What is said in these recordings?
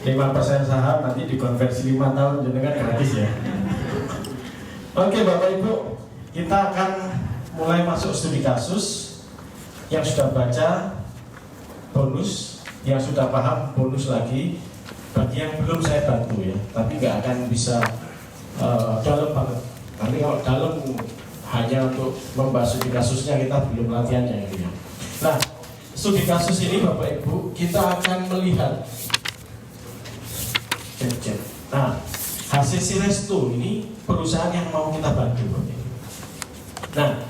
5% saham nanti dikonversi 5 tahun jenengan gratis ya. Oke Bapak Ibu, kita akan mulai masuk studi kasus. Yang sudah baca bonus, yang sudah paham bonus lagi. Bagi yang belum saya bantu ya, tapi nggak akan bisa dalam banget. Nanti kalau dalam hanya untuk membahas studi kasusnya kita belum latihannya gitu ya. Nah, studi kasus ini Bapak Ibu kita akan melihat. Nah, HCC Resto ini perusahaan yang mau kita bantu. Nah,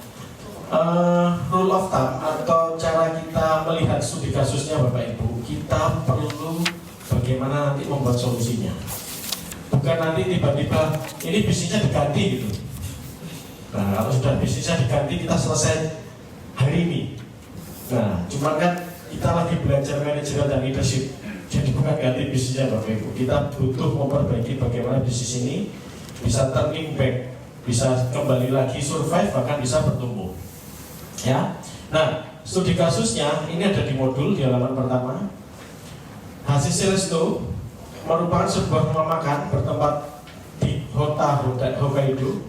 rule of thumb atau cara kita melihat studi kasusnya Bapak Ibu, kita perlu bagaimana nanti membuat solusinya. Bukan nanti tiba-tiba ini bisnisnya diganti gitu. Nah, kalau sudah bisnisnya diganti kita selesai hari ini. Nah, cuma kan kita lagi belajar manajemen dan leadership. Jadi bukan ganti bisnisnya Bapak Ibu. Kita butuh memperbaiki bagaimana bisnis ini bisa turning back, bisa kembali lagi survive, bahkan bisa bertumbuh. Ya. Nah, studi kasusnya ini ada di modul di halaman pertama. HCC Resto merupakan sebuah rumah makan bertempat di Hokkaido,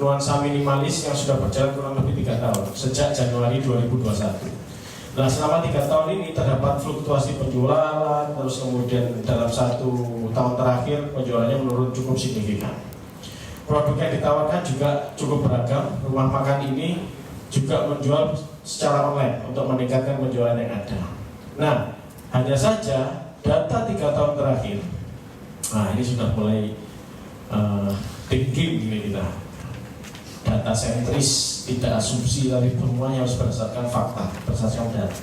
nuansa minimalis yang sudah berjalan kurang lebih 3 tahun sejak Januari 2021. Nah, selama 3 tahun ini terdapat fluktuasi penjualan, terus kemudian dalam 1 tahun terakhir penjualannya menurun cukup signifikan. Produk yang ditawarkan juga cukup beragam. Rumah makan ini juga menjual secara online untuk meningkatkan penjualan yang ada. Nah, hanya saja data 3 tahun terakhir, nah ini sudah mulai thinking ini kita. Data sentris, tidak asumsi, tapi semuanya harus berdasarkan fakta, berdasarkan data.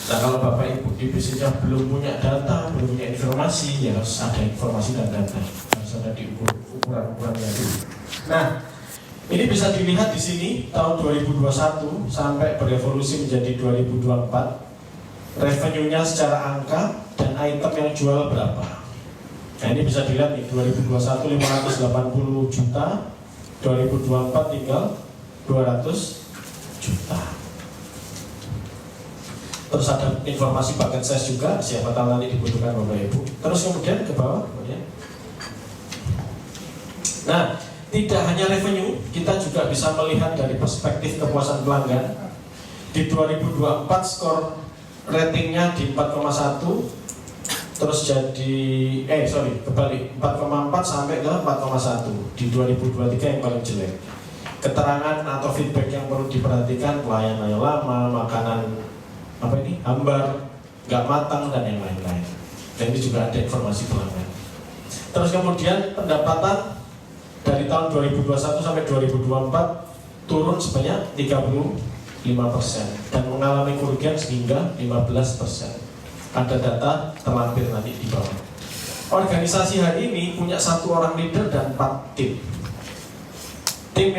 Nah, kalau Bapak Ibu di bisnisnya belum punya data, belum punya informasi, ya harus ada informasi dan data, harus ada di ukuran-ukurannya dulu. Nah, ini bisa dilihat di sini tahun 2021 sampai berevolusi menjadi 2024, revenue-nya secara angka dan item yang jual berapa. Nah, ini bisa dilihat nih, 2021 580 juta, 2024 tinggal 200 juta. Terus ada informasi paket size juga, siapa tahu nanti dibutuhkan Bapak Ibu. Terus kemudian ke bawah kemudian. Nah, tidak hanya revenue, kita juga bisa melihat dari perspektif kepuasan pelanggan. Di 2024 skor ratingnya di 4,1, terus jadi kebalik 4,4 sampai ke 4,1 di 2023 yang paling jelek. Keterangan atau feedback yang perlu diperhatikan, pelayanannya lama, makanan hambar, nggak matang dan yang lain-lain. Dan ini juga ada informasi pelanggan. Terus kemudian pendapatan dari tahun 2021 sampai 2024 turun sebanyak 35% dan mengalami kerugian sehingga 15%. Ada data terlampir nanti di bawah. Organisasi hari ini punya 1 orang leader dan 4 tim. Tim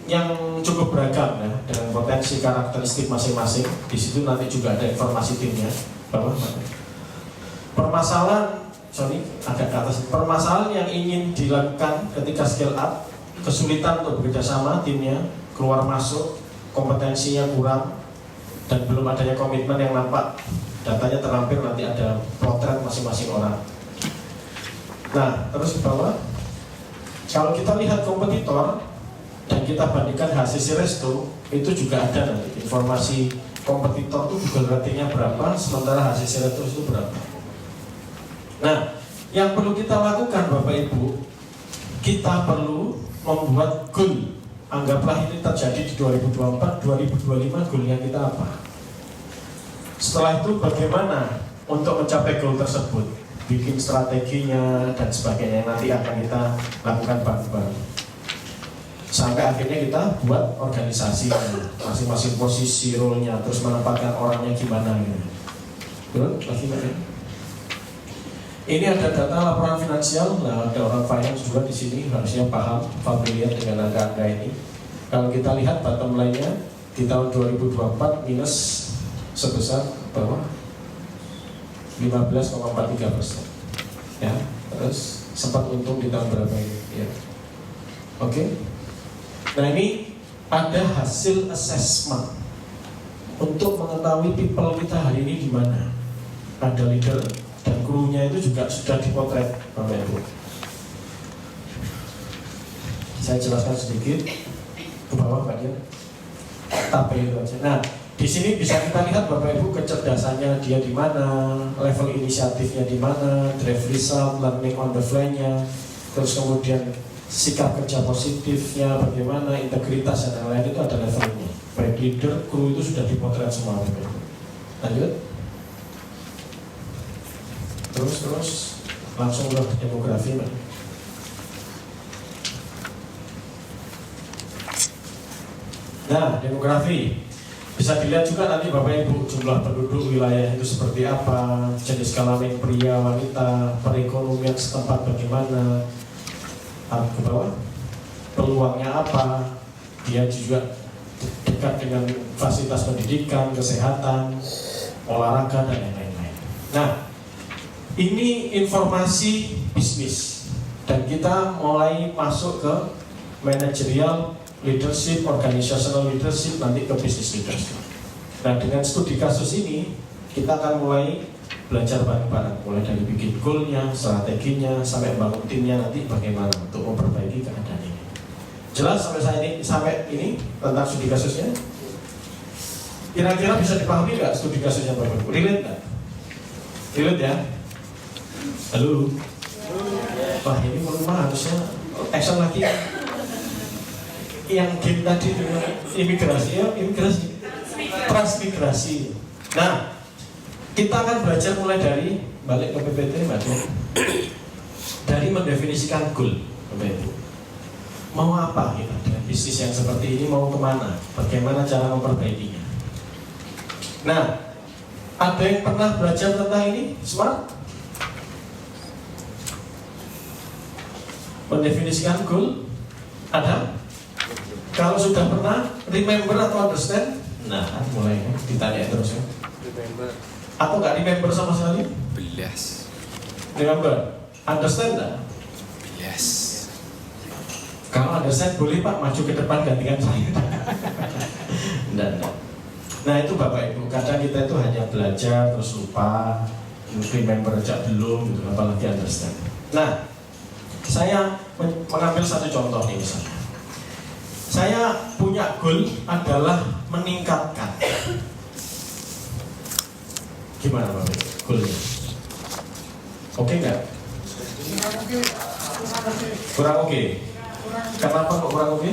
yang cukup beragam ya, dengan potensi karakteristik masing-masing. Di situ nanti juga ada informasi timnya. Bawah. Permasalahan yang ingin dilakukan ketika scale up, kesulitan untuk bekerja sama timnya, keluar masuk, kompetensinya kurang, dan belum adanya komitmen yang nampak. Datanya terlampir, nanti ada potret masing-masing orang. Nah, terus ke bawah. Kalau kita lihat kompetitor dan kita bandingkan HCC Resto, itu juga ada nanti informasi kompetitor itu Google ratingnya berapa, sementara HCC Resto itu berapa. Nah, yang perlu kita lakukan Bapak Ibu, kita perlu membuat goal. Anggaplah ini terjadi di 2024, 2025 goalnya kita apa? Setelah itu bagaimana untuk mencapai goal tersebut, bikin strateginya dan sebagainya, nanti akan kita lakukan bareng-bareng. Sampai akhirnya kita buat organisasi masing-masing posisi, role-nya, terus menempatkan orangnya gimana gitu. Lagi. Ini ada data laporan finansial. Nah, ada orang finance juga di sini, harusnya paham, familiar dengan angka-angka ini. Kalau kita lihat bottom line-nya di tahun 2024 minus sebesar bawah 15,43%. Ya, terus sempat untung di tahun berapa ini? Ya. Oke. Nah, ini ada hasil assessment untuk mengetahui people kita hari ini di mana. Ada leader dan krunya itu juga sudah dipotret Bapak Ibu. Saya jelaskan sedikit ke bawah bagian tabel itu aja. Nah, di sini bisa kita lihat Bapak Ibu kecerdasannya dia di mana, level inisiatifnya di mana, drive result, learning on the fly-nya, terus kemudian sikap kerja positifnya bagaimana, integritas dan lain-lain itu ada levelnya. Baik leader, kru itu sudah dipotret semua Bapak Ibu. Lanjut. Terus langsung ke demografi Pak. Nah, demografi bisa dilihat juga nanti Bapak Ibu jumlah penduduk wilayah itu seperti apa, jenis kelamin pria, wanita, perekonomian setempat bagaimana, ke bawah peluangnya apa, dia juga dekat dengan fasilitas pendidikan, kesehatan, olahraga dan lain-lain. Nah, ini informasi bisnis dan kita mulai masuk ke managerial leadership, organizational leadership, nanti ke business leadership. Nah, dengan studi kasus ini kita akan mulai belajar bareng-bareng, mulai dari bikin goalnya, strateginya, sampai bangun timnya nanti bagaimana untuk memperbaiki keadaan ini. Jelas sampai ini tentang studi kasusnya? Kira-kira bisa dipahami nggak studi kasusnya Bapak Ibu? Relate nggak? Relate ya? Halo? Wah, ini rumah harusnya action lagi. Yang game tadi dengan imigrasi, transmigrasi. Nah, kita akan belajar mulai dari balik ke PPT, Mbak. Dari mendefinisikan goal, Bapak Ibu. Mau apa kita dengan bisnis yang seperti ini, mau kemana? Bagaimana cara memperbaikinya? Nah, ada yang pernah belajar tentang ini? SMART? Mendefinisikan goal? Ada? Kalau sudah pernah, remember atau understand? Nah, mulai ditanya terus ya. Remember. Atau nggak remember sama sekali? Belas. Remember, understand nggak? Belas. Kalau understand boleh Pak maju ke depan gantikan saya. Enggak. Nah itu Bapak Ibu, kadang kita itu hanya belajar terus lupa, remember aja belum, gitu, apalagi understand. Nah, saya mengambil satu contoh nih misalnya. Saya punya goal adalah meningkatkan. Gimana Bapak Ibu, goalnya? Oke nggak? Kurang oke. Kenapa kok kurang oke?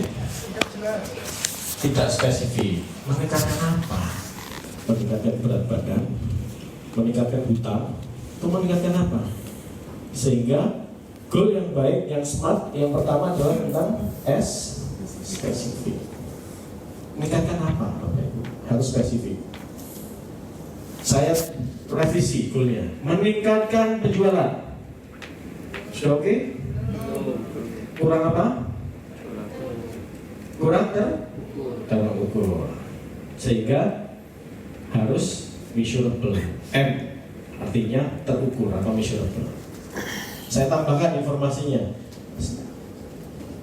Tidak spesifik. Meningkatkan apa? Meningkatkan berat badan, meningkatkan hutang, atau meningkatkan apa? Sehingga goal yang baik, yang smart, yang pertama adalah tentang spesifik. Meningkatkan apa? Harus spesifik. Saya revisi goalnya. Meningkatkan penjualan. Sudah oke? Kurang apa? Kurang terukur. Sehingga harus measurable. M artinya terukur atau measurable. Saya tambahkan informasinya.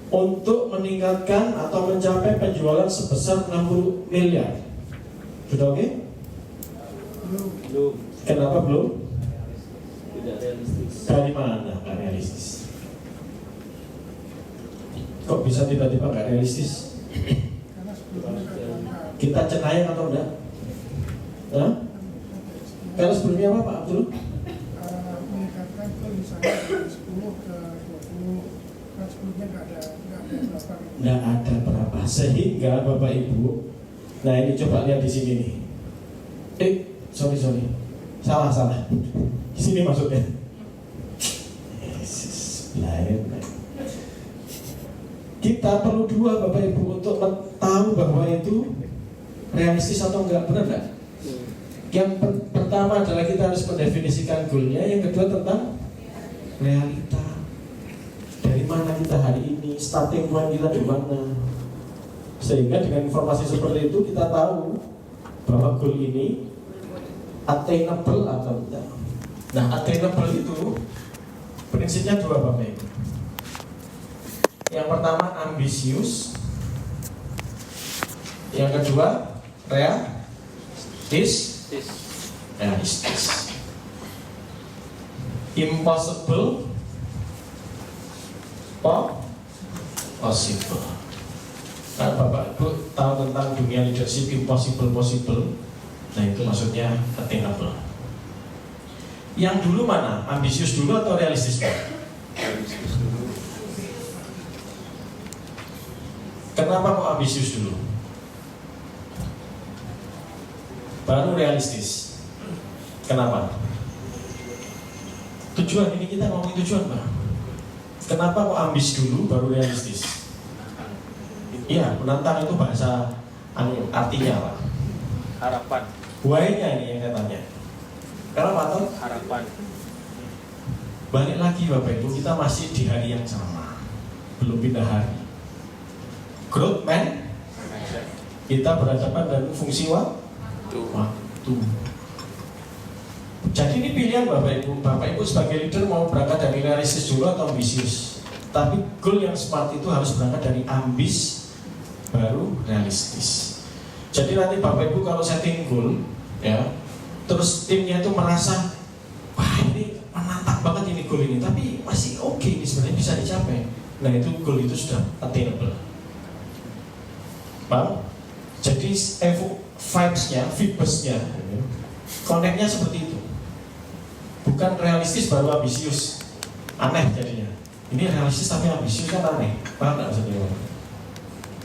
Untuk meningkatkan atau mencapai penjualan sebesar 60 miliar. Sudah oke? Belum. Kenapa belum? Tidak realistis. Dari mana nggak realistis? Kok bisa tiba-tiba nggak realistis? Kita cenayang atau enggak? Hah? Kalau sebelumnya apa Pak Abdul? Meningkatkan ke misalnya dari 10 ke 20, kan sebelumnya nggak ada berapa. Nggak ada berapa. Sehingga Bapak Ibu, nah ini coba lihat di sini nih. Sorry, salah. Di sini maksudnya. Kita perlu dua Bapak Ibu untuk tahu bahwa itu realistis atau enggak, benar enggak? Yang pertama adalah kita harus mendefinisikan goalnya. Yang kedua tentang realita. Dari mana kita hari ini, starting point kita di mana. Sehingga dengan informasi seperti itu kita tahu bahwa goal ini attainable atau tidak. Nah, attainable itu prinsipnya dua Bapak Ibu. Yang pertama ambisius, yang kedua realistis. impossible, possible. Nah, Bapak Ibu tahu tentang dunia leadership impossible possible. Nah, itu maksudnya attainable. Yang dulu mana? Ambisius dulu atau realistis? Kenapa kok ambisius dulu? Baru realistis. Kenapa? Tujuan, ini kita ngomongin tujuan, Pak. Kenapa kok ambis dulu baru realistis? Iya, menantang itu bahasa artinya apa? Harapan. Why-nya ini yang saya tanya. Kenapa tuh? Harapan. Balik lagi Bapak Ibu, kita masih di hari yang sama, belum pindah hari. Growth man, kita berhadapan dengan fungsi waktu. Jadi ini pilihan Bapak Ibu. Bapak Ibu sebagai leader mau berangkat dari realistis dulu atau ambisius. Tapi goal yang smart itu harus berangkat dari ambis baru realistis. Jadi nanti Bapak Ibu kalau setting goal, ya, terus timnya itu merasa, wah ini menantang banget ini goal ini, tapi masih oke ini sebenarnya bisa dicapai. Nah itu goal itu sudah attainable. Bang, jadi vibes-nya, connect-nya seperti itu. Bukan realistis baru ambisius, aneh jadinya. Ini realistis tapi ambisius kan aneh, paham nggak maksudnya?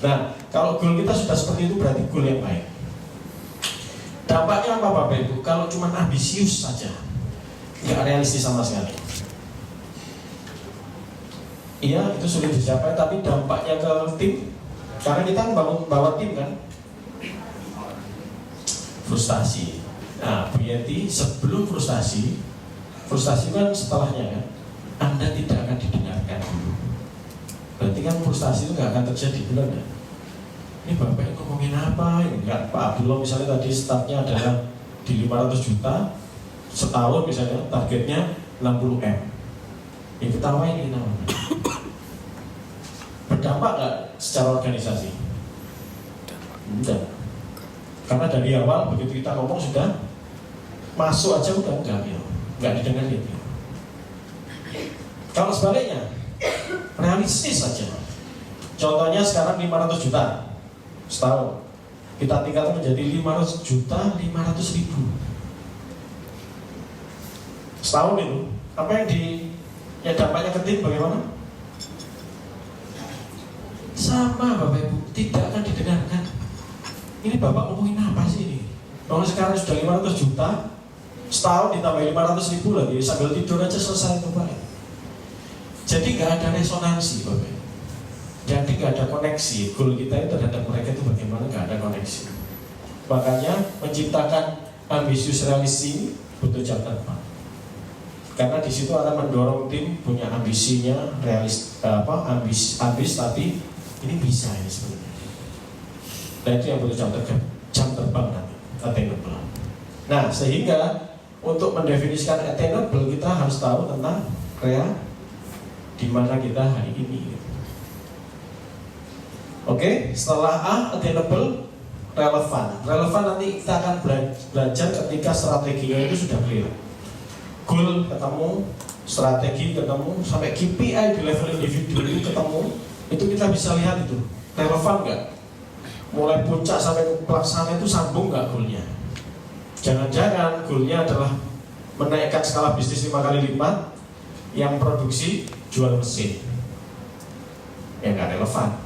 Nah, kalau goal kita sudah seperti itu berarti goal yang baik. Dampaknya apa Bapak Ibu? Kalau cuma ambisius saja, nggak realistis sama sekali. Iya, itu sulit dicapai, tapi dampaknya ke tim, karena kita bawa tim kan, frustasi. Nah, Bu Yeti, sebelum frustasi kan setelahnya kan, Anda tidak akan didengarkan dulu. Berarti kan frustasi itu nggak akan terjadi, benar nggak? Ini Bapak ngomongin apa? Ini kan Pak Abdullah misalnya tadi startnya adalah di 500 juta setahun misalnya, targetnya 60 M. Ini ketawain ini namanya. Berdampak nggak secara organisasi? Tidak. Karena dari awal begitu kita ngomong sudah masuk aja udah nggak didengarin. Kalau sebaliknya realistis saja. Contohnya sekarang 500 juta setahun, kita tingkatkan menjadi 500 juta 500 ribu setahun itu. Apa yang dampaknya ke tim bagaimana? Sama Bapak Ibu, tidak akan didengarkan. Ini Bapak ngomongin apa sih ini? Kalau sekarang sudah 500 juta setahun ditambah 500 ribu lagi, sambil tidur aja selesai itu Pak. Jadi nggak ada resonansi Bapak. Jadi nggak ada koneksi. Goal kita itu terhadap mereka itu bagaimana, nggak ada koneksi. Makanya menciptakan ambisius realistis butuh jam terbang. Karena di situ akan mendorong tim punya ambisinya ambis tapi ini bisa ini sebenarnya. Nah itu yang butuh jam terbang nanti, attainable. Nah sehingga untuk mendefinisikan attainable kita harus tahu tentang di mana kita hari ini. Oke, setelah A, attainable, relevan. Relevan nanti kita akan belajar ketika strateginya itu sudah clear. Goal ketemu, strategi ketemu, sampai KPI di level individu itu ketemu. Itu kita bisa lihat itu relevan nggak? Mulai puncak sampai ke pelaksana itu sambung nggak goalnya? Jangan-jangan goalnya adalah menaikkan skala bisnis 5 kali lipat, yang produksi jual mesin, yang nggak relevan.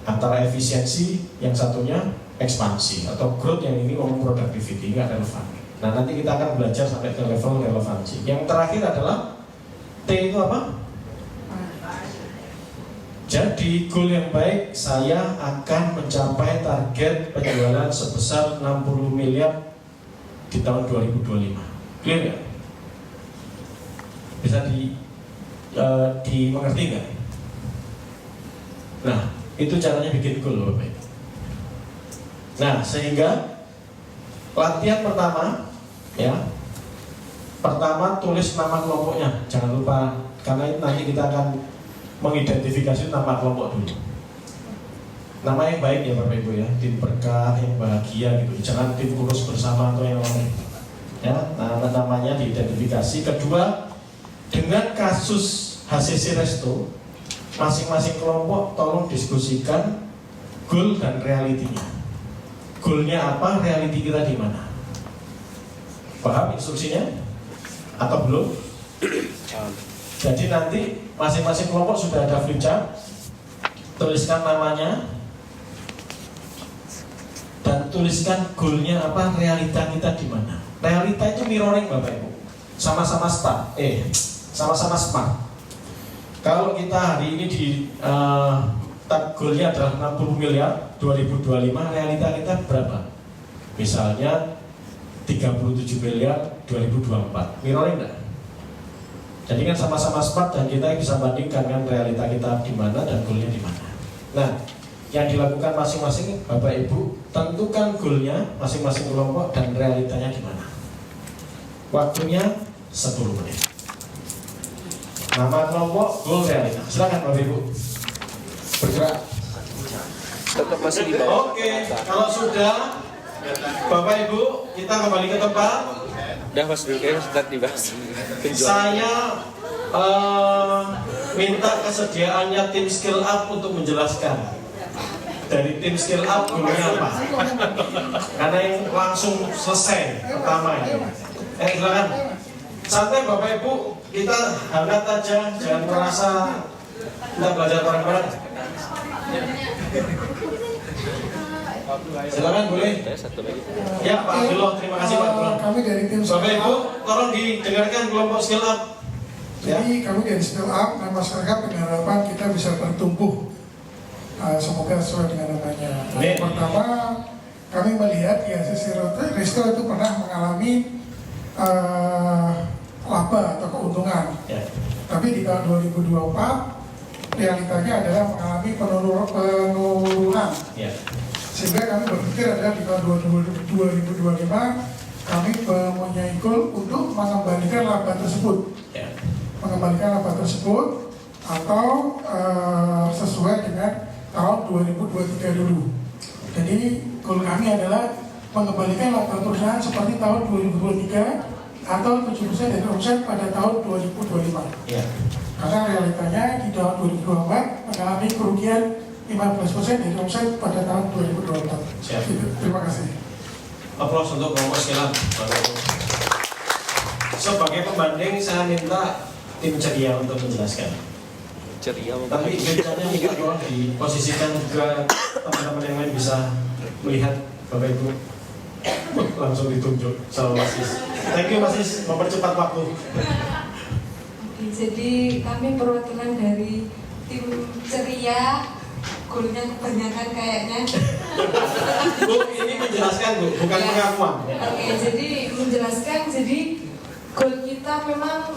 Antara efisiensi, yang satunya ekspansi atau growth, yang ini ngomong productivity, nggak relevan. Nah nanti kita akan belajar sampai ke level relevansi. Yang terakhir adalah T itu apa? Jadi goal yang baik, saya akan mencapai target penjualan sebesar 60 miliar di tahun 2025. Clear nggak? Bisa dimengerti nggak? Nah itu caranya bikin goal Bapak Ibu. Nah sehingga latihan pertama, ya, pertama tulis nama kelompoknya, jangan lupa, karena nanti kita akan mengidentifikasi nama kelompok dulu. Nama yang baik ya Bapak Ibu ya, tim berkah, yang bahagia gitu, jangan tim kurus bersama atau yang lain. Ya, nah namanya diidentifikasi. Kedua, Dengan kasus HCC Resto, masing-masing kelompok tolong diskusikan goal dan realitinya. Goalnya apa, reality kita di mana? Paham instruksinya? Atau belum? Jadi nanti masing-masing kelompok sudah ada flipchart, tuliskan namanya dan tuliskan goalnya apa, realita kita di mana. Realita itu mirroring Bapak Ibu, sama-sama sama-sama smart. Kalau kita hari ini di goalnya adalah 60 miliar 2025, realita kita berapa? Misalnya 37 miliar 2024, mirroring enggak? Jadi kan sama-sama smart dan kita bisa bandingkan kan realita kita di mana dan goalnya di mana. Nah, yang dilakukan masing-masing Bapak Ibu, tentukan goalnya masing-masing kelompok dan realitanya di mana. Waktunya 10 menit. Nama kelompok, goal, realita. Silakan Bapak Ibu bergerak. Tetap masih di bawah. Oke, kalau sudah Bapak Ibu, kita kembali ke tempat. Udah mas dulu ya, start dibahas. Saya minta kesediaannya tim skill up untuk menjelaskan dari tim skill up goalnya apa. Karena yang langsung selesai pertama ini. Silakan. Santai Bapak Ibu, kita hangat aja, jangan merasa kita belajar bareng-bareng. Silakan boleh. Satu lagi. Ya Pak Abdullah, terima kasih Pak Abdullah. Kami dari tim Bapak Skill Ibu, Up. tolong didengarkan kelompok skill up. Ya. Jadi kami dari Skill Up dan masyarakat dengan harapan kita bisa bertumbuh. Semoga sesuai dengan namanya. Amin. Pertama, kami melihat ya HCC Resto itu pernah mengalami laba atau keuntungan. Ya. Tapi di tahun 2024 realitanya adalah mengalami penurunan. Ya. Sehingga kami berpikir adalah di tahun 2025 kami mempunyai goal untuk mengembalikan laba tersebut. Ya. Mengembalikan laba tersebut atau sesuai dengan tahun 2023 dulu. Jadi goal kami adalah mengembalikan laba perusahaan seperti tahun 2023 atau 7% dari omset pada tahun 2025. Ya. Karena realitanya di tahun 2024 mengalami kerugian 15% dari omset pada tahun 2024. Siap. Gitu. Terima kasih. Aplaus untuk kelompok skill up. Bapak Ibu. Sebagai pembanding saya minta tim ceria untuk menjelaskan. Ceria. Tapi bicaranya minta tolong diposisikan juga teman-teman yang lain bisa melihat Bapak Ibu. Langsung ditunjuk sama Mas Is. Thank you Mas Is, mempercepat waktu. Oke, jadi kami perwakilan dari tim ceria, goalnya kebanyakan kayaknya. Bu, ini menjelaskan Bu, bukan Ya. pengakuan. Oke, jadi menjelaskan, jadi goal kita memang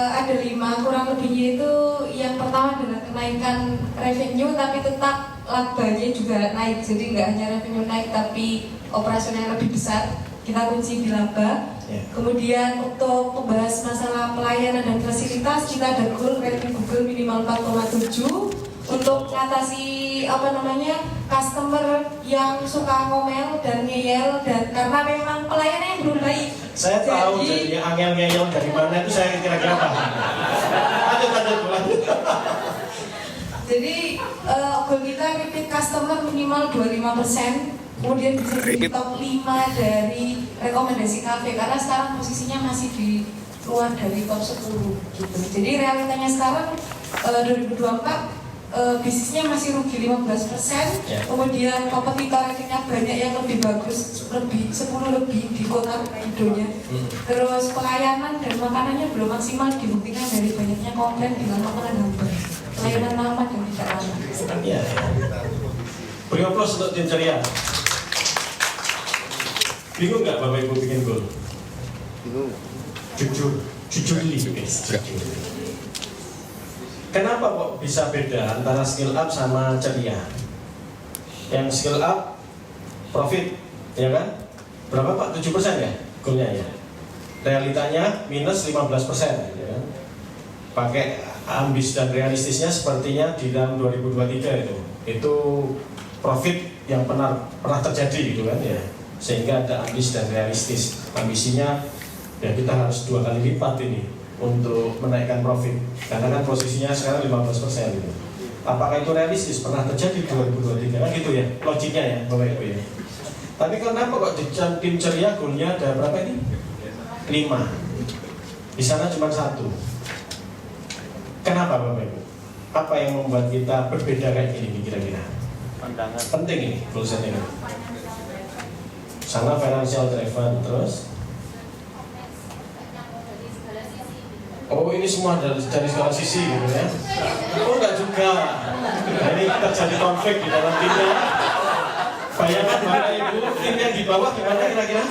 ada 5, kurang lebihnya itu yang pertama adalah kenaikan revenue tapi tetap labanya juga naik, jadi nggak hanya revenue naik tapi operasional yang lebih besar, kita kunci di laba. Ya. Kemudian untuk membahas masalah pelayanan dan fasilitas, kita ada goal rating Google minimal 4,7 untuk mengatasi customer yang suka ngomel dan ngeyel, dan karena memang pelayanan yang belum baik. Saya tahu jadi angel ngeyel dari mana itu saya kira-kira paham. Lanjut. Jadi goal kita repeat customer minimal 25%, kemudian bisa jadi top 5 dari rekomendasi kafe karena sekarang posisinya masih di luar dari top 10 gitu. Jadi realitanya sekarang 2024 bisnisnya masih rugi 15%, Ya. kemudian kompetitor ratingnya banyak yang lebih bagus, lebih 10 lebih di kota Indonya. Terus pelayanan dan makanannya belum maksimal, dibuktikan dari banyaknya komplain dengan makanan hambar, pelayanan lama dan tidak lama. Iya. Beri aplaus untuk tim ceria. Bingung nggak Bapak Ibu bikin gol? Bingung. Jujur guys. Kenapa kok bisa beda antara skill up sama ceria? Yang skill up profit, ya kan? Berapa Pak? 7% ya golnya ya? Realitanya minus 15%, ya kan? Pakai ambis dan realistisnya sepertinya di dalam 2023 itu profit yang pernah terjadi gitu kan ya, sehingga ada ambis dan realistis. Ambisinya ya kita harus 2 kali lipat ini untuk menaikkan profit, karena kan posisinya sekarang 15% gitu. Apakah itu realistis? Pernah terjadi 2023 kan gitu ya, logiknya ya Bapak Ibu ya. Tapi kenapa kok di tim ceria goalnya ada berapa ini? 5. Di sana cuma 1. Kenapa Bapak Ibu? Apa yang membuat kita berbeda kayak gini kira-kira? Pandangan. Penting ini goal setting ini. Sana financial driven, terus oh ini semua dari segala sisi gitu ya. Oh enggak juga. Nah, ini terjadi konflik di dalam timnya. Bayangkan Bapak Ibu, tim yang di bawah gimana kira-kira?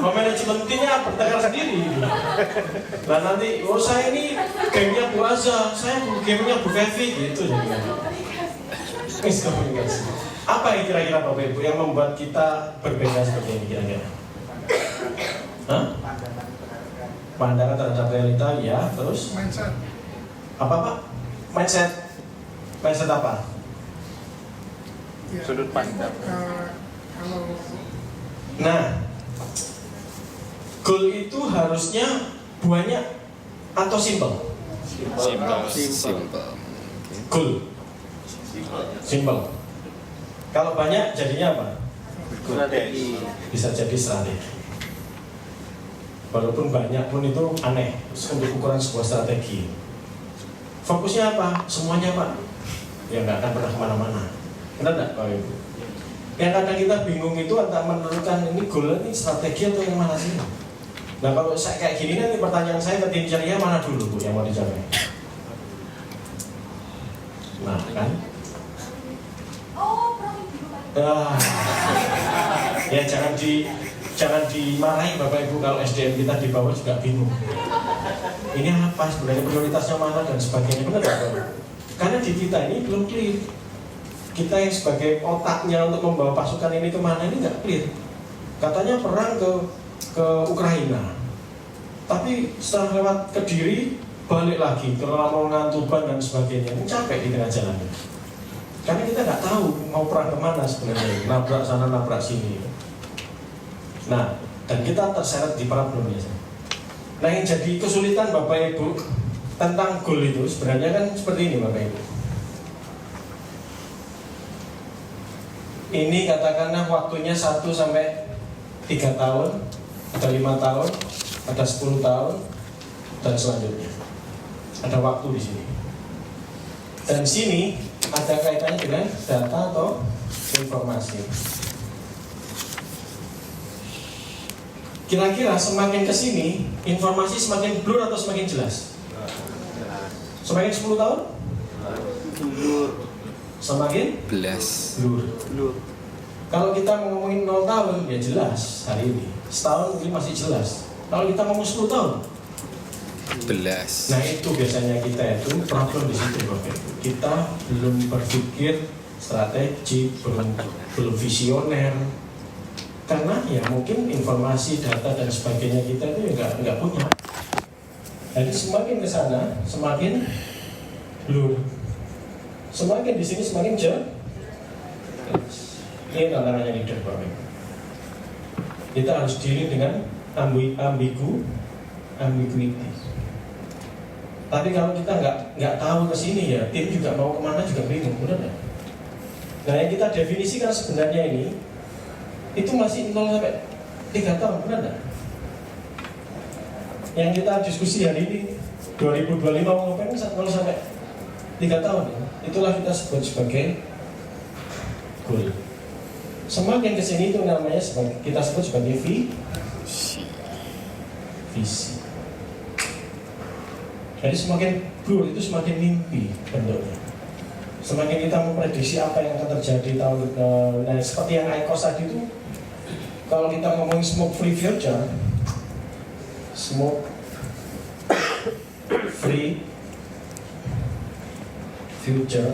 Manajemen timnya bertengkar sendiri gitu. Nah nanti, oh saya ini gamenya Bu Aza, saya gamenya Bu Fevi gitu jadi. Miskomunikasi. Apa yang kira-kira Bapak Ibu yang membuat kita berbeda seperti ini kira-kira? Hah? Pandangan terhadap realita ya, terus? Mindset. Apa Pak? Mindset. Mindset apa? Ya, Sudut pandang. Kalau Nah, goal itu harusnya banyak atau simple? Simple. Goal. Simple. Kalau banyak jadinya apa? Strategi. Bisa jadi strategi. Walaupun banyak pun itu aneh untuk ukuran sebuah strategi. Fokusnya apa? Semuanya Pak. Ya nggak akan pernah kemana-mana. Benar nggak Pak Ibu? Yang kadang kita bingung itu antara menentukan ini goal ini strategi atau yang mana sih? Nah kalau saya kayak gini nanti pertanyaan saya ke tim ceria mana dulu Bu yang mau dijawab? Nah kan? Ya jangan dimarahi Bapak Ibu kalau SDM kita di bawah juga bingung. Ini apa sebenarnya prioritasnya mana dan sebagainya, benar Bapak? Karena di kita ini belum clear. Kita yang sebagai otaknya untuk membawa pasukan ini kemana ini nggak clear. Katanya perang ke Ukraina, tapi setelah lewat Kediri balik lagi ke Lamongan, Tuban dan sebagainya, ini capek di tengah jalan. Karena kita nggak tahu mau perang kemana sebenarnya, nabrak sana nabrak sini. Nah, dan kita terseret di problem biasa. Nah, yang jadi kesulitan Bapak Ibu tentang goal itu sebenarnya kan seperti ini Bapak Ibu. Ini katakanlah waktunya 1 sampai 3 tahun, ada 5 tahun, ada 10 tahun, dan selanjutnya. Ada waktu di sini. Dan sini ada kaitannya dengan data atau informasi. Kira-kira semakin ke sini, informasi semakin blur atau semakin jelas? Semakin 10 tahun? Semakin? Blur. Kalau kita ngomongin 0 tahun, ya jelas hari ini. Setahun ini masih jelas. Kalau kita ngomong 10 tahun, nah itu biasanya kita itu problem di situ Bapak. Kita belum berpikir strategi, belum visioner. Karena ya mungkin informasi, data dan sebagainya kita itu ya nggak punya. Jadi semakin ke sana semakin blur. Semakin di sini semakin jelas. Ini tantangannya leader Bapak. Kita harus dealing dengan ambiguity. Tapi kalau kita nggak tahu ke sini ya tim juga mau kemana juga bingung, benar nggak? Nah yang kita definisikan sebenarnya ini itu masih 0 sampai 3 tahun, benar nggak? Yang kita diskusi hari ini 2025 mau ngapain 0 sampai 3 tahun ya? Itulah kita sebut sebagai goal. Semakin kesini itu namanya kita sebut sebagai visi. Jadi semakin blur itu semakin mimpi bentuknya. Semakin kita memprediksi apa yang akan terjadi tahun nah seperti yang ICOS tadi itu, kalau kita ngomongin smoke free future,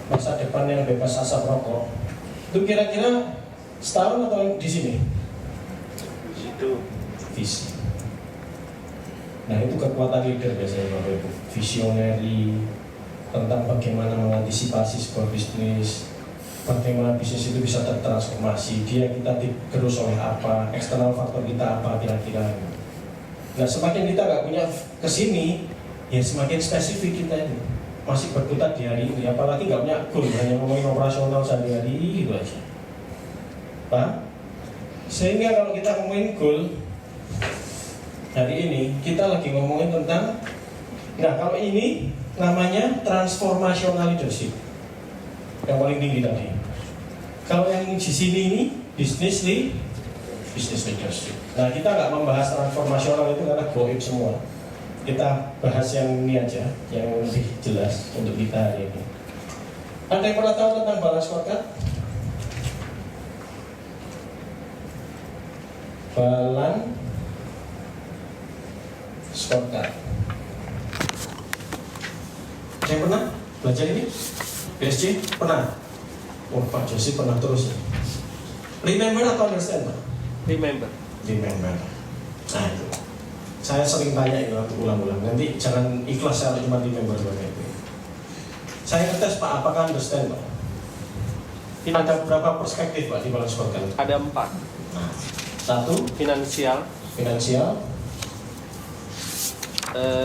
masa depan yang bebas asap rokok, itu kira-kira setahun atau di sini? Itu Visi. Nah itu kekuatan leader biasanya Bapak Ibu. Visionary tentang bagaimana mengantisipasi sebuah bisnis, bagaimana bisnis itu bisa tertransformasi, dia kita digerus oleh apa, eksternal faktor kita apa kira-kira. Nah semakin kita nggak punya kesini, ya semakin spesifik kita ini masih berkutat di hari ini, apalagi nggak punya goal, hanya ngomongin operasional sehari-hari gitu aja. Pak, sehingga kalau kita ngomongin goal hari ini, kita lagi ngomongin tentang, nah kalau ini namanya transformational leadership yang paling tinggi tadi. Kalau yang di sini ini business leadership. Nah kita nggak membahas transformasional itu karena goib semua. Kita bahas yang ini aja, yang lebih jelas untuk kita hari ini. Ada yang pernah tahu tentang balance scorecard? Balance scorecard. Yang pernah belajar ini? BSC pernah? Oh Pak Josi pernah terus ya? Remember atau understand Pak? Remember. Nah itu saya sering tanya itu waktu ulang-ulang. Nanti jangan ikhlas kalau cuma remember itu. Saya ngetes Pak, apakah understand Pak? Ada berapa perspektif Pak di balance scorecard? Ada 4. Nah, 1 Finansial.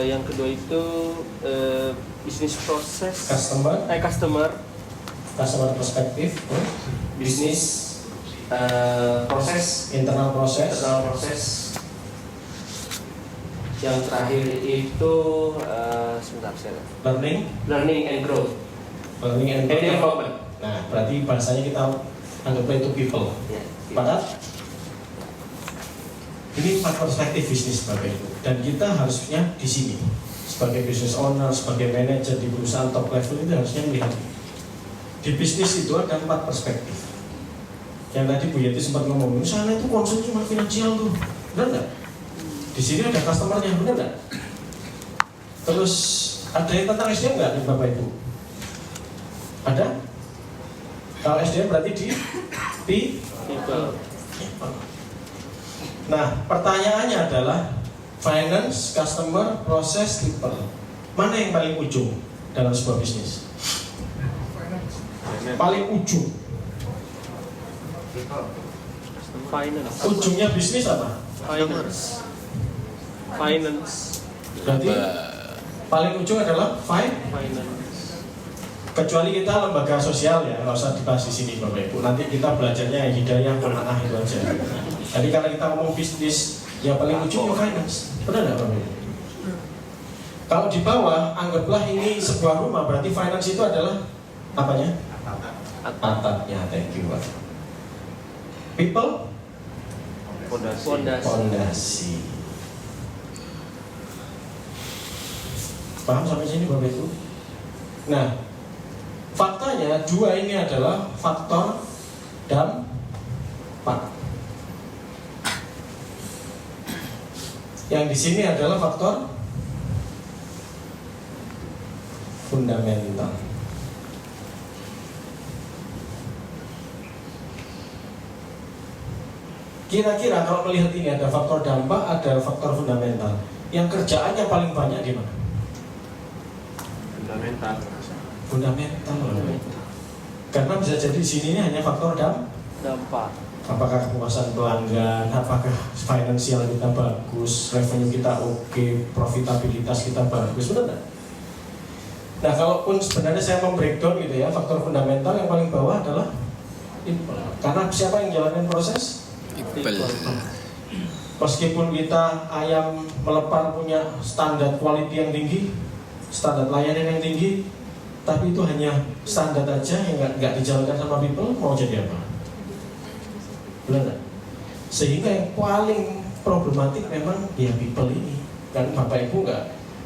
Yang kedua itu bisnis proses. Customer Perspektif. bisnis proses. Internal proses. Yang terakhir itu sebentar saya. Learning and growth. Development. Nah, berarti bahasanya kita anggaplah itu people. Ya, Padahal ini 4 perspektif bisnis Bapak Ibu, dan kita harusnya di sini sebagai business owner, sebagai manajer di perusahaan top level itu harusnya melihat di bisnis itu ada 4 perspektif. Yang tadi Bu Yati sempat ngomong, misalnya itu concern cuma finansial tuh, benar nggak? Di sini ada customer-nya, benar nggak? Terus ada yang tentang SDM nggak Bapak Ibu? Ada? Kalau SDM berarti di people. Nah, pertanyaannya adalah finance, customer, process, people. Mana yang paling ujung dalam sebuah bisnis? Paling ujung. Finance. Ujungnya bisnis apa? Finance. Berarti paling ujung adalah Finance. kecuali kita lembaga sosial ya, nggak usah dibahas di sini Bapak Ibu. Nanti kita belajarnya yang hidayah menengah itu aja. Jadi karena kita ngomong bisnis, yang paling ujung ya finance, benar nggak Bapak Ibu? Kalau di bawah, anggaplah ini sebuah rumah, berarti finance itu adalah apanya? Atapnya, thank you Pak. People, fondasi. Paham sampai sini Bapak Ibu? Nah, faktanya 2 ini adalah faktor dampak. Yang di sini adalah faktor fundamental. Kira-kira kalau melihat ini ada faktor dampak, ada faktor fundamental. Yang kerjaannya paling banyak di mana? Fundamental. Karena bisa jadi di sini ini hanya faktor Dampak. apakah kepuasan pelanggan, apakah finansial kita bagus, revenue kita oke, profitabilitas kita bagus, benar nggak? Nah, kalaupun sebenarnya saya membreakdown gitu ya, faktor fundamental yang paling bawah adalah people. Karena siapa yang jalanin proses? People. Meskipun kita ayam melepar punya standar quality yang tinggi, standar layanan yang tinggi, tapi itu hanya standar aja yang nggak dijalankan sama people, mau jadi apa? Benar nggak? Sehingga yang paling problematik memang ya people ini. Dan Bapak Ibu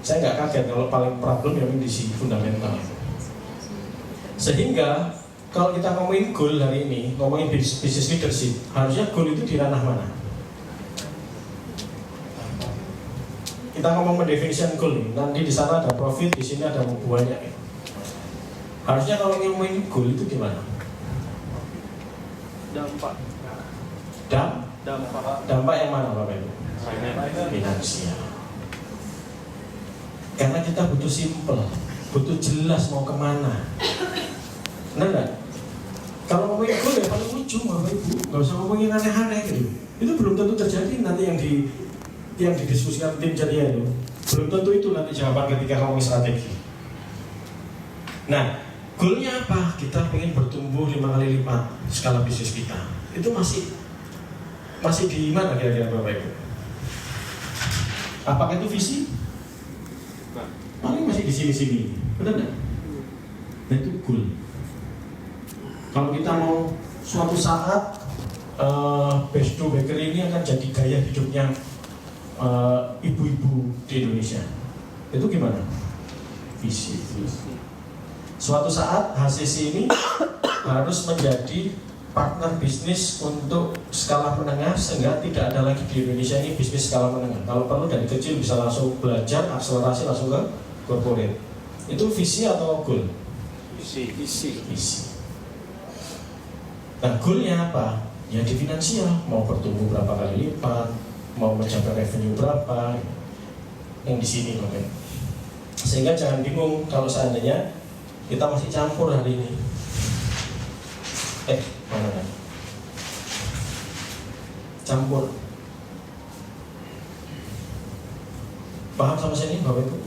saya nggak kaget kalau paling problem yang di sisi fundamental. Sehingga kalau kita ngomongin goal hari ini, ngomongin business leadership, harusnya goal itu di ranah mana? Kita ngomong mendefinisikan goal, nanti di sana ada profit, di sini ada buahnya. Harusnya kalau ngomongin goal itu gimana? Dampak. Dampak yang mana Bapak Ibu? Finansial. Karena kita butuh simple, butuh jelas mau kemana. Benar nggak? Kalau ngomongin goal ya paling ujung Bapak Ibu, nggak usah ngomongin aneh-aneh gitu. Itu belum tentu terjadi nanti yang didiskusikan tim ceria itu. Belum tentu itu nanti jawaban ketika ngomongin strategi. Nah, goalnya apa? Kita pengen bertumbuh 5 kali lipat skala bisnis kita. Itu masih di mana kira-kira Bapak Ibu? Apakah itu visi? Paling masih di sini-sini, benar nggak? Nah itu goal. Kalau kita mau suatu saat Besto Bakery ini akan jadi gaya hidupnya ibu-ibu di Indonesia, itu gimana? Visi. Suatu saat HCC ini harus menjadi partner bisnis untuk skala menengah sehingga tidak ada lagi di Indonesia ini bisnis skala menengah. Kalau perlu dari kecil bisa langsung belajar, akselerasi langsung ke corporate. Itu visi atau goal? Visi. Nah, goalnya apa? Ya di finansial, mau bertumbuh berapa kali lipat, mau mencapai revenue berapa, yang di sini Bapak. Sehingga jangan bingung kalau seandainya kita masih campur hari ini. Mana kan? Campur. Paham sama sini Bapak Ibu?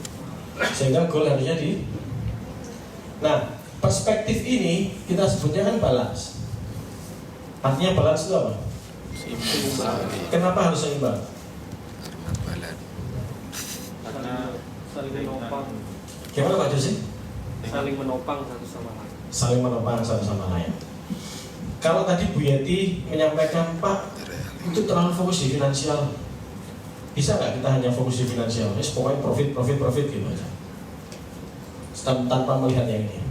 Sehingga goal harusnya di. Nah, perspektif ini kita sebutnya kan balance. Artinya balance itu apa? Kenapa harus seimbang? Karena saling menopang. Gimana Pak Josi? Saling menopang satu sama lain. Saling menopang satu sama lain. Kalau tadi Bu Yeti menyampaikan Pak, itu terlalu fokus di finansial. Bisa nggak kita hanya fokus di finansial? Pokoknya profit gitu aja. Tanpa melihat yang ini.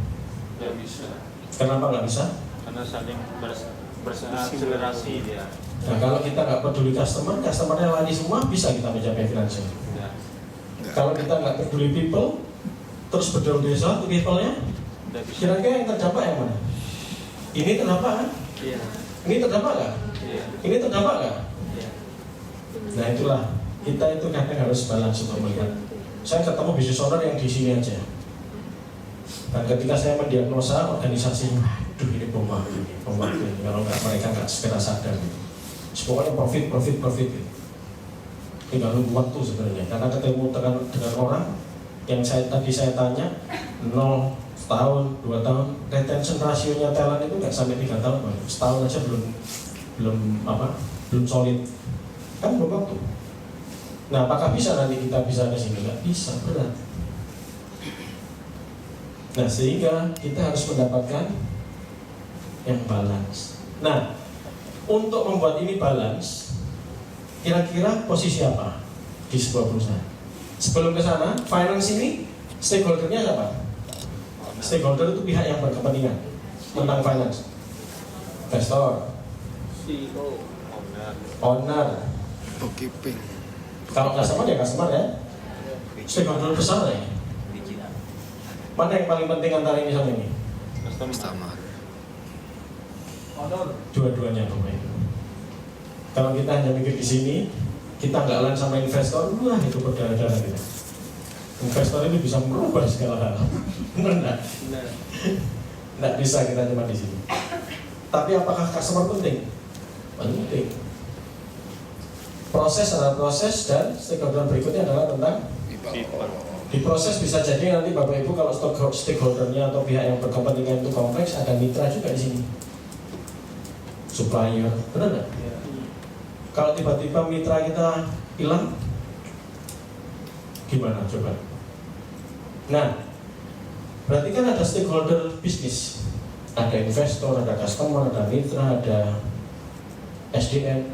Nggak bisa. Kenapa nggak bisa? Karena saling berakselerasi dia. Nah kalau kita nggak peduli customernya lari semua, bisa kita mencapai finansial. Ya. Kalau kita nggak peduli people, terus berdoa desa untuk people-nya, Nggak bisa. kira-kira yang terdampak yang mana? Ini terdampak kan? Iya. Ini terdampak nggak? Iya. Ini terdampak nggak? Iya. Nah itulah, kita itu kadang harus balance untuk melihat. Saya ketemu business owner yang di sini aja. Dan ketika saya mendiagnosa organisasi, aduh ini bom waktu ini. Kalau nggak mereka nggak segera sadar. Pokoknya profit gitu. Tinggal nunggu waktu sebenarnya. Karena ketemu dengan orang yang tadi saya tanya 0 setahun, 2 tahun, retention rasionya talent itu nggak sampai 3 tahun, setahun aja belum solid. Kan belum waktu. Nah, apakah bisa nanti kita bisa ke sini? Nggak bisa, berat. Nah, sehingga kita harus mendapatkan yang balance. Nah, untuk membuat ini balance, kira-kira posisi apa di sebuah perusahaan? Sebelum ke sana, finance ini stakeholder-nya siapa? Stakeholder itu pihak yang berkepentingan tentang finance. Investor, CEO, owner. Bookkeeping. Kalau customer ya customer ya. Stakeholder besar ya. Mana yang paling penting antara ini sama ini? Customer. Dua-duanya Bapak Ibu. Kalau kita hanya mikir di sini, kita nggak lain sama investor, wah itu berdarah-darah kita. Investor ini bisa merubah segala hal. Benar nggak? benar. Nggak bisa kita cuma di sini. Tapi apakah customer penting? Penting. Proses adalah proses dan stakeholder berikutnya adalah tentang di proses bisa jadi nanti Bapak Ibu kalau stakeholdernya atau pihak yang berkepentingan itu kompleks ada mitra juga di sini. Supplier, benar nggak? Ya. Kalau tiba-tiba mitra kita hilang, gimana coba? Nah, berarti kan ada stakeholder bisnis, ada investor, ada customer, ada mitra, ada SDM.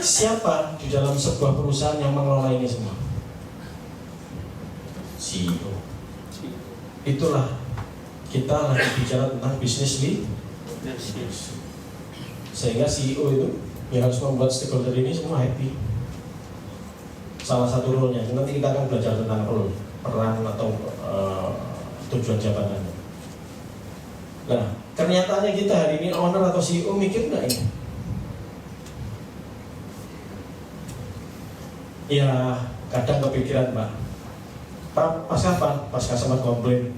Siapa di dalam sebuah perusahaan yang mengelola ini semua? CEO. Itulah kita lagi bicara tentang bisnis leadership. Sehingga CEO itu yang harus membuat stakeholder ini semua happy. Salah satu role-nya, nanti kita akan belajar tentang role, peran atau tujuan jabatan. Nah, kenyataannya kita hari ini owner atau CEO mikir nggak ini? Ya, kadang kepikiran Pak. Pas kapan? Pas customer komplain.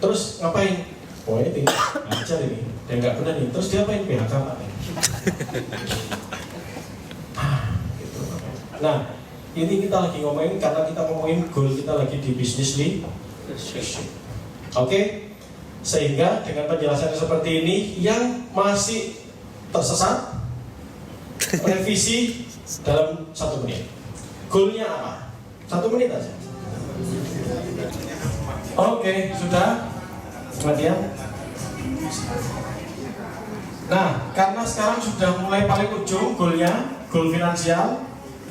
Terus ngapain? pokoknya tinggal ngajar ini, dan nggak benar nih. Terus dia main PHK Pak. Gitu. Nah, ini kita lagi ngomongin karena kita ngomongin goal kita lagi di bisnis leadership. Oke, sehingga dengan penjelasan seperti ini yang masih tersesat, revisi dalam 1 menit. Goalnya apa? 1 menit aja. Oke, sudah. Kemudian, nah karena sekarang sudah mulai paling ujung goalnya, goal finansial,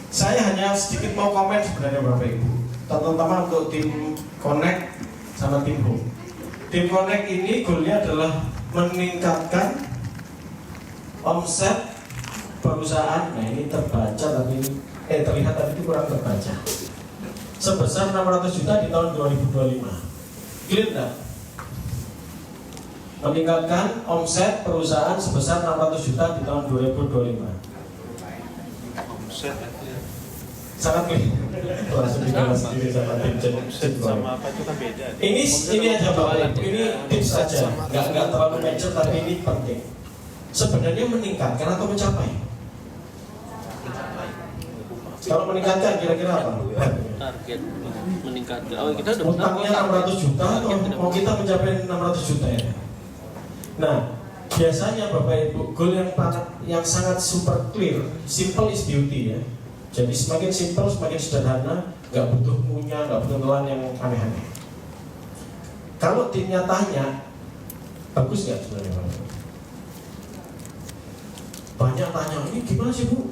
saya hanya sedikit mau komen sebenarnya Bapak Ibu, terutama untuk tim Connect sama tim Home. Tim Connect ini goalnya adalah meningkatkan omset perusahaan. Nah ini terbaca tapi terlihat tadi itu kurang terbaca. Sebesar 600 juta di tahun 2025. Clear enggak? Meningkatkan omset perusahaan sebesar 600 juta di tahun 2025. Omset Sangat clear. Langsung dibahas sendiri sama tim omset sama apa itu kan beda. ini aja Bapak, ini tips saja, nggak terlalu major tapi ini penting. Sebenarnya meningkatkan atau mencapai? Kalau meningkatkan kira-kira apa? Target meningkatkan. Oh, kita udah Utangnya 600 juta atau mau kita mencapai 600 juta ya? Nah, biasanya Bapak Ibu, goal yang sangat super clear, simple is beauty ya. Jadi semakin simple, semakin sederhana, nggak butuh punya, nggak butuh nelan yang aneh-aneh. Kalau timnya tanya, bagus nggak sebenarnya Bapak? Banyak tanya, ini gimana sih Bu?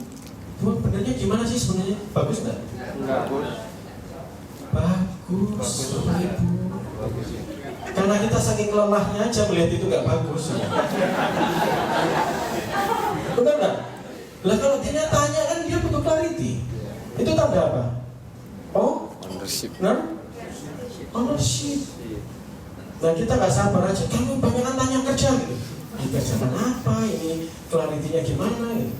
Bu, benernya gimana sih sebenarnya? Bagus nggak? bagus. Bagus, Bapak Ibu. Karena kita saking lelahnya aja melihat itu nggak bagus. Benar nggak? Lah kalau dia tanya kan dia butuh clarity. Itu tanda apa? Oh, Ownership. nah, ownership. Nah kita nggak sabar aja. Kamu banyak tanya kerja gitu. Kerjaan apa ini? Clarity-nya gimana gitu.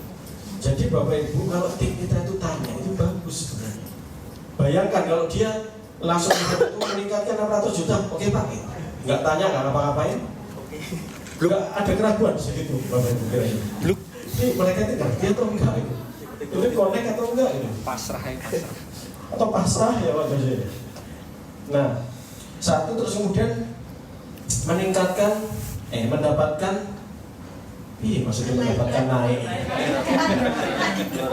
Jadi Bapak Ibu kalau tim kita itu tanya itu bagus sebenarnya. Bayangkan kalau dia langsung itu meningkatkan 600 juta, oke Pak. Nggak tanya, nggak ngapa-ngapain. Nggak ada keraguan segitu Bapak Ibu kira-kira. Ini mereka itu ngerti atau enggak itu? Itu connect atau enggak itu? Pasrah ya. Atau pasrah ya Pak Jose. Nah, satu terus kemudian mendapatkan maksudnya mendapatkan naik.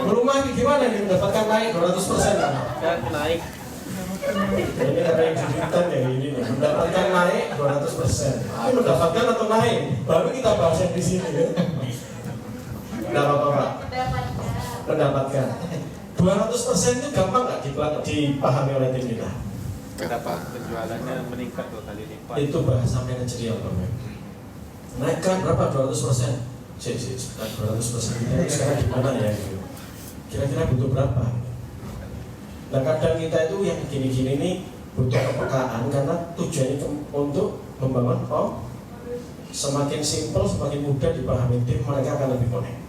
Rumah ini gimana nih mendapatkan naik 200% kan? Kan naik. Ini ada yang jujutan ya ini nih. Mendapatkan naik 200%. Ini mendapatkan atau naik? Baru kita bahas yang di sini ya. Nah Bapak, mendapatkan 200% itu gampang nggak dipahami oleh tim kita? Dapat penjualannya meningkat 2 kali lipat. Itu bahasa manajerial Bapak. Naikkan berapa 200%? Sekitar 200% kita ini sekarang gimana ya? Gitu. Kira-kira butuh berapa? Nah kadang kita itu yang gini-gini ini butuh kepekaan karena tujuannya untuk membangun semakin simple, semakin mudah dipahami tim, mereka akan lebih connect.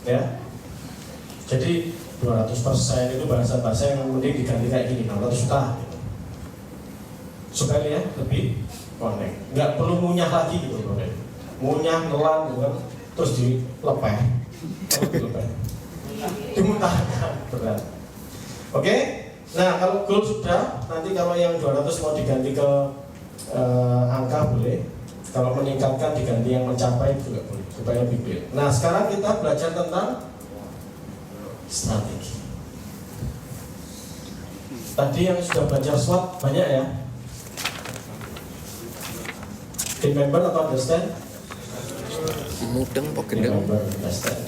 Ya, jadi 200% itu bahasa-bahasa yang mending diganti kayak gini, 600 juta gitu. Supaya ya lebih connect, nggak perlu munyah lagi gitu loh, munyah, nelan gitu kan, terus dilepeh, dimuntahkan, berat. Oke, nah kalau goal sudah, nanti kalau yang 200 mau diganti ke angka boleh, kalau meningkatkan diganti yang mencapai juga boleh, supaya lebih clear. Nah sekarang kita belajar tentang strategi. Tadi yang sudah belajar SWOT banyak ya. Team member atau understand? Mudeng kok Team gendeng. member understand.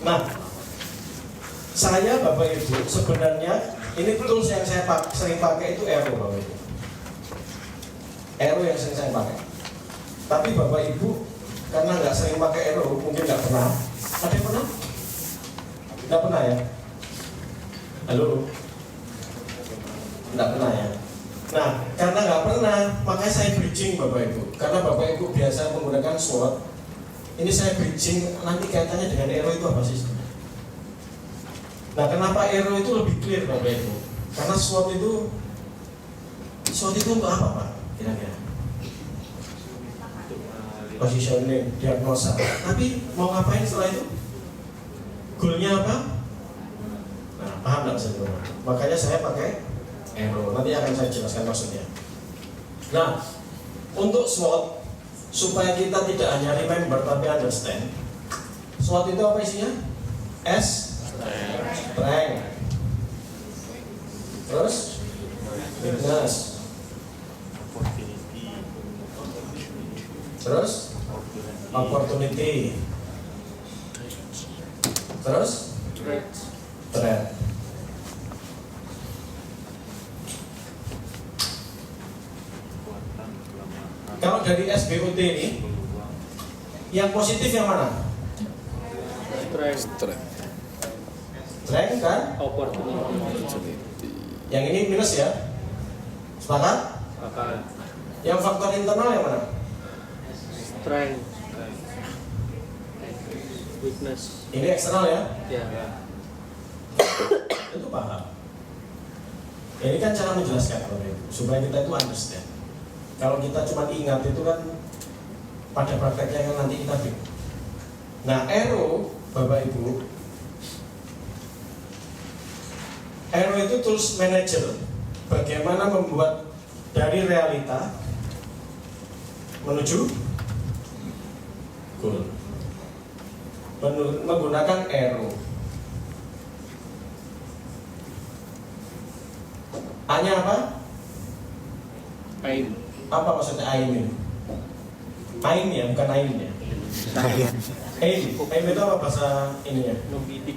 Nah, saya Bapak Ibu sebenarnya ini tools yang saya sering pakai itu Aero Bapak Ibu. Aero yang sering saya pakai. Tapi Bapak Ibu karena nggak sering pakai Aero, mungkin nggak pernah. Ada yang pernah? Nggak pernah ya? Halo? Nggak pernah ya? Nah, karena nggak pernah, makanya saya bridging Bapak Ibu. Karena Bapak Ibu biasa menggunakan SWOT, ini saya bridging nanti kaitannya dengan Aero itu apa sih? Nah, kenapa Aero itu lebih clear Bapak Ibu? Karena SWOT itu untuk apa Pak? Kira-kira? positioning, diagnosa. Tapi mau ngapain setelah itu? Goalnya apa? Nah, paham nggak saya? Makanya saya pakai arrow. Nanti akan saya jelaskan maksudnya. Nah, untuk SWOT supaya kita tidak hanya remember tapi understand. SWOT itu apa isinya? S, strength. Terus weakness. Terus opportunity. Terus threat. Kalau dari SBOT ini yang positif yang mana? Strength. Strength kan? Opportunity. Yang ini minus ya? Sepakat? Akan. Yang faktor internal yang mana? Strength. Weakness. Ini eksternal ya? Ya. Itu paham. Ini kan cara menjelaskan Bapak Ibu, supaya kita itu understand. Kalau kita cuma ingat itu kan pada prakteknya kan nanti kita bingung. Nah, arrow Bapak Ibu, arrow itu tools manager. Bagaimana membuat dari realita menuju goal menggunakan arrow. A-nya apa? Aim. Apa maksudnya aim ini? Aim ya, bukan aim ya. Aim itu apa bahasa ininya? Membidik.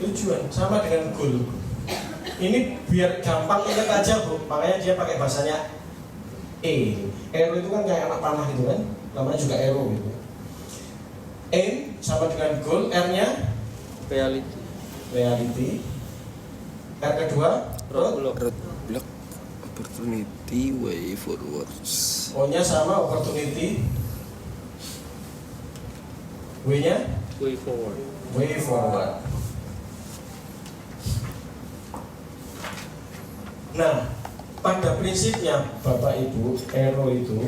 Tujuan, sama dengan goal. Ini biar gampang ingat aja Bu, makanya dia pakai bahasanya E. Arrow itu kan kayak anak panah gitu kan, namanya juga arrow gitu. Aim sama dengan goal, R-nya reality. R kedua Roadblock. Roadblock, opportunity, way forwards. O-nya sama opportunity. W-nya Way forward. way forward. Nah, pada prinsipnya Bapak Ibu, arrow itu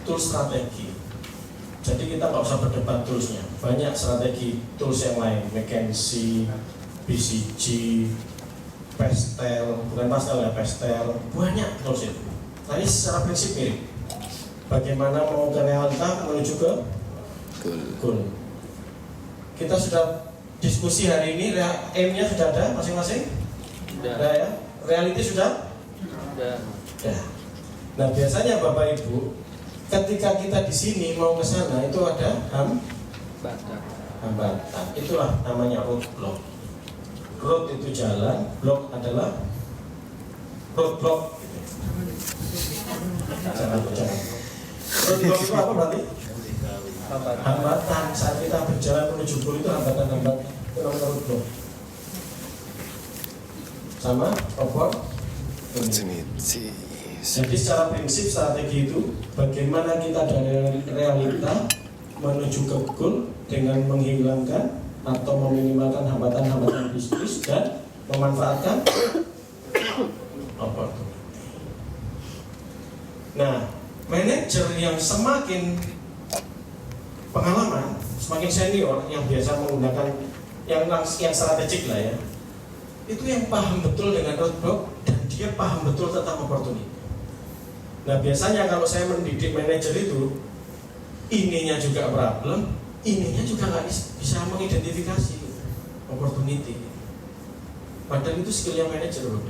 tools strategi. Jadi kita nggak usah berdebat toolsnya. Banyak strategi tools yang lain, McKinsey, BCG, Pastel, bukan pastel ya, pastel, banyak tools itu. Tapi secara prinsip mirip. Bagaimana mau ke realita menuju ke goal. Kita sudah diskusi hari ini, aim-nya sudah ada masing-masing? Sudah. Ada ya? Reality sudah? Sudah. Ya. Nah biasanya Bapak Ibu, ketika kita di sini mau ke sana itu ada hambatan. Itulah namanya roadblock. Road itu jalan, block adalah roadblock. Jangan. Roadblock itu apa berarti? Hambatan. Saat kita berjalan menuju goal itu hambatan-hambatan. Itu namanya roadblock. Sama Opportunity. Jadi secara prinsip strategi itu bagaimana kita dari realita menuju ke goal dengan menghilangkan atau meminimalkan hambatan-hambatan bisnis dan memanfaatkan opportunity. Nah, manajer yang semakin pengalaman, semakin senior, yang biasa menggunakan yang strategik lah ya, itu yang paham betul dengan roadblock dan dia paham betul tentang opportunity. Nah biasanya kalau saya mendidik manajer itu, ininya juga problem, ininya juga nggak bisa mengidentifikasi opportunity. Padahal itu skillnya manajer loh.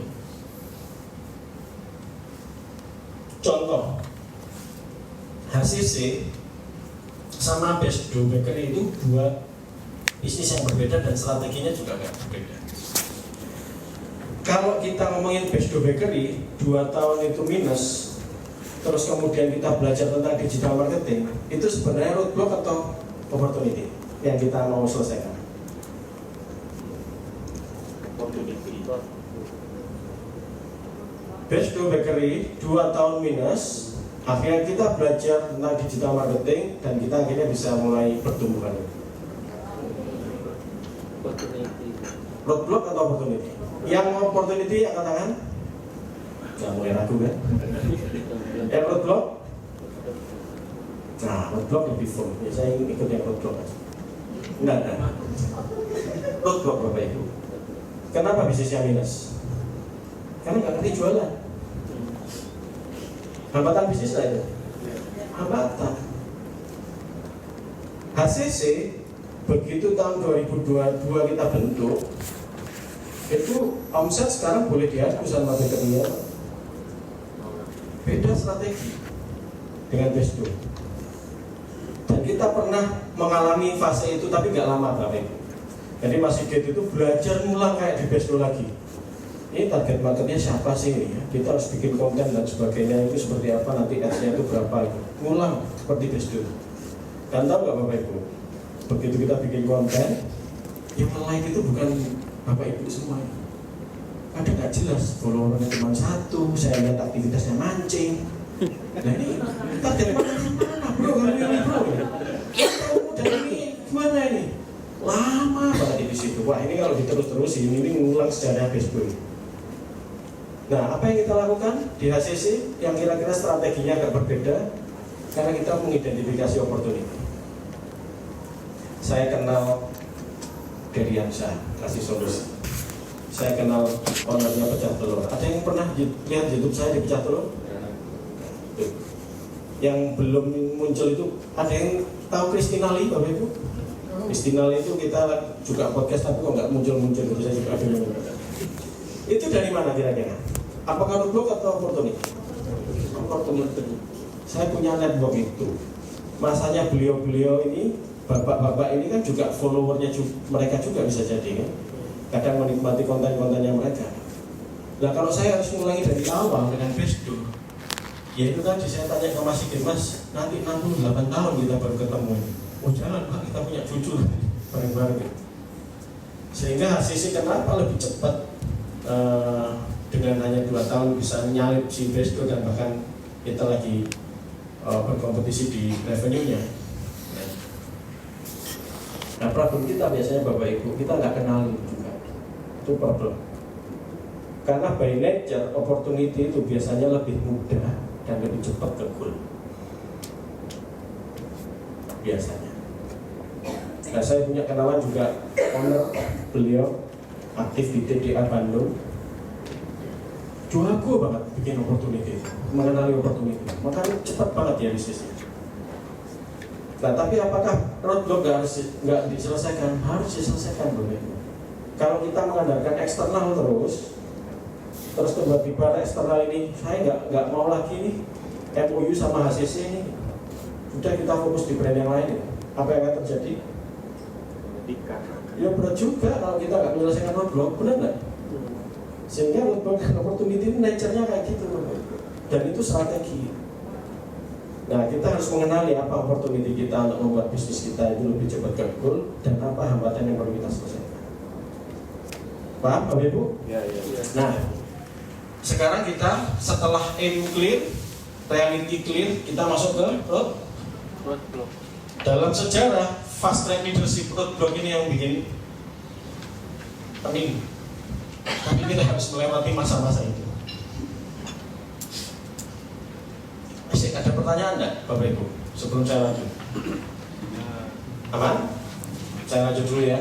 Contoh, HCC sama Best Dough Bakery itu dua bisnis yang berbeda dan strateginya juga agak berbeda. Kalau kita ngomongin Best Dough Bakery 2 tahun itu minus, terus kemudian kita belajar tentang digital marketing, itu sebenarnya roadblock atau opportunity yang kita mau selesaikan? Opportunity. Best Dough Bakery 2 tahun minus, akhirnya kita belajar tentang digital marketing dan kita akhirnya bisa mulai pertumbuhan. Opportunity. Roadblock atau opportunity? Yang opportunity yang katakan jangan mulai ragu kan? Yang roadblock Nah, roadblock lebih full. Ya, saya ingin ikut yang roadblock aja. Enggak. Roadblock Bapak Ibu. Kenapa bisnisnya minus? Karena nggak ngerti jualan. Hambatan bisnis lah itu. Hambatan. HCC begitu tahun 2022 kita bentuk, itu omset sekarang boleh diadu sama Bakery. Beda strategi dengan Besdo. Dan kita pernah mengalami fase itu tapi nggak lama Bapak Ibu. Jadi Mas Sigit itu belajar ngulang kayak di Besdo lagi. Ini target marketnya siapa sih ini ya? Kita harus bikin konten dan sebagainya, itu seperti apa, nanti ads-nya itu berapa gitu. Ngulang seperti Besdo. Dan tahu nggak Bapak Ibu? Begitu kita bikin konten, yang like itu bukan Bapak Ibu semua. Kadang nggak jelas, followernya cuma 1, saya lihat aktivitasnya mancing. Nah ini target marketnya mana bro? Ini bro. Dan ini gimana ini? Lama banget di situ. Wah ini kalau diterus-terusin ini ngulang sejarah Facebook. Nah apa yang kita lakukan di HCC yang kira-kira strateginya agak berbeda karena kita mengidentifikasi opportunity. Saya kenal Deriansyah kasih solusi. Saya kenal ownernya Pecah Telur. Ada yang pernah lihat YouTube saya di Pecah Telur? Yang belum muncul itu ada yang tahu Christina Lee Bapak Ibu? Christina Lee itu kita juga podcast tapi kok nggak muncul-muncul gitu, saya juga bingung. Itu dari mana kira-kira? Apakah roadblock atau opportunity? Opportunity. Saya punya network itu. Masanya beliau-beliau ini, bapak-bapak ini kan juga followernya mereka juga bisa jadi kan. Kadang menikmati konten-kontennya mereka. Nah kalau saya harus mulai dari awal dengan Besdo, ya itu tadi saya tanya ke Mas Sigit, Mas nanti 68 tahun kita baru ketemu. Oh jangan Pak, kita punya cucu bareng-bareng. Sehingga HCC kenapa lebih cepat dengan hanya 2 tahun bisa nyalip si Besdo dan bahkan kita lagi berkompetisi di revenue-nya. Nah problem kita biasanya Bapak Ibu, kita nggak kenal juga. Itu problem. Karena by nature opportunity itu biasanya lebih mudah dan lebih cepat ke goal. Biasanya. Nah saya punya kenalan juga owner beliau aktif di TDA Bandung. Jago banget bikin opportunity, mengenali opportunity. Makanya cepat banget ya bisnisnya. Nah tapi apakah roadblock nggak diselesaikan? Harus diselesaikan Bapak Ibu. Kalau kita mengandalkan eksternal terus tiba-tiba eksternal ini saya nggak mau lagi nih MOU sama HCC ini, udah kita fokus di brand yang lain. Apa yang akan terjadi? Ya berat juga kalau kita nggak menyelesaikan roadblock, benar nggak? Sehingga roadblock dan opportunity ini nature-nya kayak gitu dan itu strategi. Nah kita harus mengenali apa opportunity kita untuk membuat bisnis kita itu lebih cepat ke goal dan apa hambatan yang perlu kita selesaikan. Paham Bapak Ibu? Ya. Nah sekarang kita setelah aim clear, reality clear, kita masuk ke roadblock. dalam sejarah fast track leadership roadblock ini yang bikin pening. Tapi kita harus melewati masa-masa itu. Masih ada pertanyaan enggak Bapak Ibu sebelum saya lanjut? Aman? Saya lanjut dulu ya.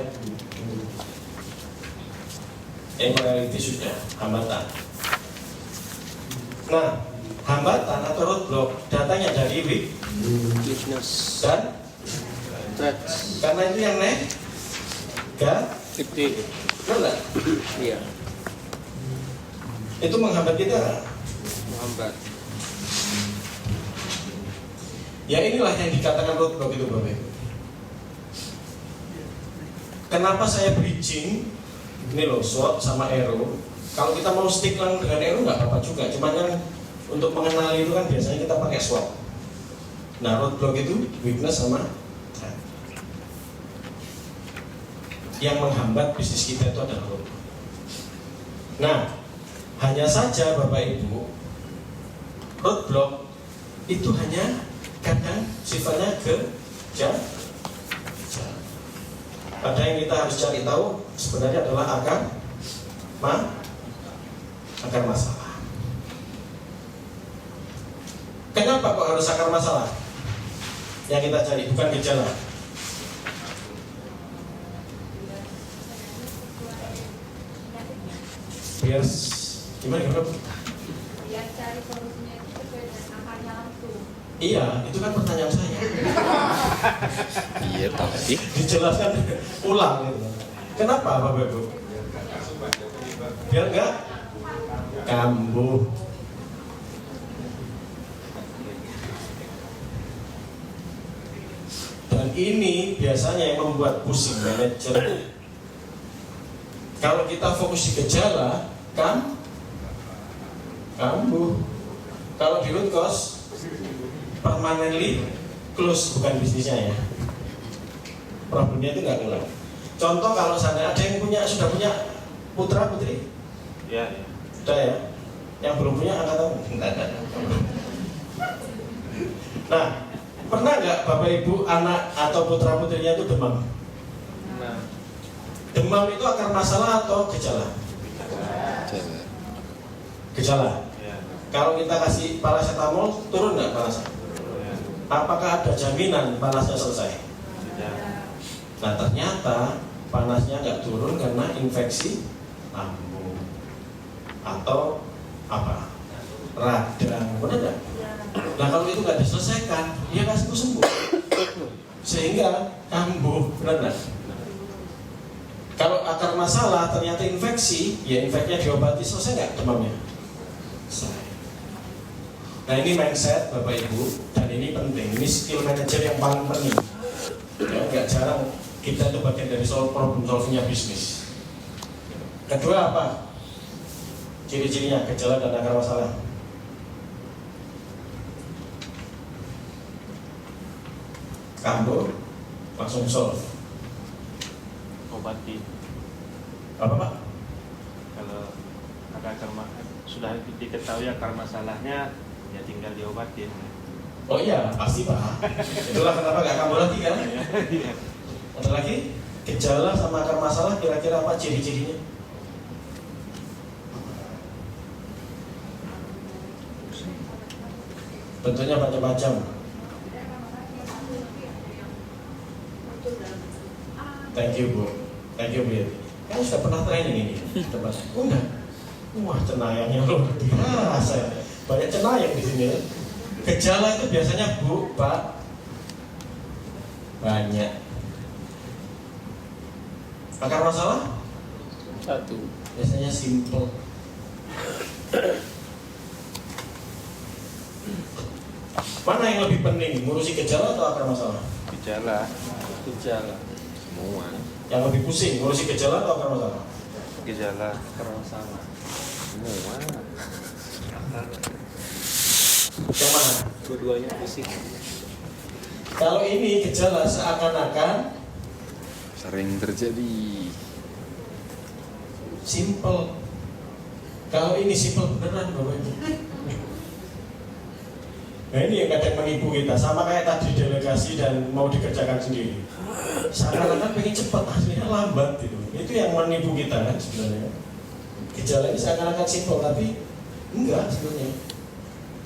Reality sudah, hambatan. Nah, hambatan atau roadblock datanya dari Weakness. dan Threats. karena itu yang Titik. benar nggak? Iya. Itu menghambat kita nggak? Menghambat. Ya inilah yang dikatakan roadblock itu Bapak Ibu. Kenapa saya bridging ini loh, SWOT sama arrow. Kalau kita mau stick lang dengan arrow nggak apa-apa juga, cuman kan untuk mengenali itu kan biasanya kita pakai SWOT. Nah roadblock itu weakness sama threat. Yang menghambat bisnis kita itu adalah roadblock. Nah hanya saja Bapak Ibu, roadblock itu hanya kadang sifatnya kejam. Pada yang kita harus cari tahu sebenarnya adalah akar masalah. Kenapa kok harus akar masalah? yang kita cari, bukan gejala. Biar gimana? Biar cari solusinya itu sesuai dengan akarnya langsung. Iya, itu kan pertanyaan saya. Iya tapi Dijelaskan ulang gitu. Kenapa Bapak Ibu? Biar enggak kambuh. Dan ini biasanya yang membuat pusing manajer. Kalau kita fokus di gejala, kambuh. Kalau di root cause, permanently close, bukan bisnisnya ya. Problemnya itu nggak keluar. Contoh kalau sana ada yang sudah punya putra putri, Ya, sudah ya. Yang belum punya angkat tangan. Enggak. Nah, pernah nggak Bapak Ibu anak atau putra putrinya itu demam? Nah, Demam itu akar masalah atau gejala? jalan. Gejala. ya, Kalau kita kasih paracetamol, turun nggak panasnya? ya. Apakah ada jaminan panasnya selesai? Tidak. Nah ternyata panasnya nggak turun karena infeksi lambung atau apa? Radang, benar nggak? Nah kalau itu nggak diselesaikan, dia nggak sembuh, sehingga kambuh, benar nggak? Kalau akar masalah ternyata infeksi, ya infeksinya diobati, selesai nggak demamnya? Selesai. Nah ini mindset Bapak Ibu, dan ini penting, ini skill manager yang paling penting. Ya, nggak jarang kita itu bagian dari problem solvingnya bisnis. Kedua apa? Ciri-cirinya, gejala dan akar masalah. Kambuh, langsung solve. Obati. Apa Pak? Kalau ada sudah diketahui akar masalahnya, ya tinggal diobatin. Oh iya, pasti Pak. Itulah kenapa nggak kambuh lagi kan? Ada lagi? Gejala sama akar masalah kira-kira apa ciri-cirinya? Bentuknya macam-macam. Thank you Bu. Thank you Bu. Kan sudah pernah training ini. Coba. Enggak. Wah, cenayangnya luar biasa. Banyak cenayang di sini. Gejala itu biasanya Bu, Pak, banyak. Akar masalah? satu. Biasanya simple. Mana yang lebih penting, ngurusi gejala atau akar masalah? Gejala. Gejala. Semua. Yang lebih pusing, ngurusi gejala atau akar masalah? Gejala. Akar masalah. Semua. Yang mana? Dua-duanya pusing. Kalau ini gejala seakan-akan Sering terjadi. simple. Kalau ini simple beneran Bapak Ibu. Nah ini yang kadang menipu kita. Sama kayak tadi delegasi dan mau dikerjakan sendiri. Seakan-akan pengen cepat, hasilnya lambat gitu. Itu yang menipu kita kan sebenarnya. Gejala ini seakan-akan simple tapi enggak sebenarnya.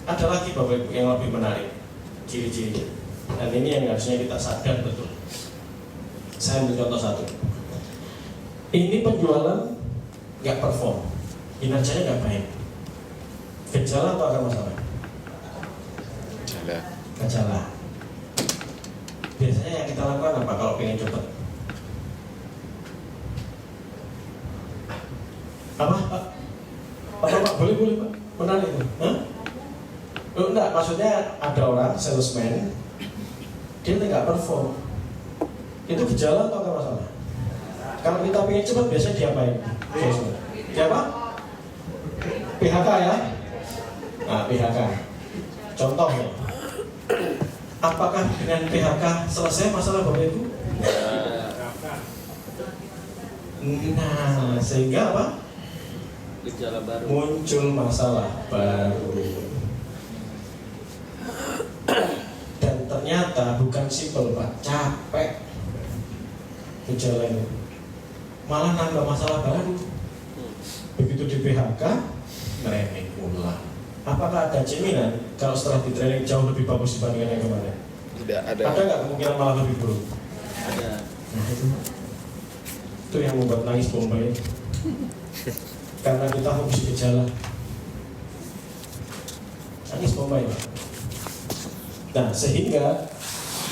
Ada lagi Bapak Ibu yang lebih menarik ciri-cirinya. Dan ini yang harusnya kita sadar betul. Saya ambil contoh satu. Ini penjualan nggak perform, kinerjanya nggak baik. Gejala atau akar masalah? Jalan. Gejala. Biasanya yang kita lakukan apa kalau pengen cepat? Apa Pak? Pak? Boleh Pak? Menarik itu? Hah? Oh, enggak, maksudnya ada orang salesman, dia nggak perform. Itu gejala atau akar masalah? Kalau kita pengen cepat biasanya diapain? Dia apa? PHK ya? Nah, PHK. Contohnya, apakah dengan PHK selesai masalah Bapak Ibu? Nah, sehingga apa? Gejala baru. Muncul masalah baru. Dan ternyata bukan simpel Pak, capek gejala ini. Malah nambah masalah baru. Begitu di PHK, training ulang. Apakah ada jaminan kalau setelah di training jauh lebih bagus dibandingkan yang kemarin? Ada nggak kemungkinan malah lebih buruk? Ada. Nah, itu yang membuat nangis Bombay. Karena kita harus gejala. Nangis Bombay, Pak. Nah, sehingga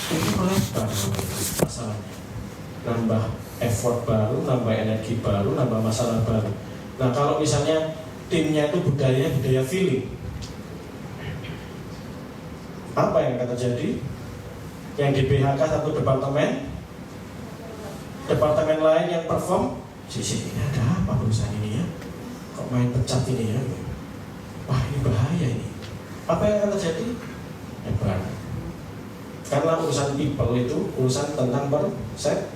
itu melebar masalahnya. Nambah effort baru, nambah energi baru, nambah masalah baru. Nah, kalau misalnya timnya itu budaya feeling, apa yang akan terjadi? Yang di PHK satu departemen lain yang perform, sisi ini ada apa perusahaan ini ya? Kok main pecat ini ya? Wah, ini bahaya ini. Apa yang akan terjadi? Hebat. Karena urusan people itu urusan tentang persepsi.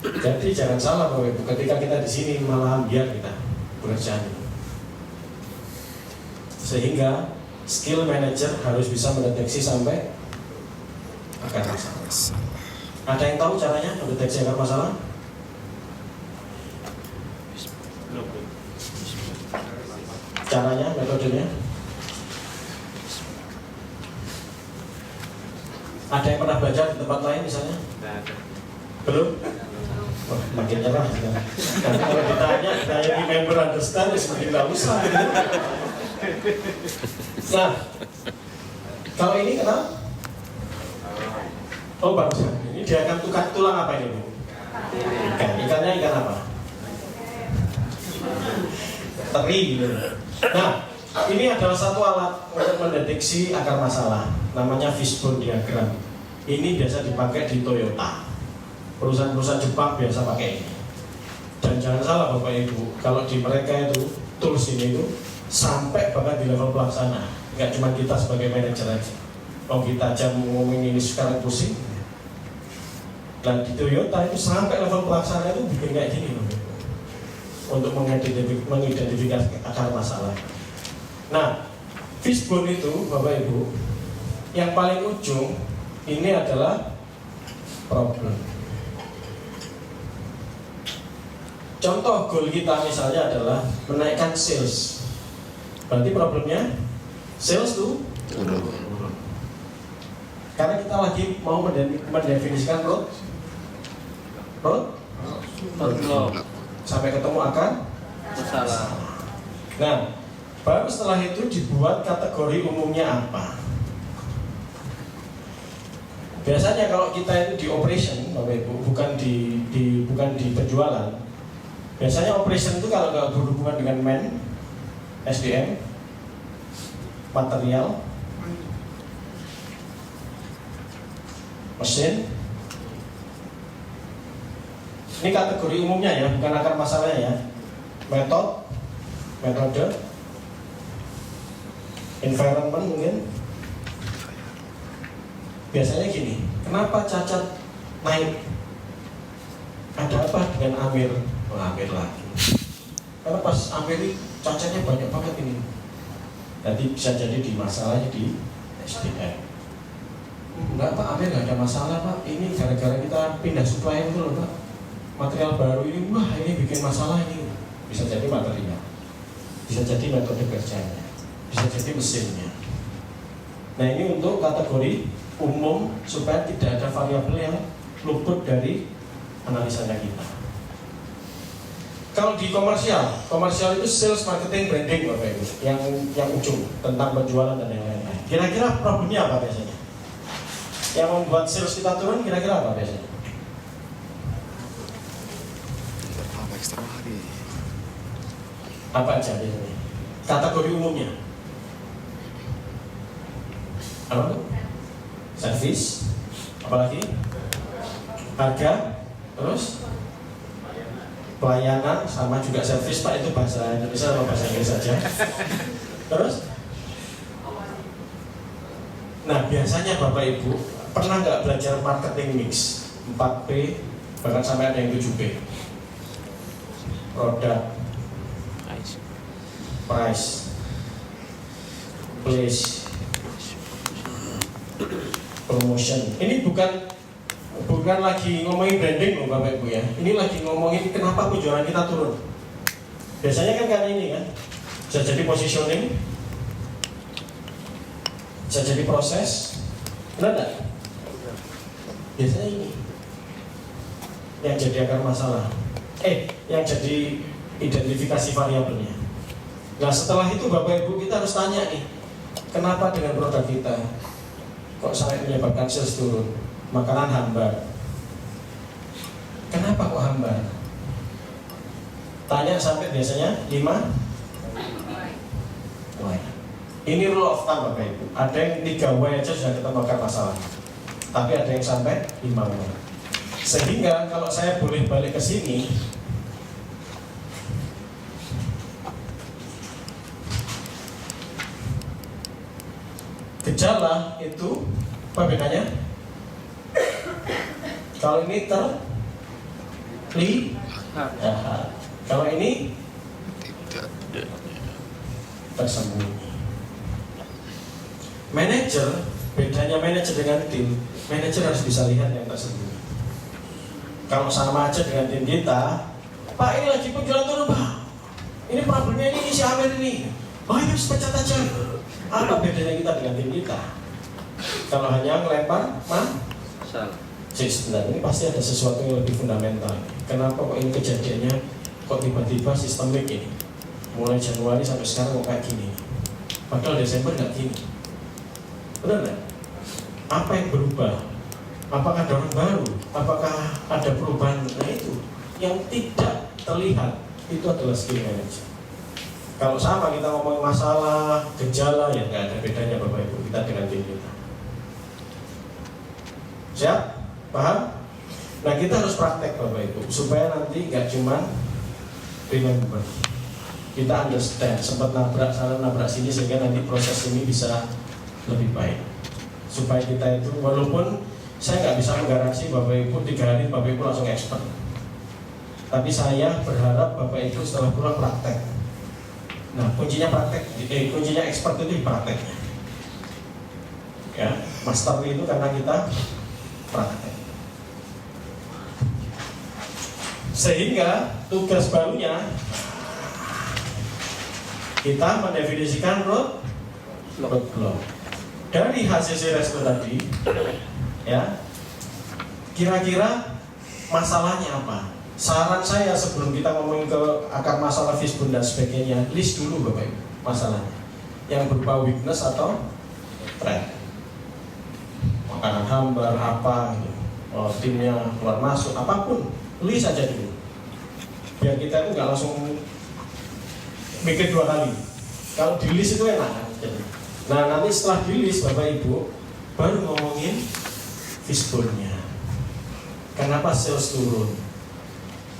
Jadi jangan salah Bapak Ibu, ketika kita di sini malahan biar kita bekerja. Sehingga skill manager harus bisa mendeteksi sampai akar masalah. Ada yang tahu caranya mendeteksi akar masalah? Caranya, metodenya? Ada yang pernah belajar di tempat lain misalnya? Belum? Wah, makin nyerah. Karena kalau ditanya di member understand, seperti nggak usah. Nah, kalau ini kenapa? Oh bagus. Ini dia akan tukar tulang apa ini Bu? Ikannya ikan apa? Teri gitu. Nah, ini adalah satu alat untuk mendeteksi akar masalah. Namanya fishbone diagram. Ini biasa dipakai di Toyota. Perusahaan-perusahaan Jepang biasa pakai ini. Dan jangan salah Bapak Ibu, kalau di mereka itu tools ini itu sampai bahkan di level pelaksana. Nggak cuma kita sebagai manajer aja. Kalau kita aja ngomongin ini sekarang pusing. Dan di Toyota itu sampai level pelaksana itu bikin kayak gini loh, untuk mengidentifikasi akar masalah. Nah, fishbone itu Bapak Ibu, yang paling ujung ini adalah problem. Contoh goal kita misalnya adalah menaikkan sales. Berarti problemnya sales tuh turun. Karena kita lagi mau mendefinisikan road sampai ketemu akar Masalah. Nah, baru setelah itu dibuat kategori umumnya apa. Biasanya kalau kita itu di operation, Bapak Ibu, bukan di penjualan. Biasanya operation itu kalau nggak berhubungan dengan SDM, material, mesin. Ini kategori umumnya ya, bukan akar masalahnya ya. Metode, environment mungkin. Biasanya gini, kenapa Cacat naik? Ada apa dengan Amir? Amir lagi. Karena pas Amir ini Cacatnya banyak banget ini. Nanti bisa jadi di masalahnya di SDM. Enggak Pak, Amir nggak ada masalah Pak. Ini gara-gara kita pindah supplier itu loh Pak. Material baru ini, wah ini bikin masalah ini. Bisa jadi material, bisa jadi metode kerjanya, bisa jadi mesinnya. Nah ini untuk kategori umum supaya tidak ada variabel yang luput dari analisanya kita. Kalau di komersial itu sales, marketing, branding Bapak Ibu, yang ujung tentang penjualan dan yang lain-lain. Kira-kira problemnya apa biasanya? Yang membuat sales kita turun kira-kira apa biasanya? Ekstra hari. Apa aja biasanya? Kategori umumnya apa tuh? Servis, apalagi? Harga, terus pelayanan, sama juga servis Pak, itu bahasa Indonesia atau bahasa Inggris saja. Terus? Nah biasanya Bapak Ibu pernah nggak belajar marketing mix 4P, bahkan sampai ada yang 7P? Product, price, place, promotion. Ini bukan lagi ngomongin branding loh Bapak Ibu ya. Ini lagi ngomongin kenapa penjualan kita turun. Biasanya kan karena ini kan, bisa jadi positioning, bisa jadi proses, Benar nggak? Biasanya ini yang jadi akar masalah. Yang jadi identifikasi variabelnya. Nah setelah itu Bapak Ibu kita harus tanya nih, kenapa dengan produk kita kok sampai menyebabkan sales turun? Makanan hambar. Kenapa kok hambar? Tanya sampai biasanya 5 why. Ini rule of thumb Bapak Ibu. Ada yang 3 why aja sudah ketemu akar masalah. Tapi ada yang sampai 5 why. Sehingga kalau saya boleh balik ke sini, gejala itu apa bedanya? Kalau ini terlihat, kalau ini tersembunyi. Manajer, bedanya manajer dengan tim, manajer harus bisa lihat yang tersembunyi. Kalau sama aja dengan tim kita, Pak ini lagi penjualan turun Pak, ini problemnya ini si Amir ini, ayo pecat aja. Apa bedanya kita dengan tim kita? Kalau hanya melempar, Salah. sebenarnya ini pasti ada sesuatu yang lebih fundamental. Kenapa kok ini kejadiannya kok tiba-tiba sistemik ini? Mulai Januari sampai sekarang kok kayak gini? Padahal Desember nggak gini. Benar nggak? Apa yang berubah? Apakah ada orang baru? Apakah ada perubahan? Nah itu yang tidak terlihat itu adalah skill manager. Kalau sama kita ngomongin masalah, gejala, ya nggak ada bedanya Bapak Ibu kita dengan tim kita. Siap? Paham? Nah kita harus praktek Bapak Ibu supaya nanti nggak cuma remember, kita understand, sempat nabrak sana nabrak sini sehingga nanti proses ini bisa lebih baik. Supaya kita itu, walaupun saya nggak bisa menggaransi Bapak Ibu 3 hari Bapak Ibu langsung expert, tapi saya berharap Bapak Ibu setelah pulang praktek. Nah kuncinya praktek, kuncinya expert itu di prakteknya. Ya, master itu karena kita praktek. Sehingga tugas barunya kita mendefinisikan roadblock. Dari hasil resto tadi, ya, kira-kira masalahnya apa? Saran saya sebelum kita ngomongin ke akar masalah fishbone dan sebagainya, list dulu Bapak Ibu masalahnya, yang berupa weakness atau threat. Makanan hambar apa, gitu. Timnya keluar masuk, apapun, list aja dulu. Biar kita itu nggak langsung mikir 2 kali. Kalau di list itu enak kan? Nah nanti setelah di list Bapak Ibu baru ngomongin fishbone-nya. Kenapa sales turun?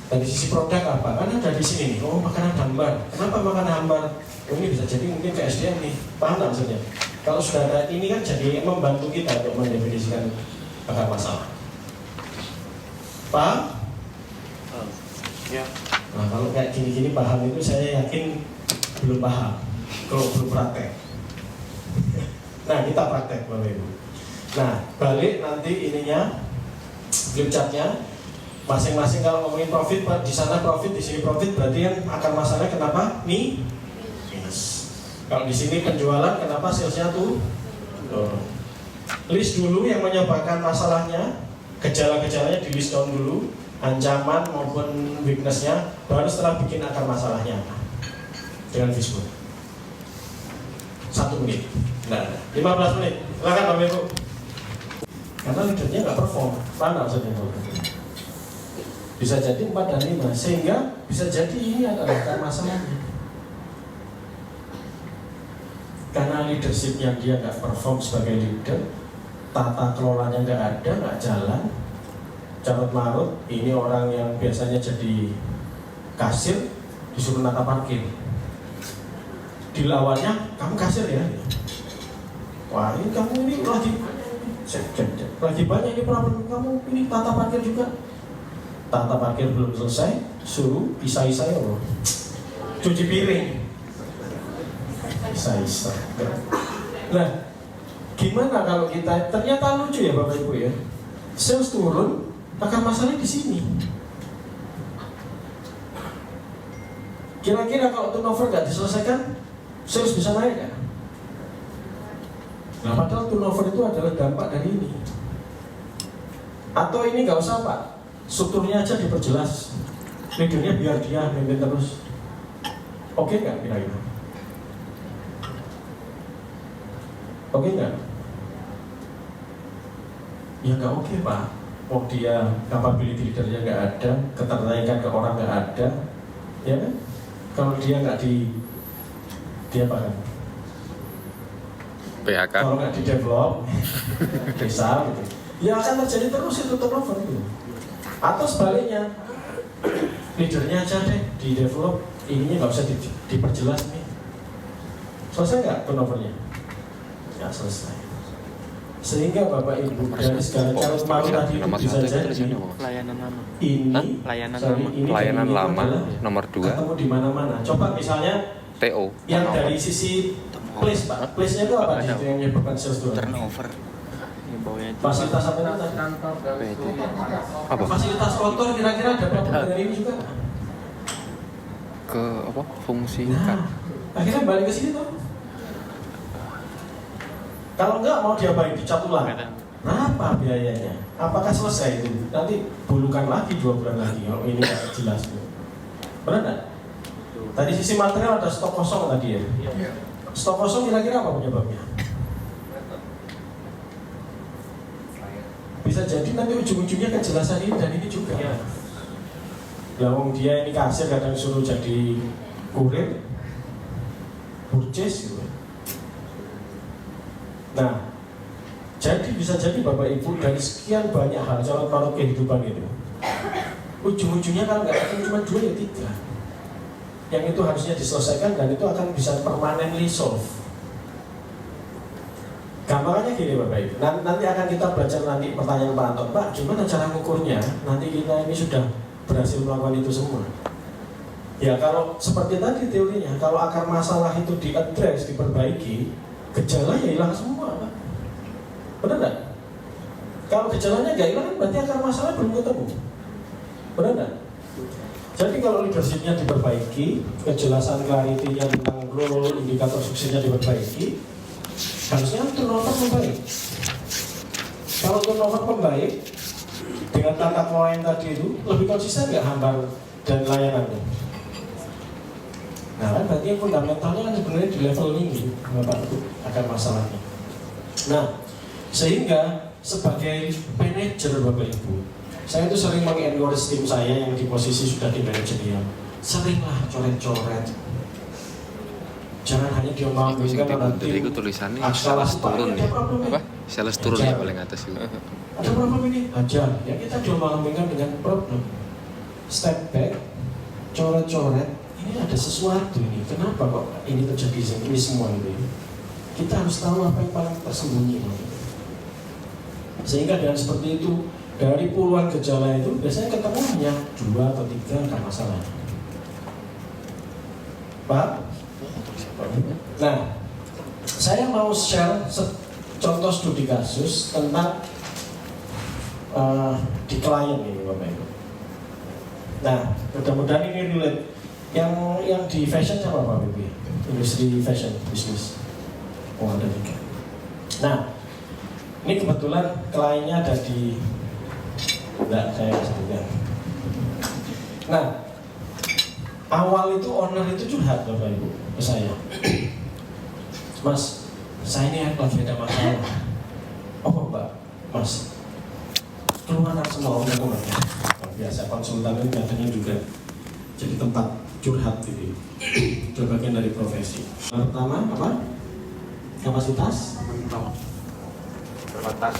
Dari sisi produk apa? Kan ada di sini nih. Oh makanan hambar. Kenapa makanan hambar? Oh, ini bisa jadi mungkin ke SDM nih. Paham nggak maksudnya? Kalau sudah ada ini kan jadi membantu kita untuk mendefinisikan akar masalah. Paham? Ya. Nah kalau kayak gini-gini paham itu saya yakin belum paham kalau belum praktek. Nah kita praktek Bapak Ibu. Nah balik nanti ininya flip chartnya masing-masing. Kalau ngomongin profit di sana profit, di sini profit, berarti kan akar masalahnya kenapa minus. Kalau di sini penjualan kenapa salesnya tuh list dulu yang menyebabkan masalahnya, gejala-gejalanya di list down dulu, ancaman maupun weaknessnya, baru setelah bikin akar masalahnya apa dengan fishbone. 1 menit, nah 15 menit, silakan Bapak Ibu. Karena leadernya nggak perform, mana maksudnya? Bisa jadi 4 dan 5, sehingga bisa jadi ini adalah akar masalahnya. Karena leadershipnya dia nggak perform sebagai leader, tata kelolanya nggak ada, nggak jalan, carut marut. Ini orang yang biasanya jadi kasir disuruh nata parkir, dilawannya kamu kasir ya, wah ini kamu ini lagi banyak ini problem kamu, ini tata parkir juga, tata parkir belum selesai suruh isa-isa ya loh, cuci piring isa-isa. Nah gimana kalau kita ternyata lucu ya Bapak Ibu ya, sales turun, akar masalahnya di sini. Kira-kira kalau turnover nggak diselesaikan, sales bisa naik kan? Nah, padahal turnover itu adalah dampak dari ini. Atau ini nggak usah Pak, strukturnya aja diperjelas, leadernya biar dia mimpin terus. Oke nggak kira-kira? Oke nggak? Ya nggak oke Pak. Oh dia capability leadernya nggak ada, ketertarikan ke orang nggak ada, ya kan? Kalau dia nggak dia apa kan? PHK. Kalau nggak di develop, misal gitu, ya akan terjadi terus itu turnover gitu. Atau sebaliknya, leadernya aja deh di develop, ininya nggak usah diperjelas nih. Selesai nggak turnovernya? Ya selesai. Sehingga Bapak Ibu dari segala cara kemarin tadi itu bisa jadi Pelayanan lama. ini Pelayanan sorry, lama. ini Pelayanan ini lama adalah nomor 2 ketemu di mana-mana. Coba misalnya TO. yang dari sisi place Pak, place-nya itu apa sih yang menyebabkan sales turnover? Yang bawahnya itu Fasilitas apa itu tadi? PT. Apa? Fasilitas kotor kira-kira ada problem dari ini juga nggak? Ke apa? Fungsi Nah, akhirnya balik ke sini tuh. Kalau nggak mau diapain, dicat ulang. Berapa biayanya? Apakah selesai itu? Nanti bulukan lagi 2 bulan lagi kalau ini nggak jelas. Benar nggak? Tadi sisi material ada stok kosong tadi ya. Stok kosong kira-kira apa penyebabnya? Bisa jadi nanti ujung-ujungnya kejelasan ini dan ini juga. Lawang dia ini kasir kadang suruh jadi kurir, purchase gitu. Nah, jadi bisa jadi Bapak Ibu dari sekian banyak hal corot-corot kehidupan itu, ujung-ujungnya kalau nggak akan cuma 2 ya 3 yang itu harusnya diselesaikan dan itu akan bisa permanently solve. Gampangannya gini Bapak Ibu, nanti akan kita belajar nanti pertanyaan Pak Anton, Pak gimana cara mengukurnya? Nanti kita ini sudah berhasil melakukan itu semua. Ya kalau seperti tadi teorinya, kalau akar masalah itu diadres, diperbaiki, gejala ya hilang semua Pak. Benar nggak? Kalau gejalanya nggak hilang berarti akar masalah belum ketemu. Benar nggak? Jadi kalau leadershipnya diperbaiki, kejelasan clarity-nya tentang role, indikator suksesnya diperbaiki, harusnya turnover membaik. Kalau turnover membaik, dengan tata kelola yang tadi itu, lebih konsisten nggak hambar dan layanannya? Nah kan berarti yang fundamentalnya kan sebenarnya di level ini, Bapak Ibu, akar masalahnya. Nah, sehingga sebagai manajer Bapak Ibu, saya itu sering mengencourage tim saya yang di posisi sudah di manajerial. Seringlah coret-coret. Jangan hanya dia mau Jadi itu tulisannya sales turun ya. Apa? Sales turun ya paling atas itu. Ada problem ini, aja. Ya kita diombang-ambingkan dengan problem. Step back, coret-coret. Ini ada sesuatu ini. Kenapa kok ini terjadi ini semua ini? Kita harus tahu apa yang paling tersembunyi. Sehingga dengan seperti itu, dari puluhan gejala itu biasanya ketemu hanya 2 atau 3 kan masalahnya. Pak? Nah, saya mau share contoh studi kasus tentang di klien ini Bapak Ibu. Nah, mudah-mudahan ini relate. Yang di fashion apa Pak Bibi? Industri fashion bisnis. Oh ada 3. Nah, ini kebetulan kliennya ada di enggak saya sebutkan. Nah, awal itu owner itu curhat Bapak Ibu ke saya. Mas, saya ini lagi ada masalah. Oh Mbak, Mas, keluar semua owner ya. Biasa konsultan itu katanya juga jadi tempat curhat gitu. Itu bagian dari profesi. Yang pertama apa? Kapasitas Terbatas.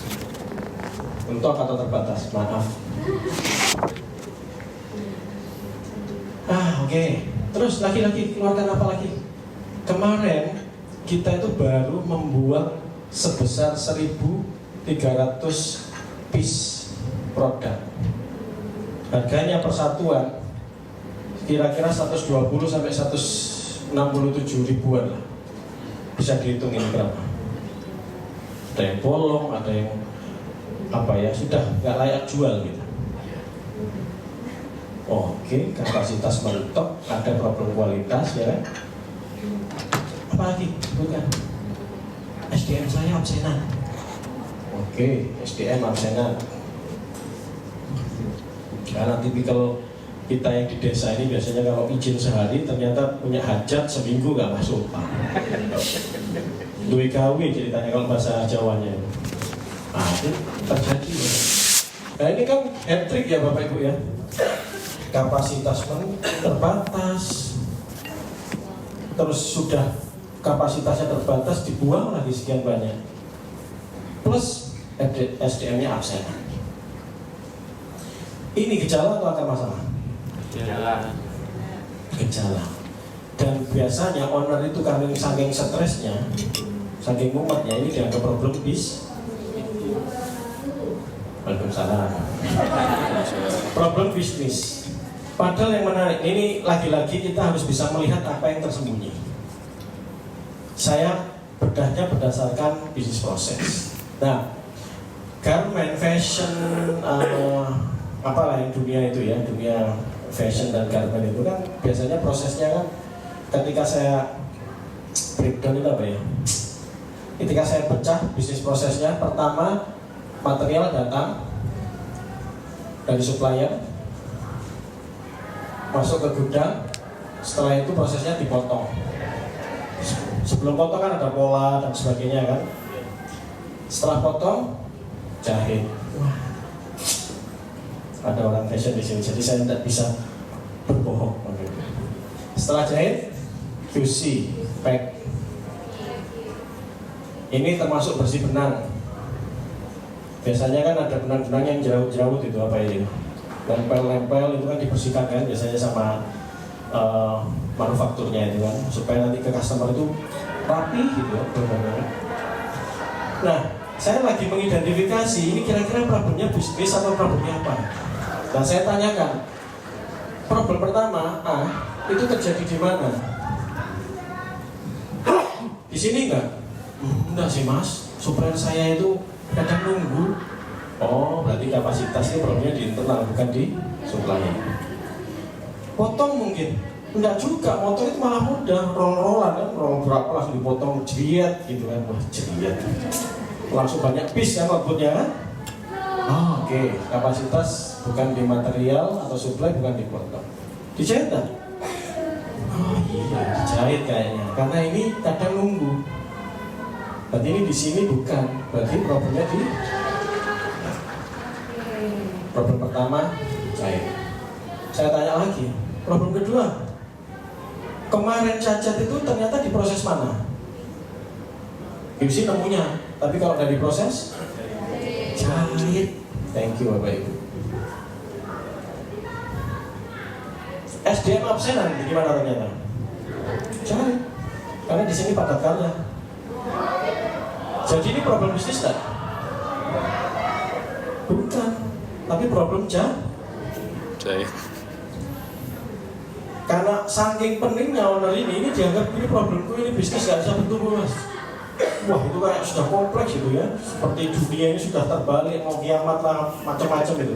untuk atau terbatas, maaf. Oke. Terus lagi-lagi keluarkan apa lagi? Kemarin kita itu baru membuat sebesar 1.300 piece produk. Harganya persatuan kira-kira 120 sampai 167 ribuan lah. Bisa dihitung ini berapa? Ada yang bolong, ada yang apa ya, sudah nggak layak jual gitu. Oke, kapasitas mentok, ada problem kualitas ya kan? Apa lagi? Bukan. SDM saya absenan. Oke, SDM absenan. Karena tipikal kita yang di desa ini biasanya kalau izin sehari ternyata punya hajat seminggu nggak masuk. Duwe gawe ceritanya kalau bahasa Jawanya. Nah, itu terjadi. Nah ini kan hat-trick ya Bapak Ibu ya. Kapasitas terbatas. Terus sudah kapasitasnya terbatas dibuang lagi sekian banyak. Plus SDM-nya absen. Ini gejala atau akar masalah? Gejala. Dan biasanya owner itu karena saking stresnya, saking mumetnya, ini dianggap problem Waalaikumsalam. Problem bisnis. Padahal yang menarik, ini lagi-lagi kita harus bisa melihat apa yang tersembunyi. Saya bedahnya berdasarkan bisnis proses. Nah, garment, fashion, apalah yang dunia itu ya, dunia fashion dan garment itu kan biasanya prosesnya kan ketika saya breakdown itu apa ya? Ketika saya pecah bisnis prosesnya, pertama material datang dari supplier, masuk ke gudang, setelah itu prosesnya dipotong. Sebelum potong kan ada pola dan sebagainya kan. Setelah potong, jahit. Wah, ada orang fashion di sini, jadi saya tidak bisa berbohong. Setelah jahit, QC, pack. Ini termasuk bersih benang. Biasanya kan ada benang-benang yang jerawut-jerawut itu apa ini? Lempel-lempel itu kan dibersihkan kan biasanya sama manufakturnya itu kan, supaya nanti ke customer itu rapi gitu ya, benang-benang. Nah, saya lagi mengidentifikasi ini kira-kira problemnya bisnis atau problemnya apa. Dan saya tanyakan, problem pertama A itu terjadi di mana? Di sini enggak? Enggak sih mas, supplier saya itu kadang nunggu. Oh, berarti kapasitasnya problemnya di internal bukan di supplier. Potong mungkin? Enggak juga, motor itu malah mudah, roll-rollan kan, roll berapa langsung dipotong, jeriat gitu kan, wah jeriat. Langsung banyak piece kan outputnya kan? Oh, oke. Kapasitas bukan di material atau supply bukan dipotong. Dijahit kan? Oh iya, dijahit kayaknya. Karena ini kadang nunggu. Berarti ini di sini bukan. Berarti problemnya di problem pertama jahit. Saya tanya lagi, problem kedua. Kemarin cacat itu ternyata di proses mana? QC nemunya, tapi kalau dari proses jahit. Thank you Bapak Ibu. SDM absenan gimana ternyata? Jahit. Karena di sini padat karya. Jadi ini problem bisnis tak? Bukan, tapi problem Jahit. Karena saking pentingnya owner ini dianggap ini problemku, ini bisnis gak bisa bertumbuh mas. Wah itu kayak sudah kompleks gitu ya, seperti dunia ini sudah terbalik, mau kiamat lah, macam-macam gitu.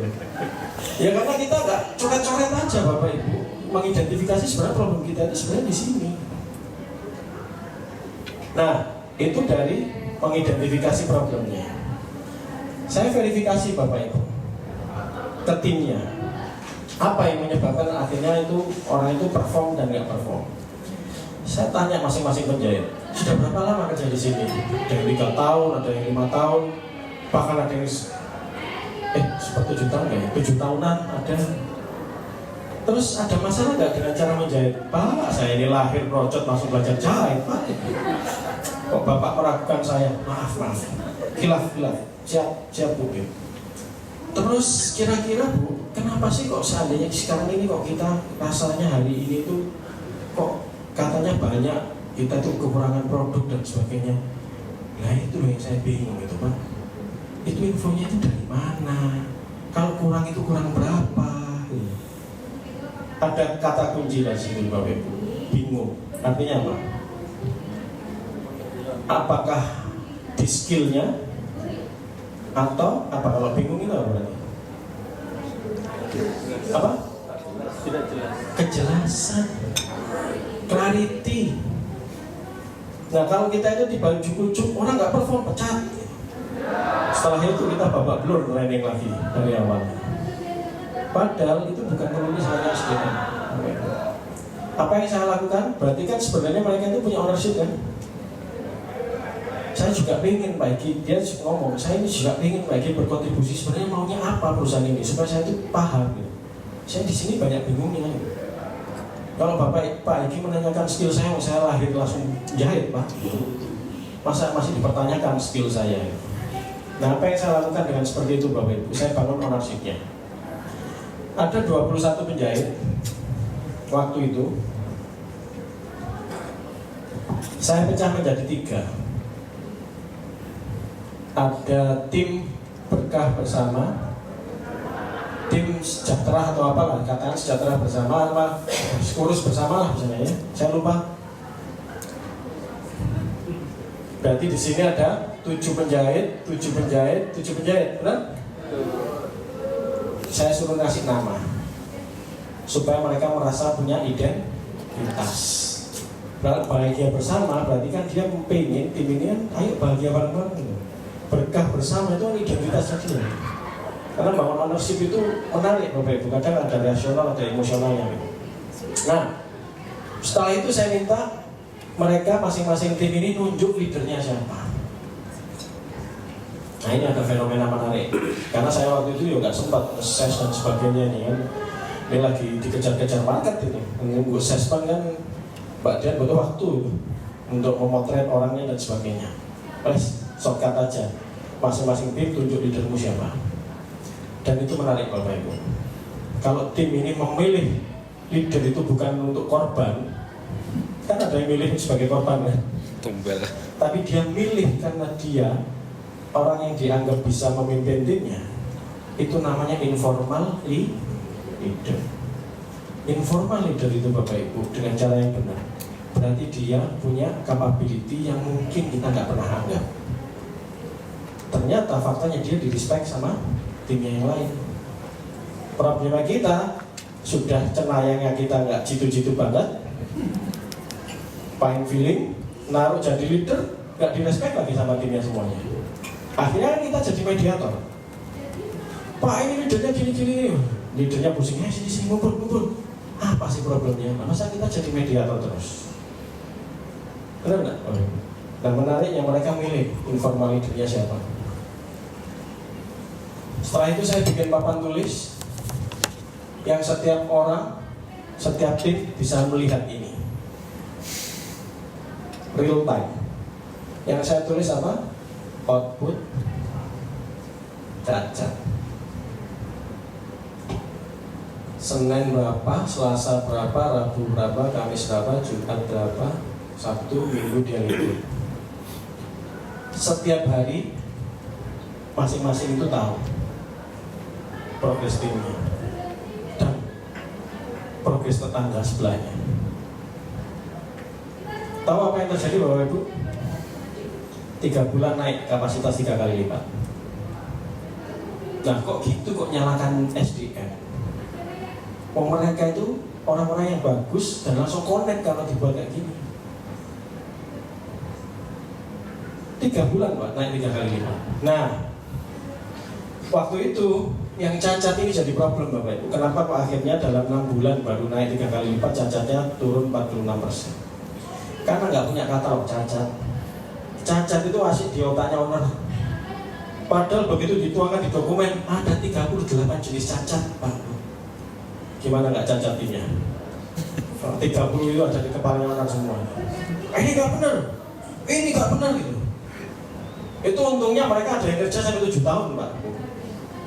Ya karena kita gak coret-coret aja Bapak Ibu, mengidentifikasi sebenarnya problem kita itu sebenarnya di sini. Nah itu dari mengidentifikasi problemnya. Saya verifikasi Bapak Ibu ke timnya. Apa yang menyebabkan akhirnya itu orang itu perform dan nggak perform? Saya tanya masing-masing penjahit, sudah berapa lama kerja di sini? Ada yang 3 tahun, ada yang 5 tahun, bahkan ada yang seperti 7 tahun nggak ya? 7 tahunan ada. Terus ada masalah nggak dengan cara menjahit? Pak, saya ini lahir procot langsung belajar jahit, Pak. Kok Bapak meragukan saya? Maaf. Khilaf. Siap Bu. Terus kira-kira Bu, kenapa sih kok seandainya sekarang ini kok kita rasanya hari ini tuh kok katanya banyak kita tuh kekurangan produk dan sebagainya. Nah itu yang saya bingung gitu Pak. Itu infonya itu dari mana? Kalau kurang itu kurang berapa? Ada kata kunci dari situ Bapak Ibu. Bingung. Artinya apa? Apakah di skillnya? Atau apa kalau bingung itu apa berarti? Apa? Tidak jelas. Kejelasan, clarity. Nah kalau kita itu di baju kucuk, orang nggak perform, pecat. Setelah itu kita babak belur training lagi dari awal. Padahal itu bukan menulis hanya SDM. Apa yang saya lakukan? Berarti kan sebenarnya mereka itu punya ownership kan. Saya juga pengen Pak Egi, dia ngomong, saya ini juga pengen Pak Egi berkontribusi. Sebenarnya maunya apa perusahaan ini supaya saya itu paham. Gitu. Saya di sini banyak bingungnya. Kalau Pak Egi menanyakan skill saya lahir langsung jahit Pak. Masa masih dipertanyakan skill saya? Nah apa yang saya lakukan dengan seperti itu Bapak Ibu? Saya bangun ownership-nya. Ada 21 penjahit waktu itu. Saya pecah menjadi 3. Ada tim berkah bersama, tim sejahtera atau apalah, katakan sejahtera bersama apa, kurus bersama lah misalnya ya. Saya lupa. Berarti di sini ada 7 penjahit, benar? Saya suruh kasih nama supaya mereka merasa punya identitas. Bahagia bersama berarti kan dia pengen tim ini kan, ayo bahagia bareng-bareng. Berkah bersama itu kan identitasnya dia. Karena bangun ownership itu menarik Bapak Ibu, kadang ada rasional, ada emosionalnya. Nah, setelah itu saya minta mereka masing-masing tim ini nunjuk leadernya siapa. Nah ini ada fenomena menarik. Karena saya waktu itu juga nggak sempat assess dan sebagainya nih kan. Ini lagi dikejar-kejar market ini. Menunggu assessment kan Mbak Dian butuh waktu untuk memotret orangnya dan sebagainya. Shortcut aja. Masing-masing tim tunjuk leadermu siapa. Dan itu menarik Bapak Ibu. Kalau tim ini memilih leader itu bukan untuk korban, kan ada yang milih sebagai korban kan? Tumbal. Tapi dia milih karena dia orang yang dianggap bisa memimpin timnya. Itu namanya informal leader. Informal leader itu Bapak Ibu dengan cara yang benar, berarti dia punya capability yang mungkin kita nggak pernah anggap. Ternyata faktanya dia di-respect sama timnya yang lain. Problema kita sudah cenayangnya kita nggak jitu-jitu banget, fine feeling, naruh jadi leader, nggak di-respect lagi sama timnya semuanya. Akhirnya kita jadi mediator. Pak ini leadernya gini-gini, leadernya pusing, sini ngumpul. Apa sih problemnya? Masa kita jadi mediator terus? Benar nggak? Nah menariknya mereka milih informal leadernya siapa. Setelah itu saya bikin papan tulis yang setiap orang, setiap tim bisa melihat ini real time. Yang saya tulis apa? Output cacat. Senin berapa, Selasa berapa, Rabu berapa, Kamis berapa, Jumat berapa, Sabtu, Minggu dia libur. Setiap hari masing-masing itu tahu progres timnya dan progres tetangga sebelahnya. Tahu apa yang terjadi Bapak Ibu? 3 bulan naik kapasitas 3 kali lipat. Nah kok gitu, kok nyalakan SDM? Mereka itu orang-orang yang bagus dan langsung connect kalau dibuat kayak gini. 3 bulan Pak, naik 3 kali lipat. Nah waktu itu yang cacat ini jadi problem Bapak Ibu. Kenapa kok akhirnya dalam 6 bulan baru naik 3 kali lipat, cacatnya turun 46%? Karena nggak punya katalog cacat. Cacat itu asik di otaknya owner. Padahal begitu dituangkan di dokumen ada 38 jenis cacat Pak. Gimana nggak cacatinya? 30 itu ada di kepalanya owner semua. Ini nggak benar, ini nggak benar gitu. Itu untungnya mereka ada yang kerja sampai 7 tahun Pak.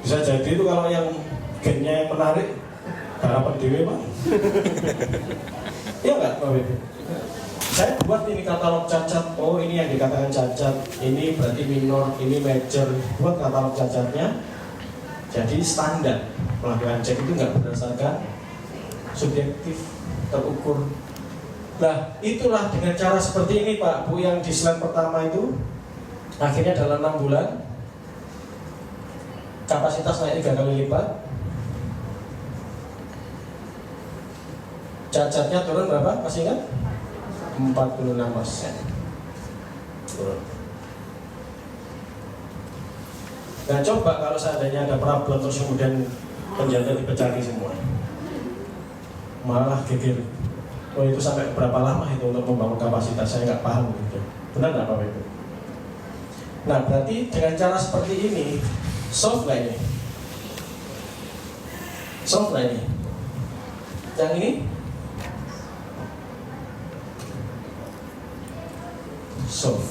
Bisa jadi itu kalau yang gennya yang menarik harapan dewe Pak. Iya nggak Pak Ibu? Saya buat ini katalog cacat. Oh ini yang dikatakan cacat, ini berarti minor, ini major. Buat katalog cacatnya. Jadi standar melakukan cek itu nggak berdasarkan subjektif, terukur. Nah itulah dengan cara seperti ini Pak Bu yang di slide pertama itu. Akhirnya dalam 6 bulan kapasitas naik 3 kali lipat. Cacatnya turun berapa? Masih ingat? 46%. turun. Nah coba kalau seandainya ada problem terus kemudian penjaga dipecati semua, malah geger. Oh itu sampai berapa lama itu untuk membangun kapasitas, saya nggak paham gitu. Benar nggak Bapak Ibu? Nah berarti dengan cara seperti ini solve nggak ini? Solve nggak ini? Yang ini? Solve.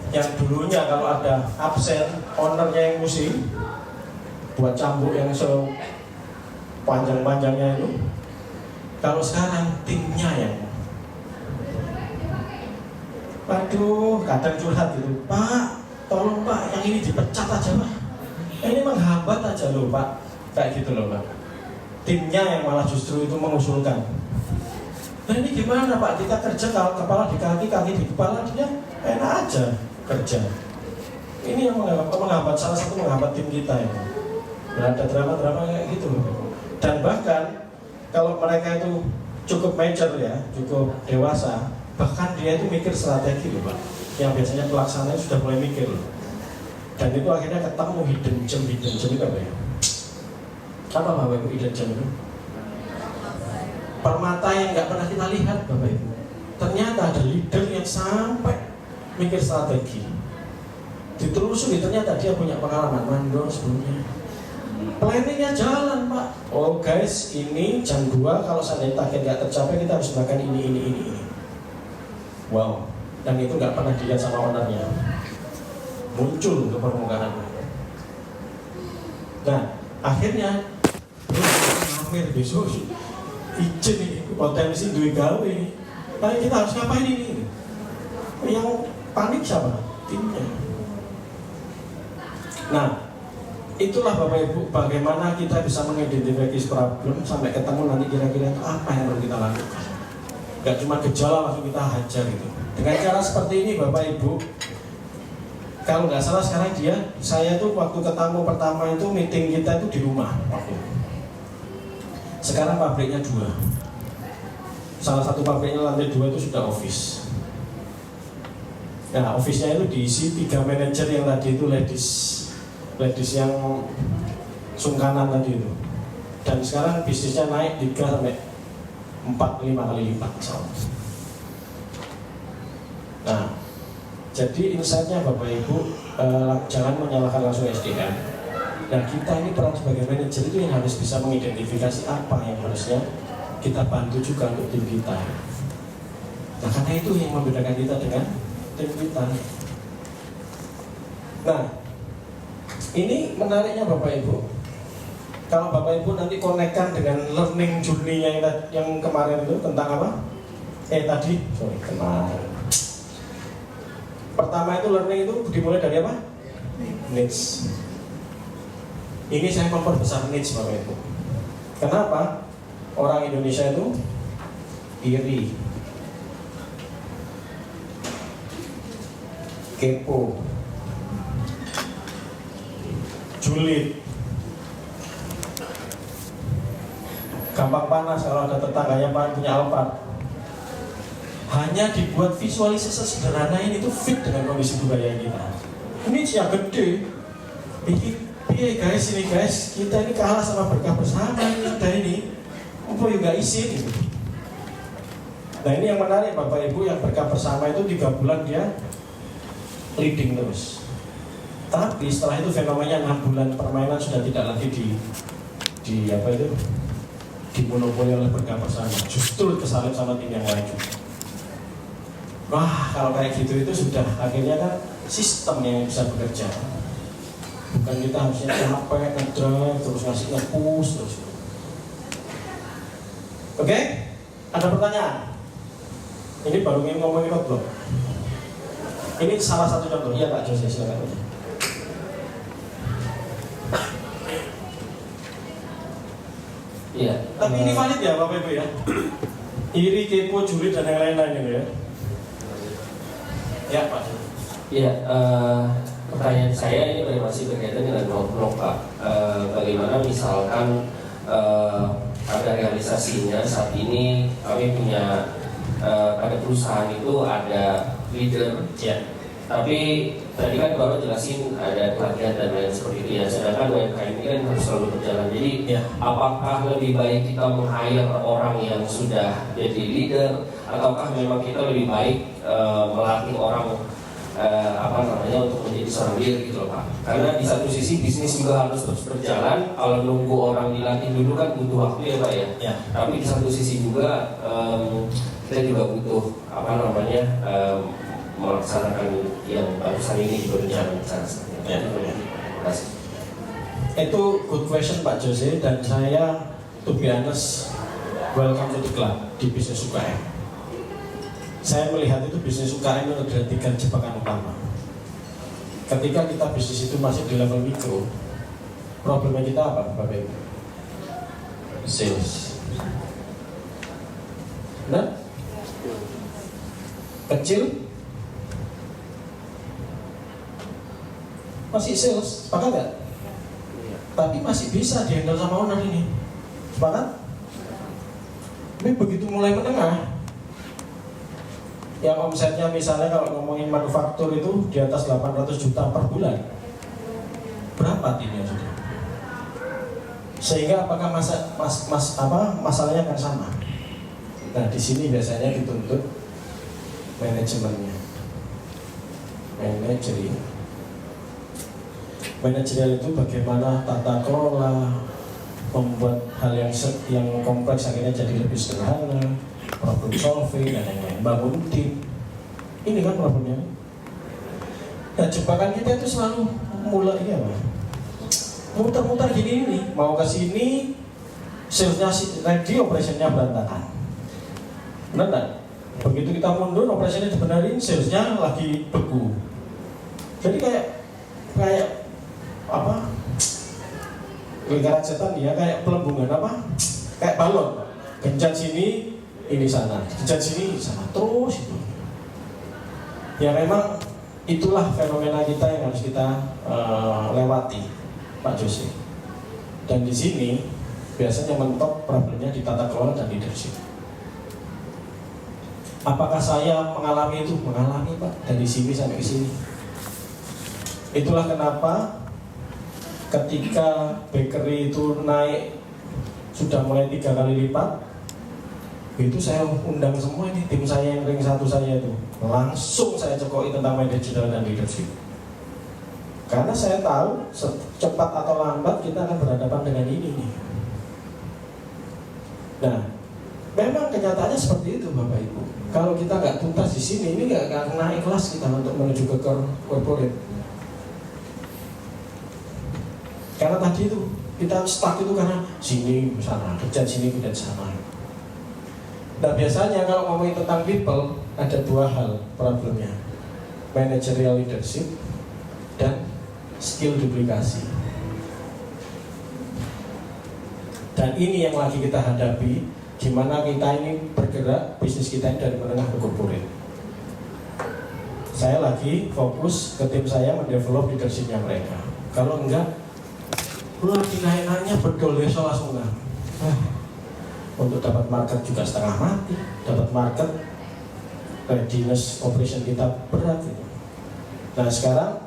Yang dulunya kalau ada absen, ownernya yang musim buat cambuk yang sepanjang-panjangnya itu. Kalau sekarang timnya yang, waduh, kadang curhat gitu, Pak, tolong Pak, yang ini dipecat aja Pak. Ini menghambat aja loh Pak, kayak gitu loh Pak. Timnya yang malah justru itu mengusulkan. Nah ini gimana Pak, kita kerja kalau kepala di kaki, kaki di kepala, dia enak aja kerja. Ini yang menghambat, salah satu menghambat tim kita ya. Berada drama-drama kayak gitu loh. Dan bahkan kalau mereka itu cukup mature ya, cukup dewasa, bahkan dia itu mikir strategi loh Pak. Yang biasanya pelaksananya sudah mulai mikir loh. Dan itu akhirnya ketemu hidden gem itu apa ya? Apa Bapak Ibu hidden gem itu? Permata yang nggak pernah kita lihat Bapak Ibu. Ternyata ada leader yang sampai mikir strategi. Ditelusuri ternyata dia punya pengalaman mandor sebelumnya. Planningnya jalan Pak. Oh guys, ini jam 2 kalau seandainya target nggak tercapai kita harus makan ini. Wow. Dan itu nggak pernah dilihat sama ownernya. Muncul ke permukaan. Nah, akhirnya hampir besok izin ini potensi duit gawe ini. Tapi kita harus ngapain ini? Yang panik siapa? Timnya. Nah, itulah Bapak Ibu bagaimana kita bisa mengidentifikasi problem sampai ketemu nanti kira-kira itu apa yang perlu kita lakukan. Gak cuma gejala langsung kita hajar gitu. Dengan cara seperti ini Bapak Ibu, kalau nggak salah sekarang saya tuh waktu ketemu pertama itu meeting kita itu di rumah waktu. Sekarang pabriknya 2. Salah satu pabriknya lantai 2 itu sudah office. Nah office-nya itu diisi 3 manajer yang tadi itu ladies yang sungkanan tadi itu. Dan sekarang bisnisnya naik 3 sampai 4-5 kali lipat. Nah, jadi insight-nya Bapak Ibu jangan menyalahkan langsung SDM. Nah kita ini peran sebagai manajer itu yang harus bisa mengidentifikasi apa yang harusnya kita bantu juga untuk tim kita. Nah karena itu yang membedakan kita dengan tim kita. Nah ini menariknya Bapak Ibu. Kalau Bapak Ibu nanti konekkan dengan learning journey-nya yang kemarin itu tentang apa? Kemarin. Pertama itu learning itu dimulai dari apa? Needs. Ini saya memperbesar needs Bapak Ibu. Kenapa? Orang Indonesia itu iri, kepo, julid, gampang panas kalau ada tetangganya punya Alphard. Hanya dibuat visualisasi sederhana ini tuh fit dengan kondisi budaya kita. Ini yang gede. Ini guys, kita ini kalah sama berkah bersama ini. Apa juga isi gitu. Nah ini yang menarik Bapak Ibu, yang berkah bersama itu 3 bulan dia leading terus. Tapi setelah itu fenomenanya 6 bulan permainan sudah tidak lagi dimonopoli oleh berkah bersama. Justru kesalip sama tim yang lain juga. Wah kalau kayak gitu itu sudah akhirnya kan sistem yang bisa bekerja. Bukan kita harusnya capek, ngedrive, terus ngasih nge-push terus. Oke? Ada pertanyaan? Ini baru ingin ngomongin roadblock. Ini salah satu contoh. Iya Pak Jose, silakan. Iya. Tapi ini valid ya Bapak Ibu ya? Iri, kepo, julid dan yang lain-lain ini ya? Ya Pak. Iya. Pertanyaan saya ini masih berkaitan dengan roadblock Pak. Bagaimana misalkan pada realisasinya saat ini kami punya pada perusahaan itu ada leader. Ya. Tapi tadi kan Bapak jelasin ada pelatihan dan lain seperti itu ya. Sedangkan UMKM ini kan harus selalu berjalan. Jadi Ya. apakah lebih baik kita meng-hire orang yang sudah jadi leader, ataukah memang kita lebih baik melatih orang untuk menjadi seorang leader gitu loh Pak? Karena di satu sisi bisnis juga harus terus berjalan. Kalau nunggu orang dilatih dulu kan butuh waktu ya Pak ya. Ya. Tapi di satu sisi juga kita juga butuh melaksanakan yang barusan ini berjalan secara Ya. Terima kasih. Itu good question Pak Jose, dan saya to be honest, welcome to the club di bisnis UKM. Saya melihat itu bisnis UKM itu ada 3 jebakan utama. Ketika kita bisnis itu masih di level mikro, problemnya kita apa Bapak Ibu? Sales. Nah, kecil masih sales, sepakat nggak? Tapi masih bisa dihandle sama owner ini, sepakat? Tapi begitu mulai menengah, yang omsetnya misalnya kalau ngomongin manufaktur itu di atas 800 juta per bulan, berapa timnya sudah? Sehingga apakah masalahnya akan sama? Nah di sini biasanya dituntut manajemennya, manajerial itu bagaimana tata kelola, membuat hal yang kompleks akhirnya jadi lebih sederhana, problem solving dan lain-lain, bangun tim. Ini kan problemnya. Nah jebakan kita itu selalu mulai muter-muter gini nih, mau ke sini, salesnya ready, operationnya berantakan. Benar tak? Begitu kita mundur, operationnya dibenerin, salesnya lagi beku. Jadi kayak lingkaran setan dia kayak pelembungan kayak balon, genjat sini ini sana, genjat sini sana, terus itu. Ya memang itulah fenomena kita yang harus kita lewati Pak Jose. Dan di sini biasanya mentok problemnya di tata kelola dan leadership. Apakah saya mengalami itu? Mengalami Pak, dari sini sampai ke sini. Itulah kenapa ketika bakery itu naik sudah mulai 3 kali lipat, itu saya undang semua ini tim saya yang ring 1 saya itu, langsung saya cekoki tentang managerial dan leadership. Karena saya tahu cepat atau lambat kita akan berhadapan dengan ini nih. Nah, memang kenyataannya seperti itu Bapak Ibu. Kalau kita nggak tuntas di sini, ini nggak akan naik kelas kita untuk menuju ke corporate. Karena tadi itu kita stuck itu karena sini sana, kerja sini kerja sana. Nah biasanya kalau ngomongin tentang people ada 2 hal problemnya, managerial leadership dan skill duplikasi. Dan ini yang lagi kita hadapi, gimana kita ini bergerak bisnis kita ini dari menengah ke corporate. Saya lagi fokus ke tim saya mendevelop leadershipnya mereka. Kalau enggak, lu lagi naik-naiknya bedol desa langsung kan. Untuk dapat market juga setengah mati, dapat market readiness operation kita berat gitu. Nah sekarang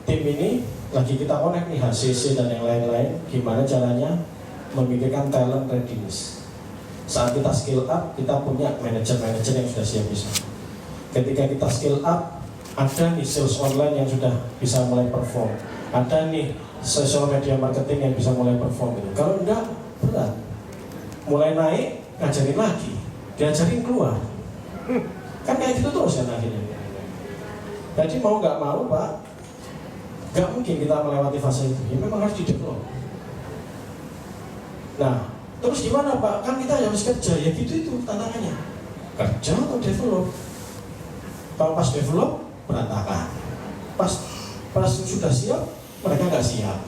tim ini lagi kita connect nih HCC dan yang lain-lain, gimana caranya memikirkan talent readiness. Saat kita skill up, kita punya manajer-manajer yang sudah siap bisa. Ketika kita skill up, ada nih sales online yang sudah bisa mulai perform, ada nih social media marketing yang bisa mulai perform gitu. Kalau enggak, berat. Mulai naik, ngajarin lagi, diajarin keluar. Kan kayak gitu terus ya akhirnya. Jadi mau nggak mau Pak, nggak mungkin kita melewati fase itu. Ya memang harus di-develop. Nah, terus gimana Pak? Kan kita harus kerja, ya gitu itu tantangannya. Kerja atau develop? Kalau pas develop, berantakan. Pas sudah siap, mereka nggak siap.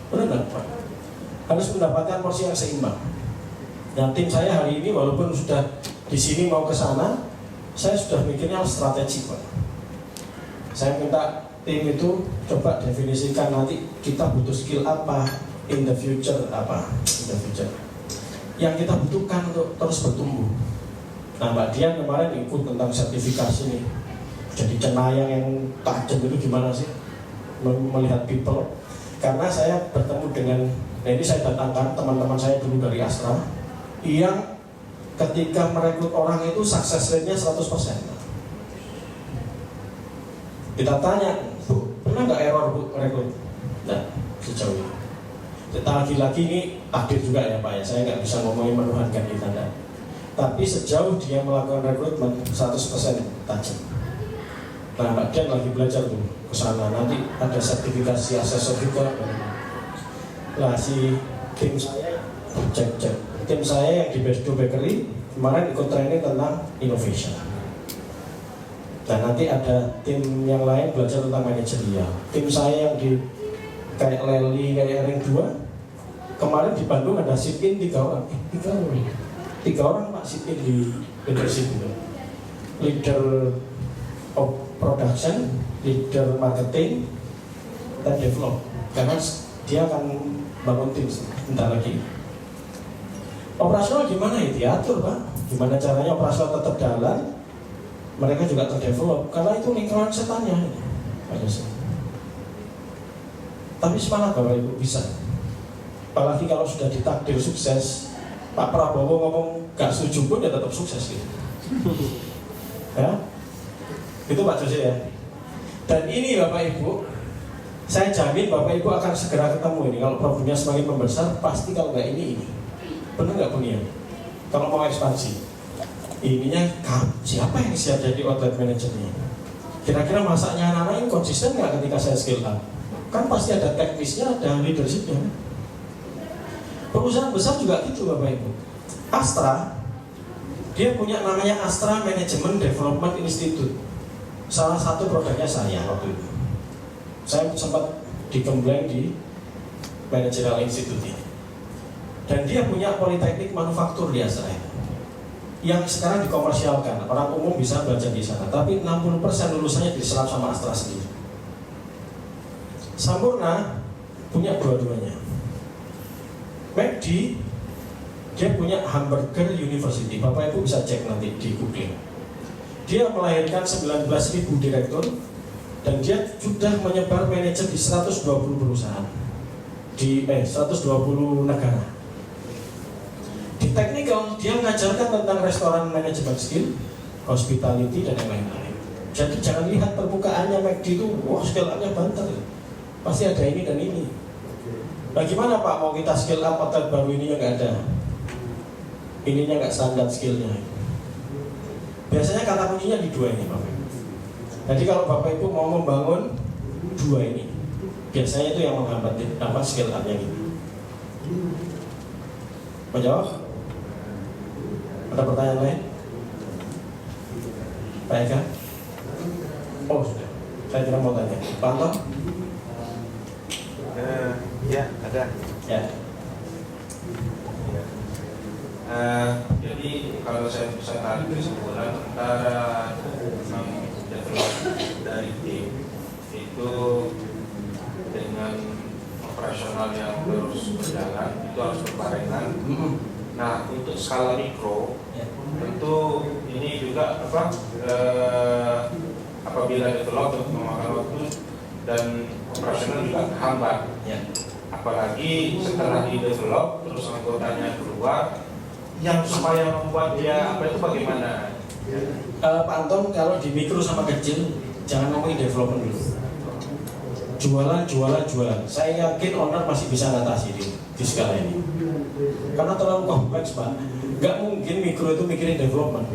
Benar nggak Pak? Harus mendapatkan porsi yang seimbang. Nah tim saya hari ini walaupun sudah di sini mau ke sana, saya sudah mikirnya strategi Pak. Saya minta tim itu coba definisikan nanti kita butuh skill apa in the future yang kita butuhkan untuk terus bertumbuh. Nah Mbak Dian kemarin ikut tentang sertifikasi nih, jadi cenayang yang tajam itu gimana sih melihat people. Karena saya bertemu dengan, nah ini saya datangkan teman-teman saya dulu dari Astra yang ketika merekrut orang itu sukses rate-nya 100%. Kita tanya, Bu, pernah nggak error Bu rekrut? Nah, sejauh ini. Kita lagi-lagi ini takdir juga ya Pak ya, saya nggak bisa ngomongin menuhankan kita enggak. Tapi sejauh dia melakukan rekrutmen 100% tajam. Nah, Mbak Dian lagi belajar tuh ke sana, nanti ada sertifikasi asesor juga. Nah, si tim saya cek. Tim saya yang di Besto Bakery kemarin ikut training tentang innovation. Dan nanti ada tim yang lain belajar tentang manajerial. Tim saya yang di kayak Leli, kayak Ring 2 kemarin di Bandung ada sit-in 3 orang. 3 orang Pak sit-in di leadership itu. Leader of production, leader marketing, dan develop. Karena dia akan bangun tim bentar lagi. Operasional gimana ya? Diatur Pak. Gimana caranya operasional tetap jalan, mereka juga terdevelop. Karena itu lingkaran setannya. Tapi semangat Bapak Ibu bisa. Apalagi kalau sudah ditakdir sukses, Pak Prabowo ngomong gak setuju pun ya tetap sukses gitu. Ya, itu Pak Jose ya. Dan ini Bapak Ibu, saya jamin Bapak Ibu akan segera ketemu ini. Kalau problemnya semakin membesar, pasti kalau nggak ini. Benar nggak Bu Nia? Kalau mau ekspansi, ininya siapa yang siap jadi outlet manajernya? Kira-kira masaknya anak-anak ini konsisten nggak ketika saya scale up? Kan pasti ada teknisnya, ada leadershipnya. Perusahaan besar juga gitu Bapak Ibu. Astra, dia punya namanya Astra Management Development Institute. Salah satu produknya saya waktu itu. Saya sempat digembleng di Managerial Institute ini. Dan dia punya politeknik manufaktur di Astra yang sekarang dikomersialkan. Orang umum bisa belajar di sana. Tapi 60% lulusannya diserap sama Astra sendiri. Sampurna punya dua-duanya. McD dia punya Hamburger University. Bapak Ibu bisa cek nanti di Google. Dia melahirkan 19.000 direktur dan dia sudah menyebar manajer di 120 perusahaan di 120 negara. Di teknikal dia mengajarkan tentang restoran manajemen skill, hospitality dan yang lain-lain. Jadi jangan lihat permukaannya McD itu, wah skill-nya banter. Pasti ada ini dan ini. Bagaimana Pak mau kita skill up hotel baru ini yang nggak ada? Ininya nggak standar skillnya. Biasanya kata kuncinya di dua ini Bapak Ibu. Jadi kalau Bapak Ibu mau membangun dua ini, biasanya itu yang menghambat apa skill up-nya gitu. Mau jawab? Ada pertanyaan lain? Pak Eka? Oh sudah. Saya kira mau tanya. Pak Anton? Ya, ada. Ya. Jadi kalau saya bisa tarik kesimpulan antara develop dari tim itu dengan operasional yang terus berjalan itu harus berbarengan. Nah untuk skala mikro tentu ini juga apabila develop memakan waktu dan operasional juga hambat. Apalagi setelah di develop terus anggotanya keluar, yang supaya membuat dia apa itu bagaimana? Pak Anton, kalau di mikro sama kecil jangan ngomongin development dulu. Jualan. Saya yakin owner masih bisa ngatasi di skala ini. Karena terlalu kompleks Pak. Gak mungkin mikro itu mikirin development.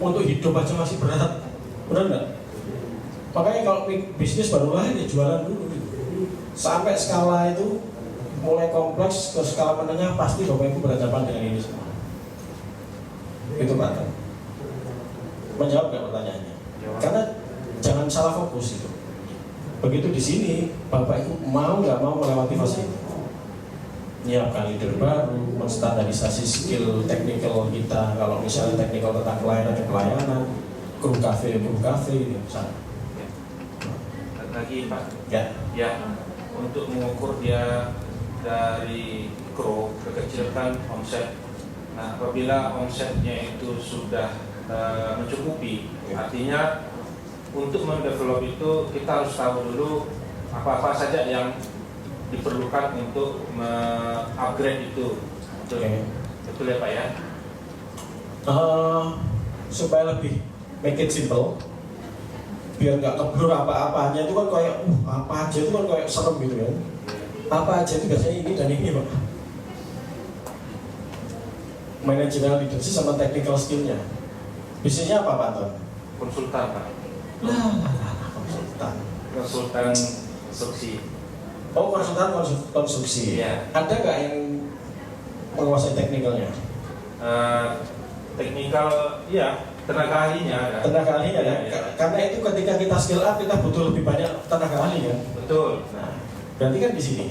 Untuk hidup aja masih berat. Benar nggak? Makanya kalau bisnis baru lahir ya jualan dulu. Sampai skala itu mulai kompleks ke skala menengah pasti Bapak Ibu berhadapan dengan ini semua. Itu Pak Anton. Menjawab nggak pertanyaannya? Karena jangan salah fokus itu. Begitu di sini, Bapak Ibu mau nggak mau melewati fase itu, menyiapkan leader baru, menstandarisasi skill teknikal kita. Kalau misalnya teknikal tentang pelayanan, grup kafe gitu, misalnya. Lagi Pak. Ya. Untuk mengukur dia dari mikro ke kecil kan omset. Nah, apabila omsetnya itu sudah mencukupi, artinya untuk mendevelop itu kita harus tahu dulu apa-apa saja yang diperlukan untuk upgrade itu. Betul, betul ya Pak ya? Supaya lebih make it simple, biar nggak ngeblur apa-apanya itu kan kayak apa aja itu kan kayak serem gitu kan. Apa aja itu biasanya ini dan ini Pak. Managerial leadership sama technical skillnya. Bisnisnya apa Pak Ton? Konsultan Pak. Konsultan konstruksi. Oh, konsultan konstruksi. Iya. Ada nggak yang menguasai teknikalnya? Teknikal, ya, tenaga ahlinya ada. Tenaga ahlinya ya. Karena itu ketika kita skill up kita butuh lebih banyak tenaga ahli kan. Betul. Nah, berarti kan di sini.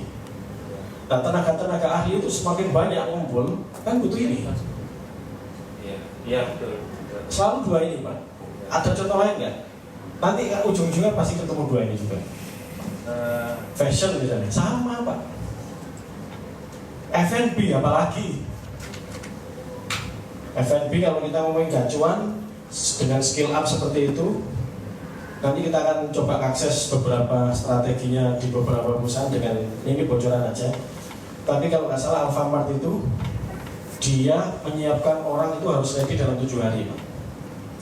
Nah, tenaga ahli itu semakin banyak ngumpul kan butuh ini. Iya betul. Selalu dua ini Pak. Ada contoh lain nggak? Nanti ujung-ujungnya pasti ketemu dua ini juga. Fashion misalnya sama Pak. F&B apalagi. F&B kalau kita ngomongin gacuan dengan skill up seperti itu, nanti kita akan coba akses beberapa strateginya di beberapa perusahaan dengan ini bocoran aja. Tapi kalau nggak salah Alfamart itu dia menyiapkan orang itu harus ready dalam 7 hari Pak,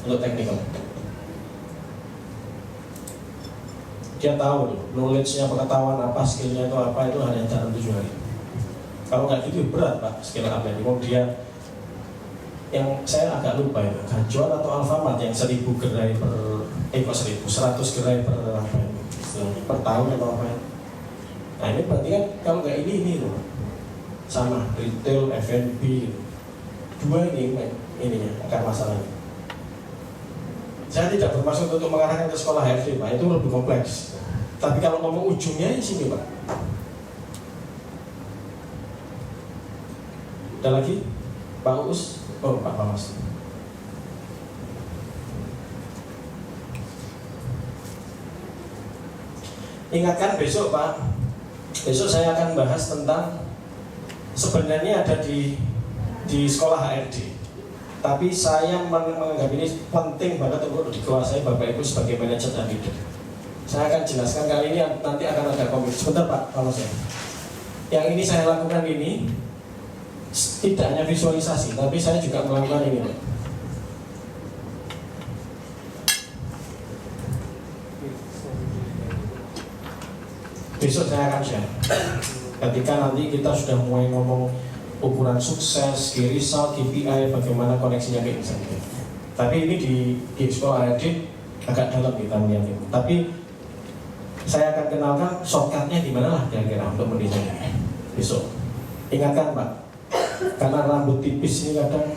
untuk technical. Dia tahu knowledge-nya, pengetahuan apa, skill-nya itu apa, itu hanya dalam 7 hari. Kalau nggak gitu berat Pak skill up ini. Kemudian yang saya agak lupa itu gacuan atau Alfamart yang 1000 gerai per 100 gerai per apa itu per tahun atau apa. Nah ini berarti kan kalau nggak ini loh sama retail, F&B gitu. Dua ininya akar masalahnya. Saya tidak bermaksud untuk mengarahkan ke sekolah HRD Pak, itu lebih kompleks. Tapi kalau ngomong ujungnya di sini Pak. Ada lagi? Pak Uus? Oh, Pak Mas. Ingatkan besok Pak, besok saya akan bahas tentang sebenarnya ada di sekolah HRD. Tapi saya menganggap ini penting banget untuk dikuasai Bapak Ibu sebagai manajer dan leader. Saya akan jelaskan kali ini nanti akan ada komit. Sebentar Pak, kalau saya. Yang ini saya lakukan ini tidak hanya visualisasi, tapi saya juga melakukan ini Pak. Besok saya akan share. Ketika nanti kita sudah mulai ngomong ukuran sukses, key result, KPI, bagaimana koneksinya ke insentif. Tapi ini di sekolah HRD agak dalam kita melihatnya. Tapi saya akan kenalkan shortcutnya di mana lah kira-kira untuk mendesainnya besok. Ingatkan Pak, karena rambut tipis ini kadang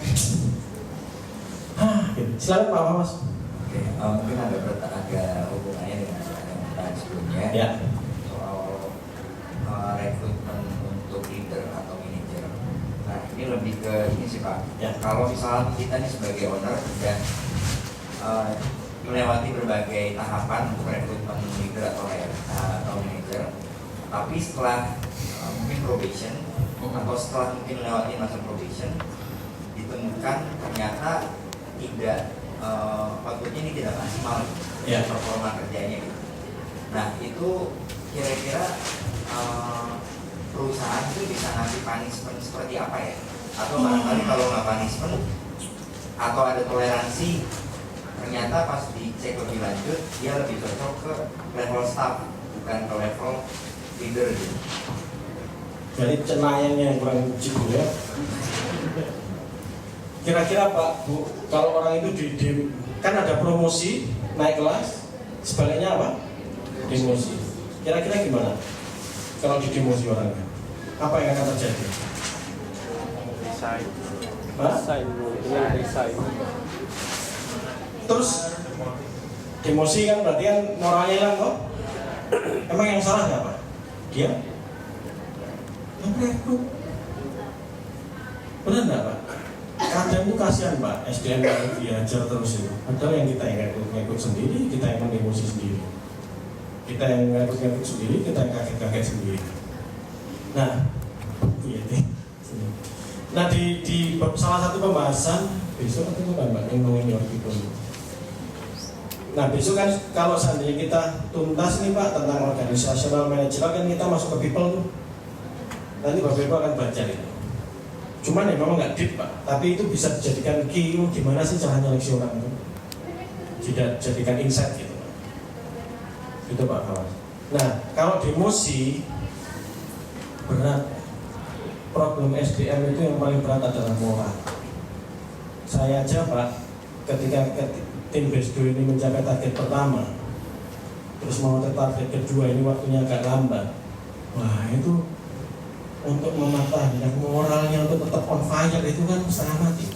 gitu. Silakan Pak Mas. Oke, mungkin ada hubungannya dengan yang sebelumnya. Ya. Rekrutmen untuk leader atau manajer. Nah ini lebih ke ini sih Pak. Ya. Kalau misalnya kita nih sebagai owner dan melewati berbagai tahapan untuk rekrutmen leader atau manajer, tapi setelah mungkin probation atau setelah mungkin melewati masa probation ditemukan ternyata tidak outputnya ini tidak maksimal Ya. performa kerjanya gitu. Nah itu kira-kira perusahaan itu bisa ngasih punishment seperti apa ya? Atau barangkali kalau nggak punishment atau ada toleransi, ternyata pas dicek lebih lanjut dia lebih cocok ke level staff bukan ke level leader gitu. Jadi cenayangnya yang kurang cipu ya. Kira-kira Pak Bu, kalau orang itu kan ada promosi naik kelas, sebaliknya apa? Demosi. Kira-kira gimana? Kalau didemosi orangnya, apa yang akan terjadi? Resign. Hah? Resign. Terus demosi kan berarti kan moralnya hilang kok. Emang yang salah siapa? Dia? Yang rekrut. Benar nggak Pak? Kadang itu kasihan Pak, SDM yang diajar terus itu. Padahal yang kita yang rekrut sendiri, kita yang mendemosi sendiri. Kita yang rekrut sendiri, kita yang kaget-kaget sendiri. Nah, iya nih. Nah di salah satu pembahasan besok itu kan Mbak yang ngomongin people. Nah besok kan kalau seandainya kita tuntas nih Pak tentang organisasional manajemen kan kita masuk ke people tuh. Nanti Bapak Ibu akan baca itu. Cuman ya memang nggak deep Pak, tapi itu bisa dijadikan key gimana sih cara nyeleksi orang itu. Tidak jadikan insight gitu Pak. Itu Pak kawan. Nah kalau di emosi berat, problem SDM itu yang paling berat adalah moral. Saya aja Pak, ketika tim BESDO ini mencapai target pertama, terus mau ke target kedua ini waktunya agak lambat. Wah itu untuk mematahkan moralnya untuk tetap on fire itu kan setengah mati.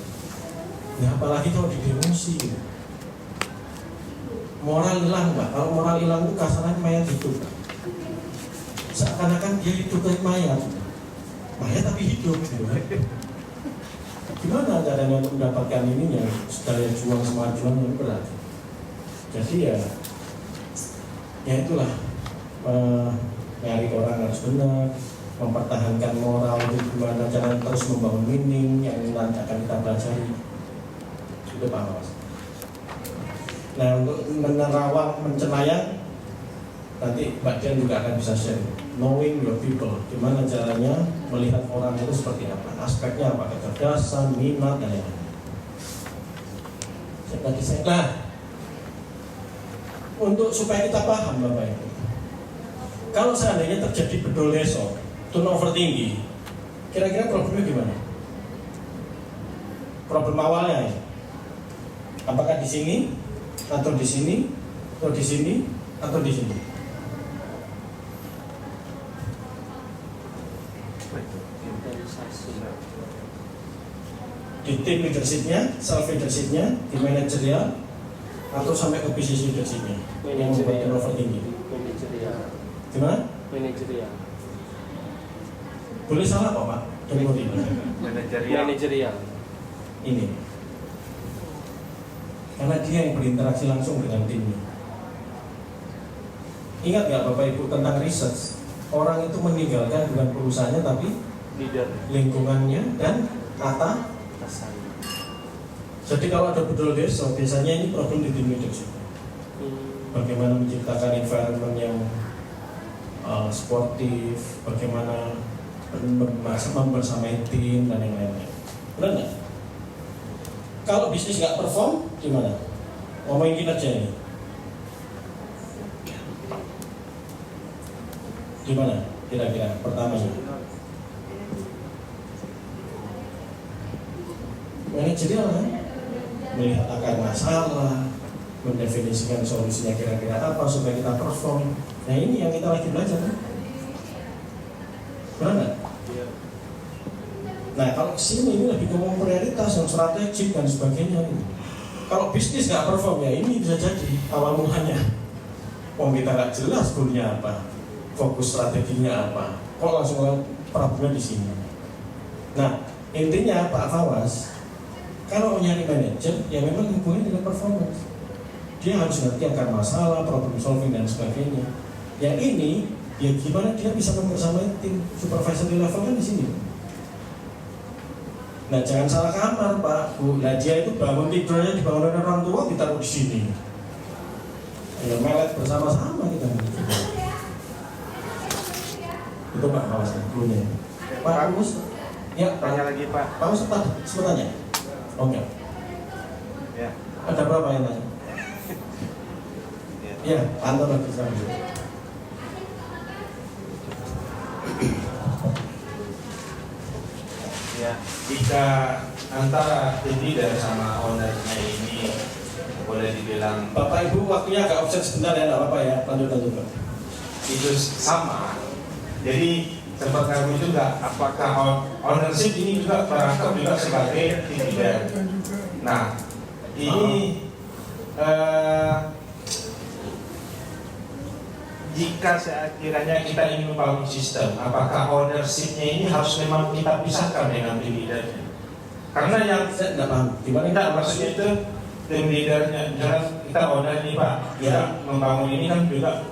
Nah apalagi kalau di demosi gitu. Moral hilang Pak, kalau moral hilang itu kasarannya mayat hidup. Seakan-akan dia hidup dari mayat tapi hidup gitu. Gimana caranya untuk mendapatkan ininya? Daya juang sama juang yang berat. Jadi ya itulah nyari orang harus benar, mempertahankan moral itu gimana cara terus membangun meaning yang nanti akan kita pelajari. Itu Pak Mas. Nah untuk menerawang mencenayang nanti Mbak Dian juga akan bisa share knowing your people, gimana caranya melihat orang itu seperti apa, aspeknya apa, kecerdasan, minat dan lain-lain. Nah untuk supaya kita paham Bapak Ibu, kalau seandainya terjadi bedol desa, turnover tinggi, kira-kira problemnya gimana? Problem awalnya ya? Apakah di sini atau di sini atau di sini atau di sini? Di tim leadershipnya, self leadershipnya, di manajerial, atau sampai ke bisnis leadershipnya yang membuat turnover tinggi. Manajerial. Gimana? Manajerial. Boleh salah kok Pak? Manajerial. Ini. Karena dia yang berinteraksi langsung dengan timnya. Ingat nggak Bapak Ibu tentang research? Orang itu meninggalkan bukan perusahaannya tapi Leader. lingkungannya dan kata. Jadi kalau ada bedol desa, biasanya ini problem di tim leadership. Bagaimana menciptakan environment yang sportif, bagaimana membersamai tim dan yang lain-lain. Benar nggak? Kalau bisnis nggak perform, gimana? Ngomongin kinerja ini. Gimana? Kira-kira pertamanya. Manajerial kan? Melihat akar masalah, mendefinisikan solusinya kira-kira apa supaya kita perform. Nah ini yang kita lagi belajar kan? Benar nggak? Nah kalau kesini ini lebih ngomong prioritas yang strategik dan sebagainya. Kalau bisnis nggak perform ya ini bisa jadi awal mulanya. Kita nggak jelas goalnya apa, fokus strateginya apa. Kok langsung problemnya di sini. Nah intinya Pak Fawaz, kalau nyari manajer, ya memang hubungannya dengan performance. Dia harus ngerti akar masalah, problem solving dan sebagainya. Yang ini, ya gimana dia bisa membersamai tim supervisory level kan di sini. Nah jangan salah kamar Pak Bu. Nah dia itu bangun tidurnya dibangun oleh orang tua ditaruh di sini. Ya melet bersama-sama kita. Itu Pak Fawaz punya. Pak Mus, ya Tanya lagi Pak. Pak Mus sebenarnya. Oke. Ya. Ada berapa yang tanya? Ya, pantau lagi sekarang. Ya, jika antara tim leader sama ownernya ini boleh dibilang Bapak Ibu waktunya agak offset sebentar ya, nggak apa-apa ya, lanjut Pak. itu sama. Jadi sempat ragu juga apakah ownership ini juga terangkat juga sebagai tim leader. Nah, ini jika sekiranya kita ingin membangun sistem, apakah ownership-nya ini harus memang kita pisahkan dengan tim leadernya? Karena yang Saya nggak paham. Gimana kita maksudnya itu tim leadernya, misalnya kita owner nih Pak, kita membangun ini kan juga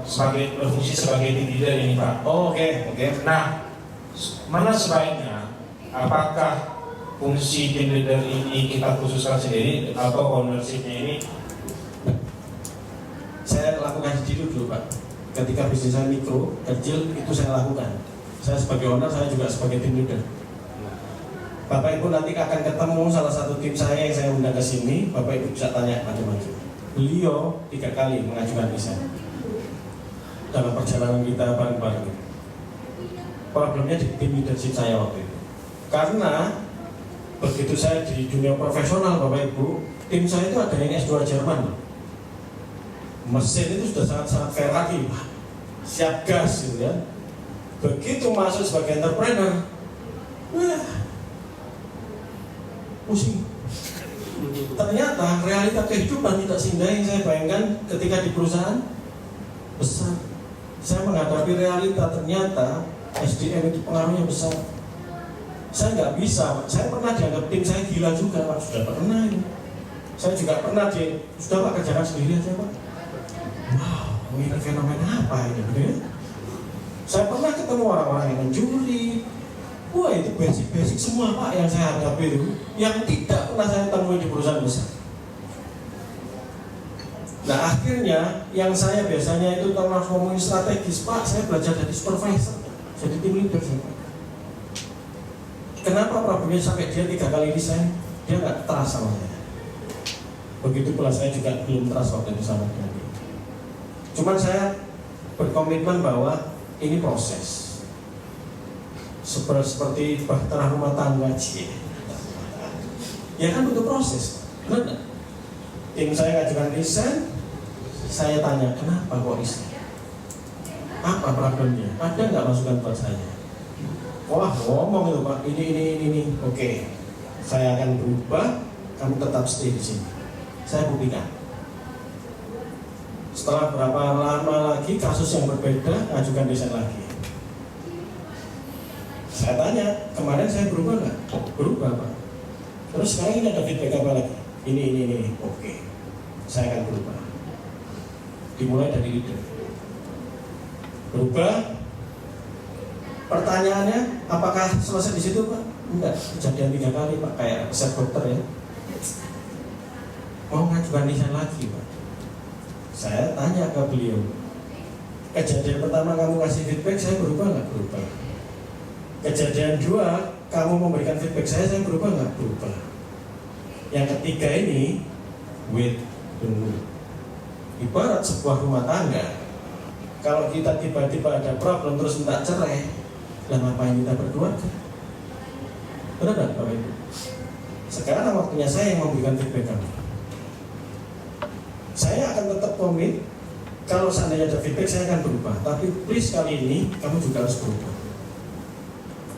sebagai berfungsi sebagai tim leader ini Pak. Oh, oke. Nah, mana sebaiknya? Apakah fungsi tim leader ini kita khususkan sendiri atau ownership-nya ini Saya lakukan sendiri dulu Pak. Ketika bisnis saya mikro, kecil, itu saya lakukan. Saya sebagai owner, saya juga sebagai tim leader. Bapak Ibu nanti akan ketemu salah satu tim saya yang saya undang ke sini. Bapak Ibu bisa tanya macam-macam. Beliau 3 kali mengajukan desain dalam perjalanan kita bareng-bareng. Problemnya di tim leadership saya waktu itu. Karena begitu saya di dunia profesional Bapak Ibu, tim saya itu ada yang S2 Jerman. Mesin itu sudah sangat-sangat Ferrari, siap gas gitu ya. Begitu masuk sebagai entrepreneur, wah, pusing. Ternyata realita kehidupan tidak seindah yang saya bayangkan ketika di perusahaan besar. Saya menghadapi realita, ternyata SDM itu pengaruhnya besar. Saya nggak bisa, saya pernah dianggap tim saya gila juga Pak, sudah pernah ini. Saya juga pernah sudah Pak kerjakan sendiri aja Pak. Wow, ini fenomena apa ini? Bener? Saya pernah ketemu orang-orang yang mencuri. Wah, itu basic-basic semua Pak yang saya hadapi itu, yang tidak pernah saya temui di perusahaan besar. Nah akhirnya yang saya biasanya itu kalau ngomongin strategis Pak, saya belajar dari supervisor, jadi tim leader Pak. Kenapa problemnya sampai dia 3 kali desain, dia nggak trust sama saya. Begitu pula saya juga belum trust waktu itu sama dia. Cuman saya berkomitmen bahwa ini proses. Seperti bahtera rumah tangga sih. Ya kan butuh proses, benar? Tim saya ngajukan desain, saya tanya kenapa kok desain? Apa problemnya? Ada nggak masukan buat saya? Wah ngomong itu Pak, ini. Oke, saya akan berubah, kamu tetap stay di sini. Saya buktikan. Setelah berapa lama lagi kasus yang berbeda, ngajukan desain lagi. Saya tanya, kemarin saya berubah nggak? Berubah Pak. Terus sekarang ini ada feedback apa lagi? Ini. Oke, saya akan berubah. Dimulai dari leader. Berubah. Pertanyaannya, apakah selesai di situ Pak? Enggak, kejadian 3 kali Pak, kayak resep dokter ya. Mau ngajukan desain lagi Pak. Saya tanya ke beliau, kejadian pertama kamu kasih feedback, saya berubah nggak? Berubah. Kejadian 2, kamu memberikan feedback saya berubah nggak? Berubah. Yang ketiga ini, wait, tunggu. Ibarat sebuah rumah tangga, kalau kita tiba-tiba ada problem terus minta cerai, lah ngapain kita berdua? Benar nggak Bapak Ibu? Sekarang waktunya saya yang memberikan feedback kamu. Saya akan tetap komit. Kalau seandainya ada feedback saya akan berubah. Tapi please kali ini kamu juga harus berubah.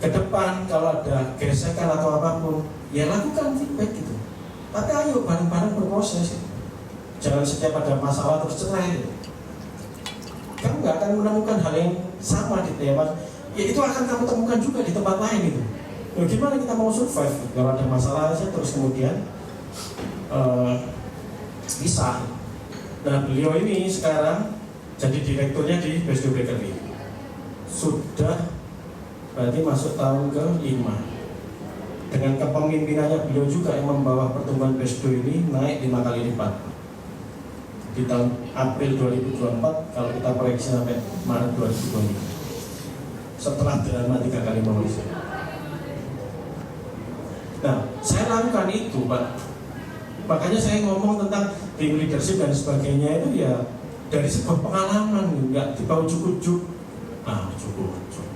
Ke depan kalau ada gesekan atau apapun, ya lakukan feedback gitu. Tapi ayo bareng-bareng berproses. Jangan setiap ada masalah terus cerai. Kamu nggak akan menemukan hal yang sama di tempat. Ya itu akan kamu temukan juga di tempat lain itu. Nah, gimana kita mau survive kalau ada masalah aja terus kemudian pisah. Nah beliau ini sekarang jadi direkturnya di Besto Bakery. Sudah berarti masuk tahun ke-5. Dengan kepemimpinannya beliau juga yang membawa pertumbuhan Besto ini naik 5 kali lipat. Di tahun April 2024 kalau kita proyeksi sampai Maret 2025. Setelah drama 3 kali Malaysia. Nah, saya lakukan itu Pak. Makanya saya ngomong tentang tim leadership dan sebagainya itu ya dari sebuah pengalaman, nggak tiba ujuk-ujuk. Ujuk-ujuk.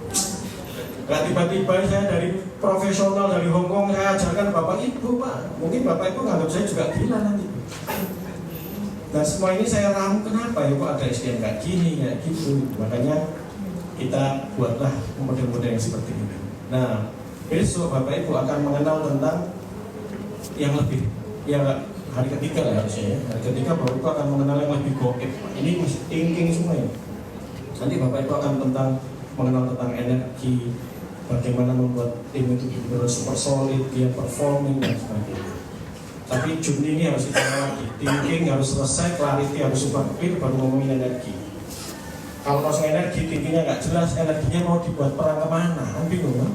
Nggak tiba-tiba saya dari profesional dari Hong Kong saya ajarkan Bapak Ibu Pak. Mungkin Bapak Ibu nganggap saya juga gila nanti. Nah semua ini saya ramu kenapa ya kok ada SDM kayak gini, kayak gitu. Makanya kita buatlah model-model yang seperti ini. Nah besok Bapak Ibu akan mengenal tentang yang lebih, ya hari ketiga lah harusnya ya. Hari ketiga Bapak Ibu akan mengenal yang lebih goib. Ini masih thinking semua ya. Nanti Bapak Ibu akan mengenal tentang energi, bagaimana membuat tim itu benar super solid, dia performing dan sebagainya. Tapi Juni ini harus kita lagi, thinking harus selesai, clarity harus super clear, baru ngomongin energi. Kalau kosong energi, thinkingnya nggak jelas, energinya mau dibuat perang kemana? Kan bingung kan?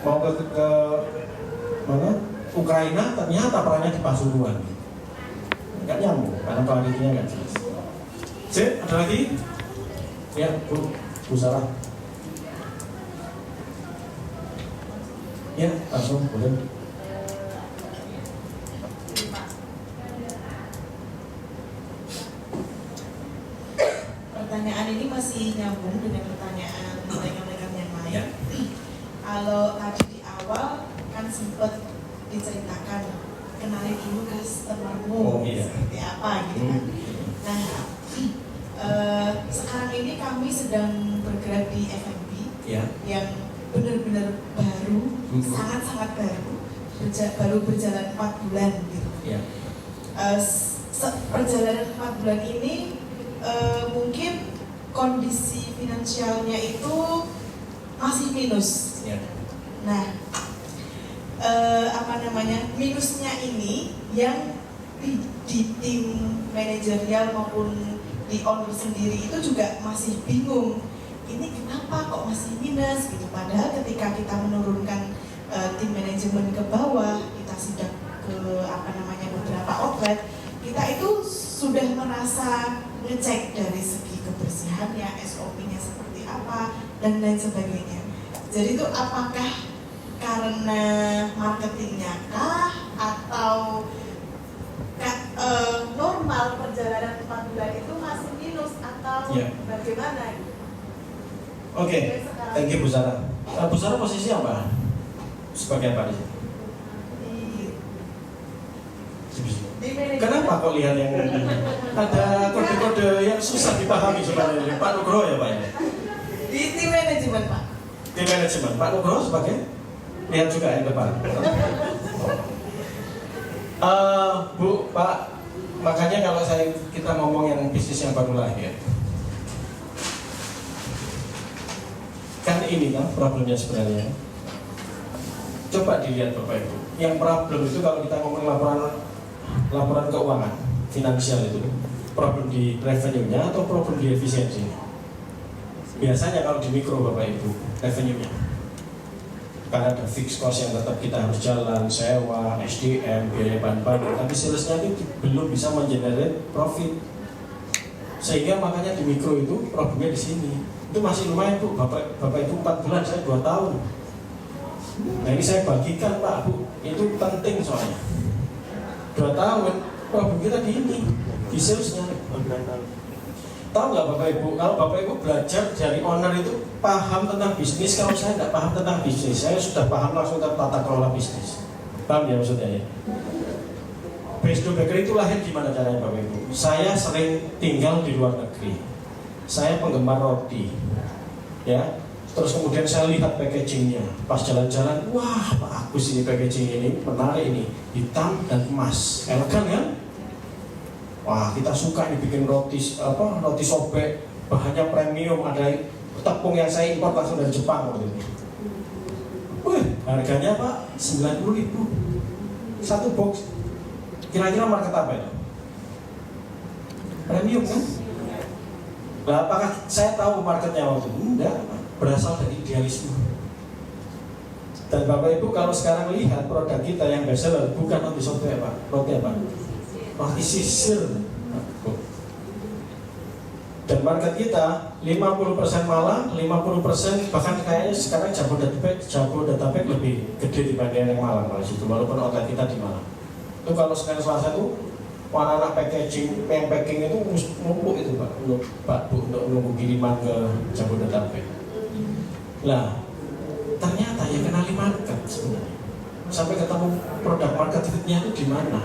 Mau ke mana? Ukraina, ternyata perangnya di Pasuruan. nggak nyambung karena clarity-nya nggak jelas. Sip, ada lagi? Ya, Bu Sarah. Ya, langsung boleh. Pertanyaan ini masih nyambung dengan pertanyaan rekan-rekan yang lain. Ya. Kalau tadi di awal kan sempat diceritakan kenalin dulu customermu seperti apa gitu kan. Nah, sekarang ini kami sedang bergerak di F&B yang benar-benar baru, sangat-sangat baru, baru berjalan 4 bulan gitu. Perjalanan 4 bulan ini mungkin kondisi finansialnya itu masih minus. Nah, minusnya ini yang di tim manajerial maupun di owner sendiri itu juga masih bingung. Ini kenapa kok masih minus gitu? Padahal ketika kita menurunkan tim manajemen ke bawah, kita sidak ke beberapa outlet, kita itu sudah merasa ngecek dari segi kebersihannya, SOP-nya seperti apa dan lain sebagainya. Jadi itu apakah karena marketingnya kah atau normal perjalanan 4 bulan itu masih minus atau bagaimana? Oke, thank you Bu Sarah. Bu Sarah posisi apa? Sebagai apa di sini? Kenapa kok lihat yang ada kode-kode yang susah dipahami sebenarnya? Pak Nugroho ya Pak ya? Di tim manajemen Pak. Tim manajemen, Pak Nugroho sebagai? Lihat juga yang depan. Bu, Pak, makanya kalau kita ngomong yang bisnis yang baru lahir, kan ini kan problemnya sebenarnya. Coba dilihat Bapak Ibu. Yang problem itu kalau kita ngomong laporan keuangan finansial itu problem di revenue-nya atau problem di efisiensi. Biasanya kalau di mikro Bapak Ibu revenue-nya, karena ada fixed cost yang tetap kita harus jalan, sewa, SDM, biaya bahan-bahan, tapi salesnya itu belum bisa mengenerate profit. Sehingga makanya di mikro itu problemnya di sini. Itu masih lumayan Bu, Bapak itu 4 bulan, saya 2 tahun. Nah ini saya bagikan Pak Bu, itu penting soalnya. 2 tahun, problem kita di ini, di salesnya. Tahu nggak Bapak Ibu, kalau Bapak Ibu belajar dari owner itu paham tentang bisnis, kalau saya nggak paham tentang bisnis, saya sudah paham langsung tentang tata kelola bisnis. Paham ya maksudnya ya? Besto Bakery itu lahir gimana caranya Bapak Ibu? Saya sering tinggal di luar negeri, saya penggemar roti, ya. Terus kemudian saya lihat packagingnya, pas jalan-jalan, wah bagus ini packaging ini, menarik ini, hitam dan emas, elegan kan? Wah kita suka nih bikin roti sobek, bahannya premium, ada tepung yang saya impor langsung dari Jepang waktu itu. Wih, harganya Pak 90.000 satu box. Kira-kira market apa itu? Premium kan? Nah, apakah saya tahu marketnya waktu itu? Enggak, berasal dari idealisme. Dan Bapak Ibu kalau sekarang lihat produk kita yang bestseller bukan roti sobek Pak, roti apa? Roti sisir. Dan market kita 50% Malang, 50% bahkan kayaknya sekarang Jabodetabek lebih gede dibanding yang Malang kalau situ, walaupun outlet kita di Malang. Itu kalau sekarang Selasa itu anak packaging, yang packing itu numpuk itu Pak, untuk nunggu kiriman ke Jabodetabek. Lah, ternyata yang kenali market sebenarnya sampai ketemu produk market fit-nya itu di mana?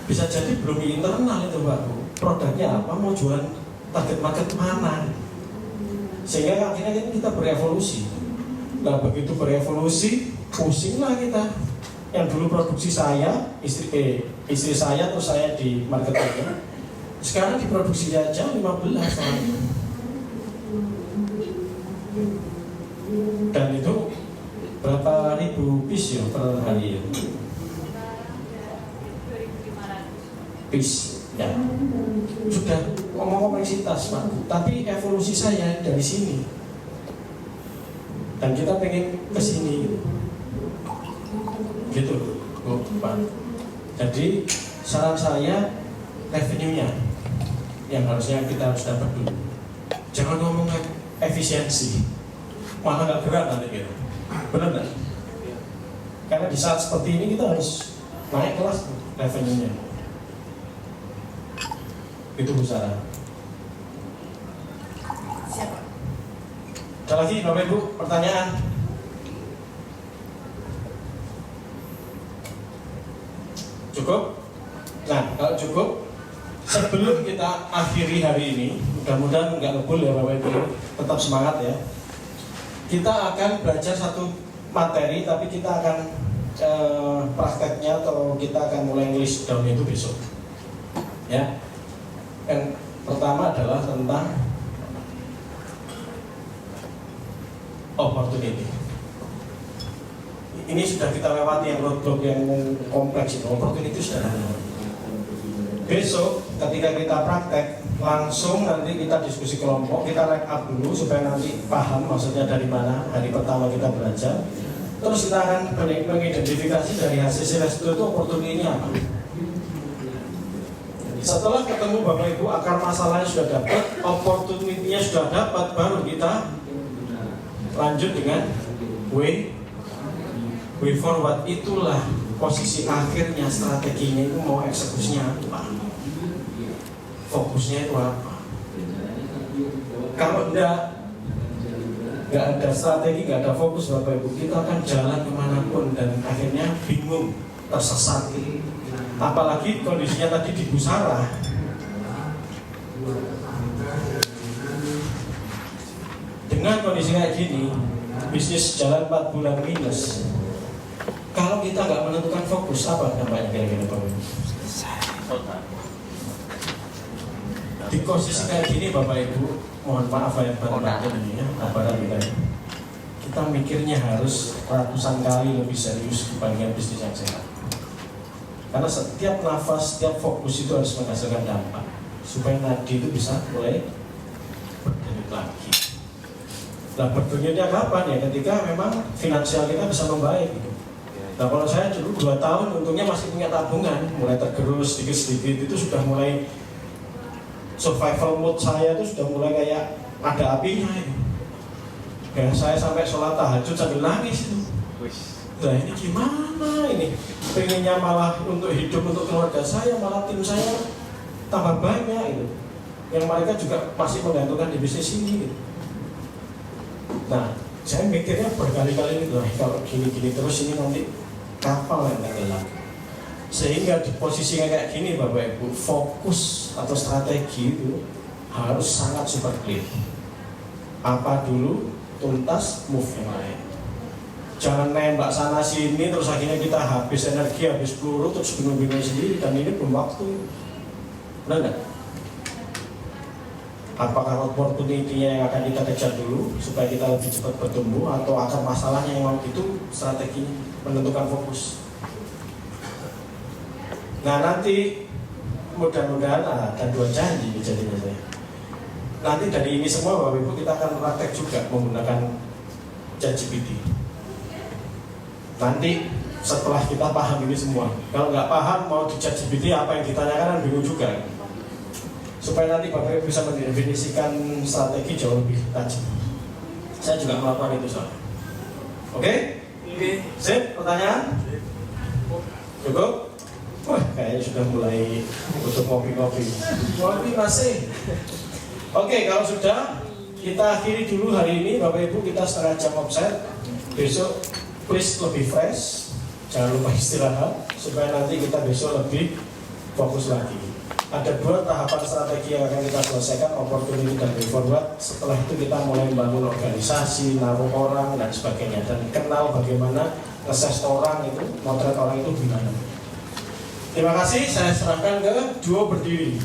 Bisa jadi belum di internal itu Pak Bu. Produknya apa, mau jualan target market mana? Sehingga akhirnya kita berevolusi. Nah begitu berevolusi, pusinglah kita. Yang dulu produksi saya, istri saya terus saya di marketingnya. Sekarang diproduksi aja 15 orang. Dan itu berapa ribu piece ya per hari ya? Piece ya. Sudah ngomong kompleksitas Pak, tapi evolusi saya dari sini. Dan kita pengen ke sini gitu Pak. Jadi saran saya revenue-nya yang harusnya kita harus dapat dulu. Jangan ngomong efisiensi, malah nggak gerak nanti gitu. Benar nggak? Karena di saat seperti ini kita harus naik kelas revenue-nya. Itu usaha. Siapa? Ada lagi Bapak Ibu pertanyaan? Cukup? Nah, kalau cukup, sebelum kita akhiri hari ini, mudah-mudahan nggak ngebul ya Bapak Ibu, tetap semangat ya. Kita akan belajar satu materi, tapi kita akan prakteknya atau kita akan mulai list down itu besok. Ya. Yang pertama adalah tentang opportunity. Ini sudah kita lewati yang roadblock yang kompleks itu, opportunity sudah ada. Besok ketika kita praktek, langsung nanti kita diskusi kelompok, kita wrap up dulu supaya nanti paham maksudnya dari mana hari pertama kita belajar. Terus kita akan mengidentifikasi dari hasil seleksi itu opportunity-nya apa. Setelah ketemu Bapak Ibu akar masalahnya sudah dapat, opportunity-nya sudah dapat, baru kita lanjut dengan way forward. Itulah posisi akhirnya, strateginya itu mau eksekusinya apa, fokusnya itu apa. Kalau nggak ada strategi, nggak ada fokus Bapak Ibu, kita akan jalan kemanapun dan akhirnya bingung, tersesat. Apalagi kondisinya tadi di Busara. Dengan kondisi kayak gini, bisnis jalan 4 bulan minus. Kalau kita nggak menentukan fokus, apa dampaknya kira-kira Bapak Ibu? Di posisi kayak gini Bapak Ibu, mohon maaf ya batin ini ya, kita mikirnya harus ratusan kali lebih serius dibandingkan bisnis yang sehat. Karena setiap nafas, setiap fokus itu harus menghasilkan dampak supaya nadi itu bisa mulai berdenyut lagi. Nah berdenyutnya kapan ya? Ketika memang finansial kita bisa membaik. Nah kalau saya dulu 2 tahun untungnya masih punya tabungan, mulai tergerus sedikit-sedikit, itu sudah mulai survival mode saya itu sudah mulai kayak ada apinya ini. Kayak saya sampai sholat tahajud sambil nangis itu. Nah ini gimana ini? Pengennya malah untuk hidup, untuk keluarga saya, malah tim saya tambah banyak itu. Yang mereka juga masih menggantungkan di bisnis ini gitu. Nah saya mikirnya berkali-kali itu, kalau gini-gini terus ini nanti kapal yang tenggelam. Sehingga di posisi kayak gini Bapak Ibu, fokus atau strategi itu harus sangat super clear. Apa dulu, tuntas, move yang lain. Jangan nembak sana sini terus akhirnya kita habis energi, habis peluru, terus bingung-bingung sendiri, dan ini belum waktu. Benar nggak? Apakah opportunity-nya yang akan kita kejar dulu supaya kita lebih cepat bertumbuh, atau akar masalahnya yang mau itu strategi menentukan fokus. Nah nanti mudah-mudahan ada 2 janji jadinya saya. Nanti dari ini semua Bapak Ibu kita akan praktek juga menggunakan ChatGPT. Nanti setelah kita paham ini semua, kalau nggak paham mau di ChatGPT apa yang ditanyakan kan bingung juga. Supaya nanti Bapak Ibu bisa mendefinisikan strategi jauh lebih tajam. Saya juga melakukan itu soalnya. Oke? Sip, pertanyaan? Cukup? Wah, kayaknya sudah mulai untuk kopi-kopi. Kopi masih. Oke, kalau sudah, kita akhiri dulu hari ini. Bapak Ibu, kita setengah jam offset. Besok please lebih fresh. Jangan lupa istirahat supaya nanti kita besok lebih fokus lagi. Ada 2 tahapan strategi yang akan kita selesaikan, opportunity dan way forward. Setelah itu kita mulai membangun organisasi, naruh orang dan sebagainya, dan kenal bagaimana nge-assess orang itu, motret orang itu gimana. Terima kasih, saya serahkan ke duo berdiri.